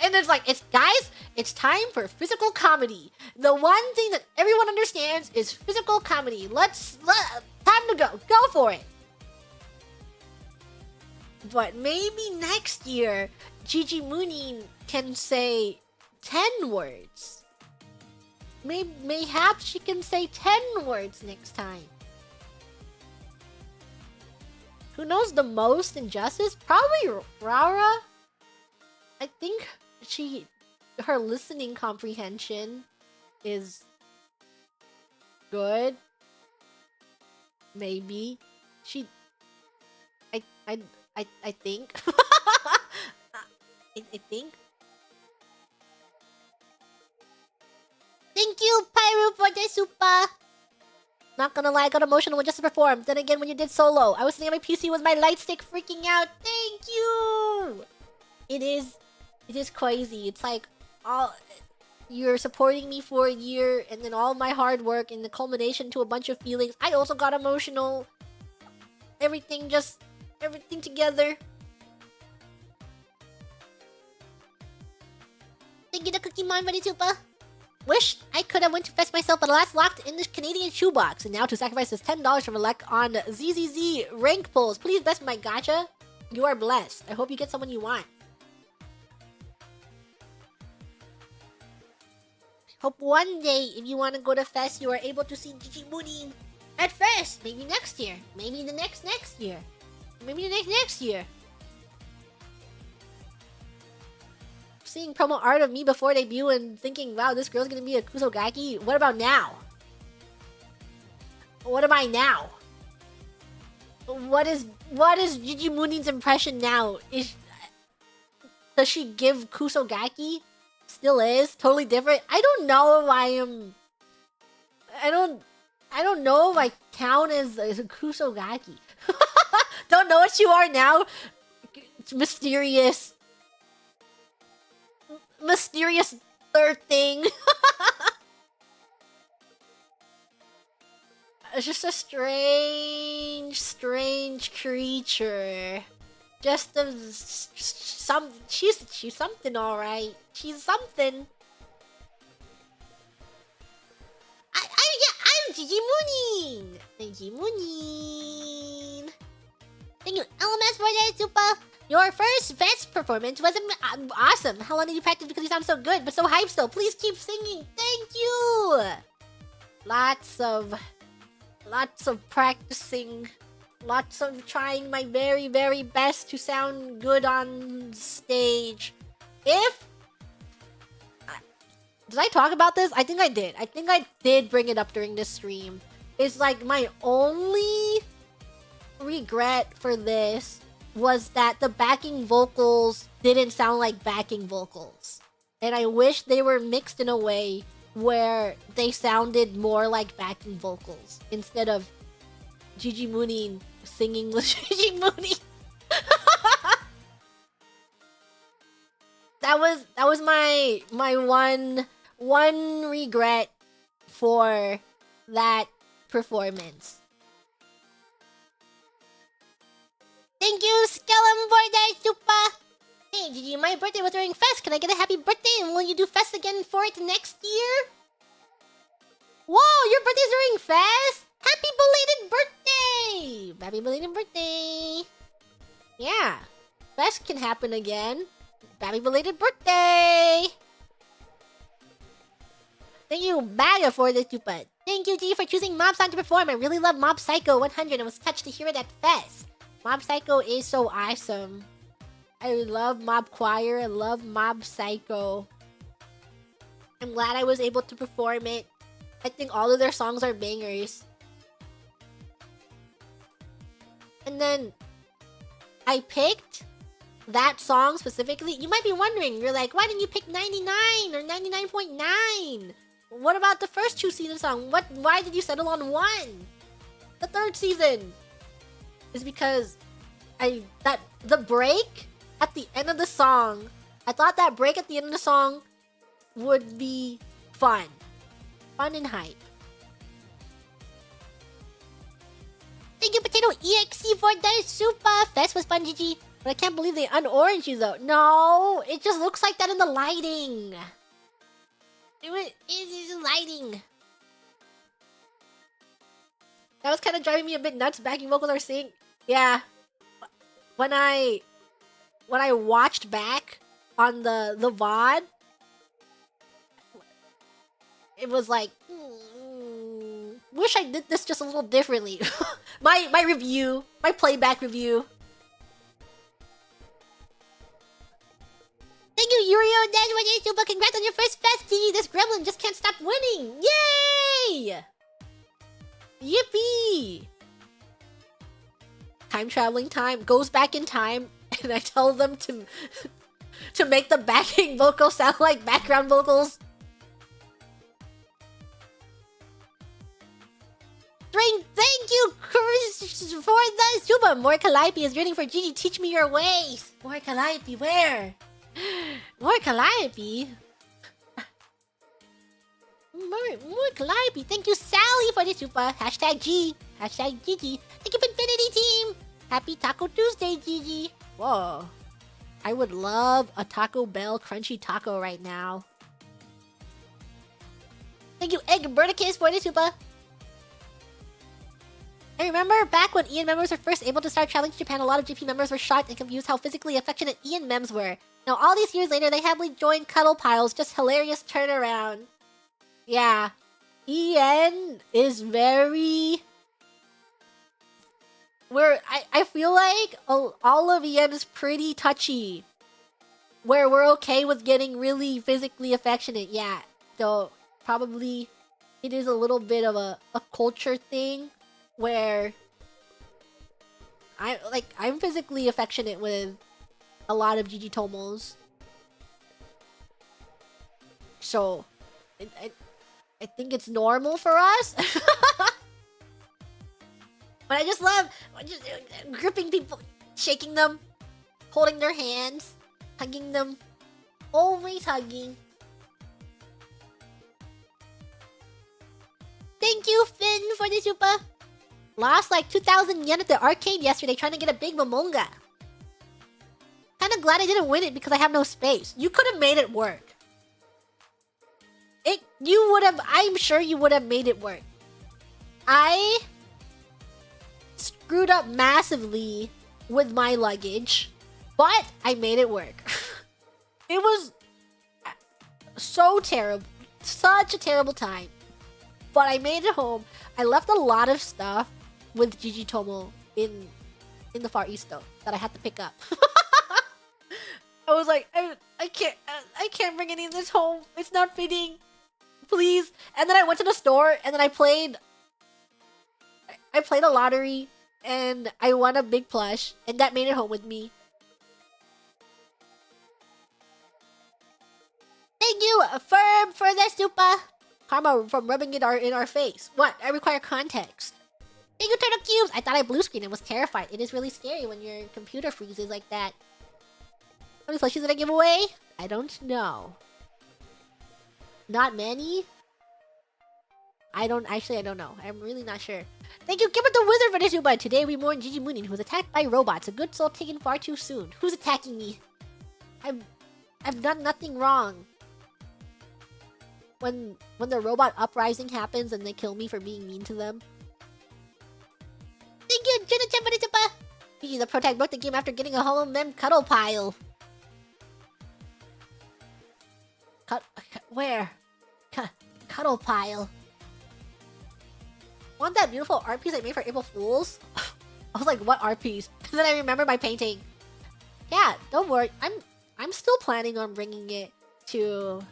And it's like, guys, it's time for physical comedy. The one thing that everyone understands is physical comedy. Time to go. Go for it. But maybe next year, Gigi Moonin can say 10 words. Mayhaps she can say 10 words next time. Who knows the most in Justice? Probably Rara. I think her listening comprehension is good. Maybe. I think. I think. Thank you, Pyro, for the super. Not gonna lie, I got emotional when Justice performed. Then again, when you did solo, I was sitting on my PC with my light stick freaking out. Thank you. It is crazy. It's like you're supporting me for a year, and then all my hard work and the culmination to a bunch of feelings. I also got emotional. Everything together. Thank you, the Cookie Mon, for the super. Wish I could have went to fest myself, but alas, locked in the Canadian shoebox. And now to sacrifice this $10 from a luck on ZZZ rank pulls. Please best my gacha. You are blessed. I hope you get someone you want. Hope one day, if you want to go to fest, you are able to see Gigi Moonin at fest. Maybe next year. Maybe the next year. Maybe the next year. Seeing promo art of me before debut and thinking, wow, this girl's gonna be a Kusogaki. What about now? What am I now? What is Gigi Moonin's impression now? Does she give Kusogaki still is totally different. I don't know if I am. I don't know if I count as a Kusogaki. Don't know what you are now. Mysterious third thing. It's just a strange creature. Just she's something, all right. She's something. I'm Gigi Moonin. Gigi Moonin. Thank you, LMS, for that, Super. Your first Vets performance was awesome. How long did you practice? Because you sound so good, but so hyped still. Please keep singing. Thank you. Lots of practicing. Lots of trying my very, very best to sound good on stage. Did I talk about this? I think I did. I think I did bring it up during this stream. It's like my only regret for this was that the backing vocals didn't sound like backing vocals. And I wish they were mixed in a way where they sounded more like backing vocals instead of Gigi Moonin singing with Gigi Moonin. That was my one regret for that performance. Thank you, Skellum, for that super. Hey, Gigi, my birthday was during Fest. Can I get a happy birthday? And will you do Fest again for it next year? Whoa, your birthday's during Fest? Happy belated birthday! Happy belated birthday. Yeah, Fest can happen again. Happy belated birthday! Thank you, Baga, for the super. Thank you, G, for choosing Mob Sound to perform. I really love Mob Psycho 100 and was touched to hear it at Fest. Mob Psycho is so awesome. I love Mob Choir. I love Mob Psycho. I'm glad I was able to perform it. I think all of their songs are bangers. And then I picked that song specifically. You might be wondering, you're like, why didn't you pick 99 or 99.9? What about the first two season song? Why did you settle on 1? The third season is because the break at the end of the song, I thought that break at the end of the song would be fun and hype. Thank you, Potato EXC, for the super. Fest was fun, GG. But I can't believe they un-orange you though. No, it just looks like that in the lighting. It's lighting. That was kind of driving me a bit nuts. Backing vocals are saying, yeah. When I watched back on the VOD, it was like, wish I did this just a little differently. my review, my playback review. Thank you, Yurio. That's what you do, but congrats on your first Fest. This gremlin just can't stop winning. Yay! Yippee! Time traveling time goes back in time, and I tell them to make the backing vocals sound like background vocals. Thank you, Chris, for the super. More Calliope is waiting for Gigi. Teach me your ways. More Calliope, where? More Calliope? More Calliope. Thank you, Sally, for the super. Hashtag G. Hashtag Gigi. Thank you, Infinity Team. Happy Taco Tuesday, Gigi. Whoa. I would love a Taco Bell crunchy taco right now. Thank you, Egg Berticus, for the super. I remember back when Ian members were first able to start traveling to Japan, a lot of GP members were shocked and confused how physically affectionate Ian mems were. Now, all these years later, they happily joined Cuddle Piles. Just hilarious turnaround. Yeah. Ian is very... I feel like all of Ian is pretty touchy. Where we're okay with getting really physically affectionate, yeah. So, probably it is a little bit of a culture thing. Where I'm physically affectionate with a lot of Gigi Tomos. So, I think it's normal for us. But I just love just gripping people, shaking them, holding their hands, hugging them, always hugging. Thank you, Finn, for the super. Lost like 2,000 yen at the arcade yesterday trying to get a big Momonga. Kinda glad I didn't win it because I have no space. You could have made it work. I'm sure you would have made it work. I screwed up massively with my luggage, but I made it work. It was so terrible. Such a terrible time. But I made it home. I left a lot of stuff with Gigi Tomo in the Far East though that I had to pick up. I was like, I can't bring any of this home. It's not fitting. Please. And then I went to the store and then I played a lottery and I won a big plush and that made it home with me. Thank you, Firm, for the super. Karma from rubbing it in our face. What? I require context. Thank you, Turtle Cubes. I thought I blue screened and was terrified. It is really scary when your computer freezes like that. How many plushies did I give away? I don't know. Not many? I don't know. I'm really not sure. Thank you, Gilbert the Wizard, for this super. Today we mourn Gigi Moonin, who was attacked by robots. A good soul taken far too soon. Who's attacking me? I've done nothing wrong. When the robot uprising happens and they kill me for being mean to them. Thank you, Jenna for the super. Gigi, the protag broke the game after getting a hollow mem cuddle pile. Where? Cuddle pile. Want that beautiful art piece I made for April Fools? I was like, what art piece? And then I remembered my painting. Yeah, don't worry. I'm still planning on bringing it to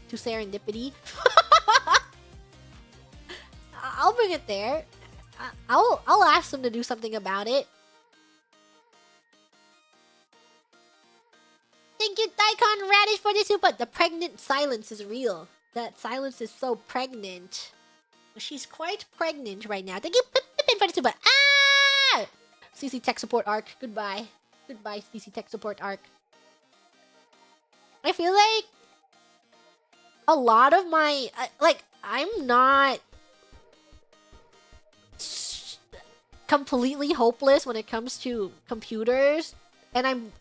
Serendipity. I'll bring it there. I'll ask them to do something about it. Thank you, Daikon Radish, for the super. The pregnant silence is real. That silence is so pregnant. She's quite pregnant right now. Thank you, Pippin, for the super. Ah! CC Tech Support Arc. Goodbye. Goodbye, CC Tech Support Arc. I feel like a lot of my... I'm not completely hopeless when it comes to computers. And I'm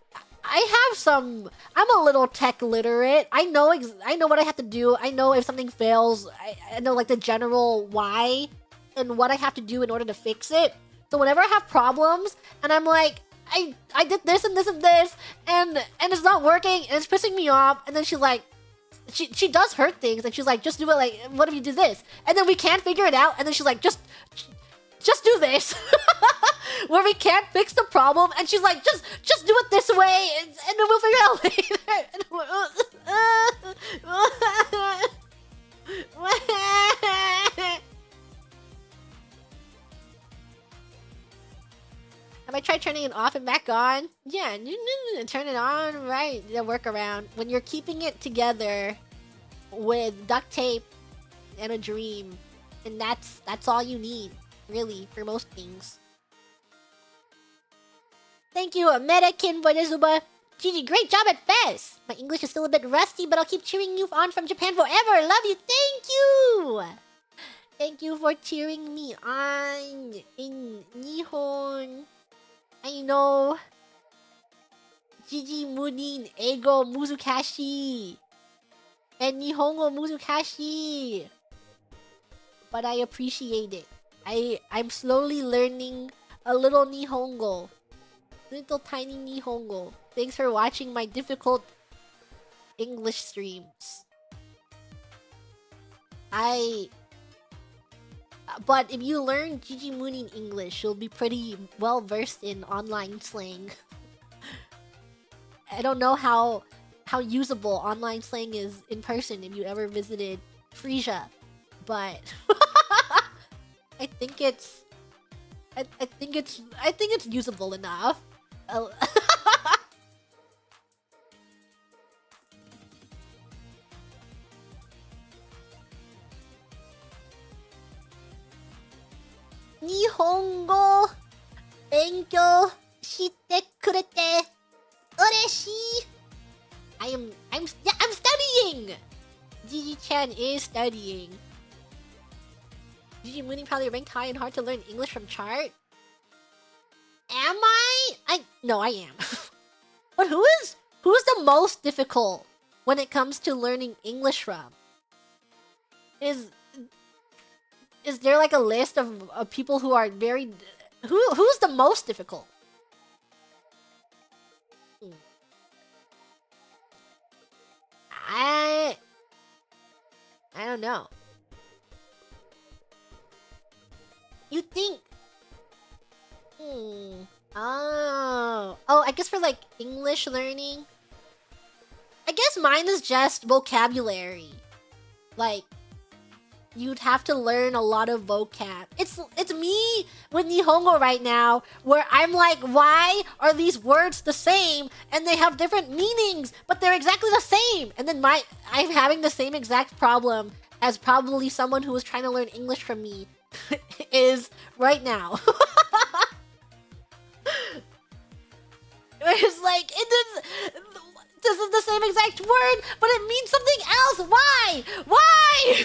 a little tech literate. I know what I have to do. I know if something fails. I know like the general why and what I have to do in order to fix it. So whenever I have problems and I'm like, I did this and this and this and it's not working and it's pissing me off, and then she's like, she does her things and she's like, just do it, like, what if you do this? And then we can't figure it out, and then she's like, just do this. Where we can't fix the problem, and she's like, just do it this way, and then we'll figure it out later. And I'm like, have I tried turning it off and back on? Yeah, turn it on, right? The workaround. When you're keeping it together with duct tape and a dream, and that's all you need, really, for most things. Thank you, Metakin, for the super. Gigi, great job at Fest. My English is still a bit rusty, but I'll keep cheering you on from Japan forever. Love you. Thank you. Thank you for cheering me on in Nihon. I know. Gigi Munin Ego Muzukashi. And Nihongo Muzukashi. But I appreciate it. I'm slowly learning a little Nihongo. Little tiny Nihongo. Thanks for watching my difficult English streams. But if you learn Gigi Moonin English, you'll be pretty well versed in online slang. I don't know how usable online slang is in person if you ever visited Frisia, but I think it's usable enough. Nihongo Benkyo shite kurete ureshii. I'm studying. Gigi-chan is studying. Gigi Mooney probably ranked high and hard to learn English from chart. Am I? No, I am. But who's the most difficult when it comes to learning English from? Is there like a list of people who are very who's the most difficult? I don't know. You think? Oh, I guess for like English learning, I guess mine is just vocabulary. Like, you'd have to learn a lot of vocab. It's me with Nihongo right now, where I'm like, why are these words the same and they have different meanings, but they're exactly the same? And then I'm having the same exact problem as probably someone who was trying to learn English from me is right now. It's like, this is the same exact word, but it means something else. Why? Why?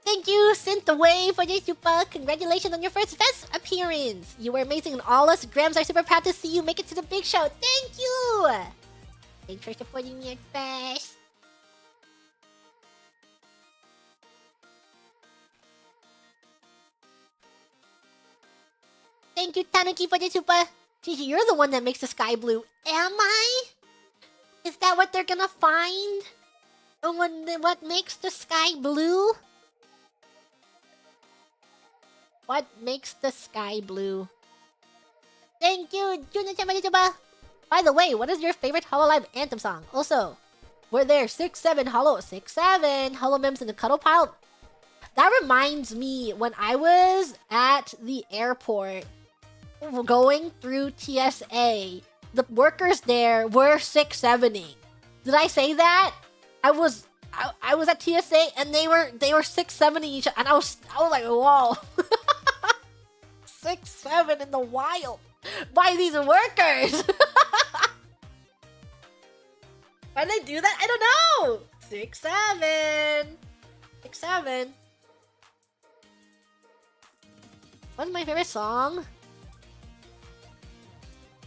Thank you, Synthwave, for the super. Congratulations on your first fest appearance. You were amazing, and all us Grams are super proud to see you make it to the big show. Thank you. Thanks for supporting me at fest. Thank you, Tanuki, for the super. Gigi, you're the one that makes the sky blue. Am I? Is that what they're gonna find? What makes the sky blue? What makes the sky blue? Thank you, Juna-chan, for the super. By the way, what is your favorite Hololive anthem song? Also, were there 6-7 Holomems in the cuddle pile? That reminds me when I was at the airport going through TSA, the workers there were 6-7ing. Did I say that? I was at TSA and they were 6-7ing each other, and I was like, whoa. 6-7 in the wild by these workers. Why did they do that? I don't know. 6-7. 6-7. What's my favorite song?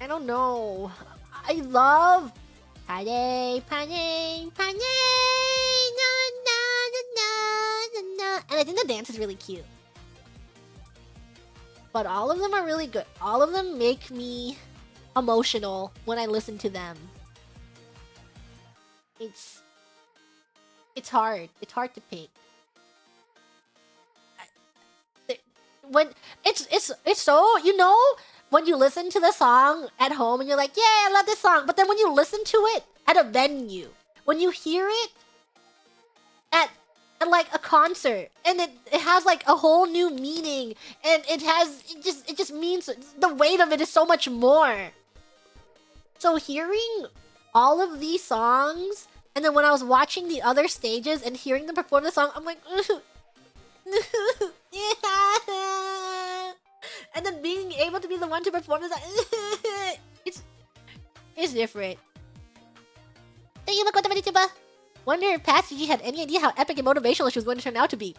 I don't know. I love Pane, Pane, Pane, na, na, na, na, na. And I think the dance is really cute. But all of them are really good. All of them make me emotional when I listen to them. It's hard. It's hard to pick. When it's so, you know, when you listen to the song at home and you're like, yeah, I love this song, but then when you listen to it at a venue, when you hear it at like a concert, and it has like a whole new meaning, and it just means the weight of it is so much more. So hearing all of these songs, and then when I was watching the other stages and hearing them perform the song, I'm like, yeah. And then being able to be the one to perform this, it's different. Thank you, Makoto Manichiba. Wonder if Past Gigi had any idea how epic and motivational she was going to turn out to be.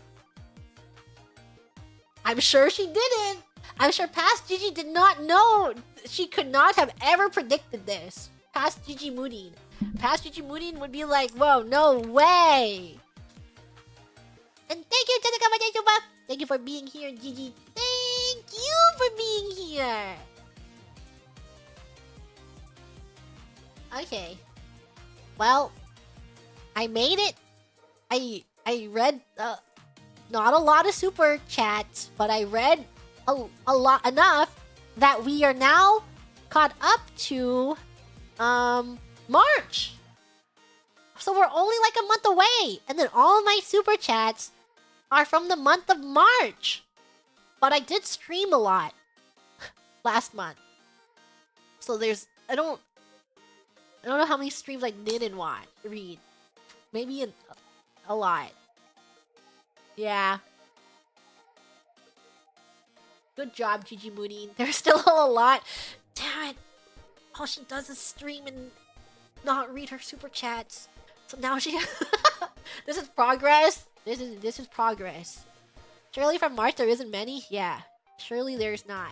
I'm sure she didn't. I'm sure Past Gigi did not know. She could not have ever predicted this. Past Gigi Moodin. Past Gigi Moodin would be like, whoa, no way. And thank you, Tanaka Manichiba. Thank you for being here, Gigi. Thank you for being here. Okay. Well, I made it. I read not a lot of super chats, but I read a lot enough that we are now caught up to March. So we're only like a month away, and then all my super chats are from the month of March. But I did stream a lot last month. So there's don't know how many streams I didn't read. Maybe a lot. Yeah. Good job, Gigi Mooney. There's still a lot. Damn it. All she does is stream and not read her super chats. So now she... This is progress. This is progress. Surely from March there isn't many? Yeah. Surely there's not.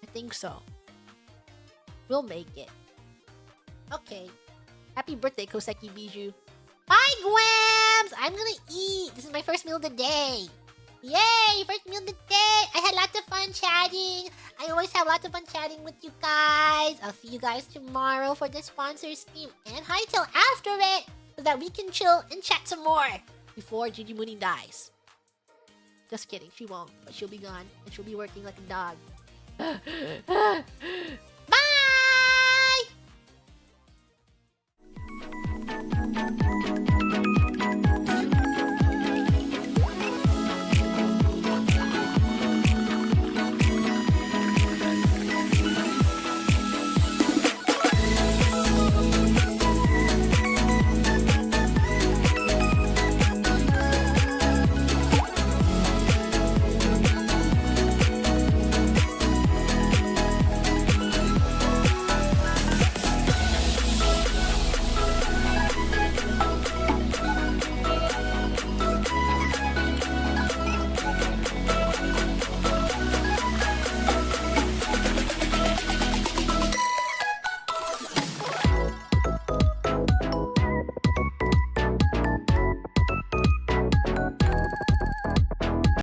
I think so. We'll make it. Okay. Happy birthday, Koseki Bijou. Bye, Gwams! I'm gonna eat. This is my first meal of the day. Yay! First meal of the day! I had lots of fun chatting. I always have lots of fun chatting with you guys. I'll see you guys tomorrow for the sponsor stream and Hytale after it so that we can chill and chat some more before Gigi Mooney dies. Just kidding, she won't, but she'll be gone and she'll be working like a dog. Bye!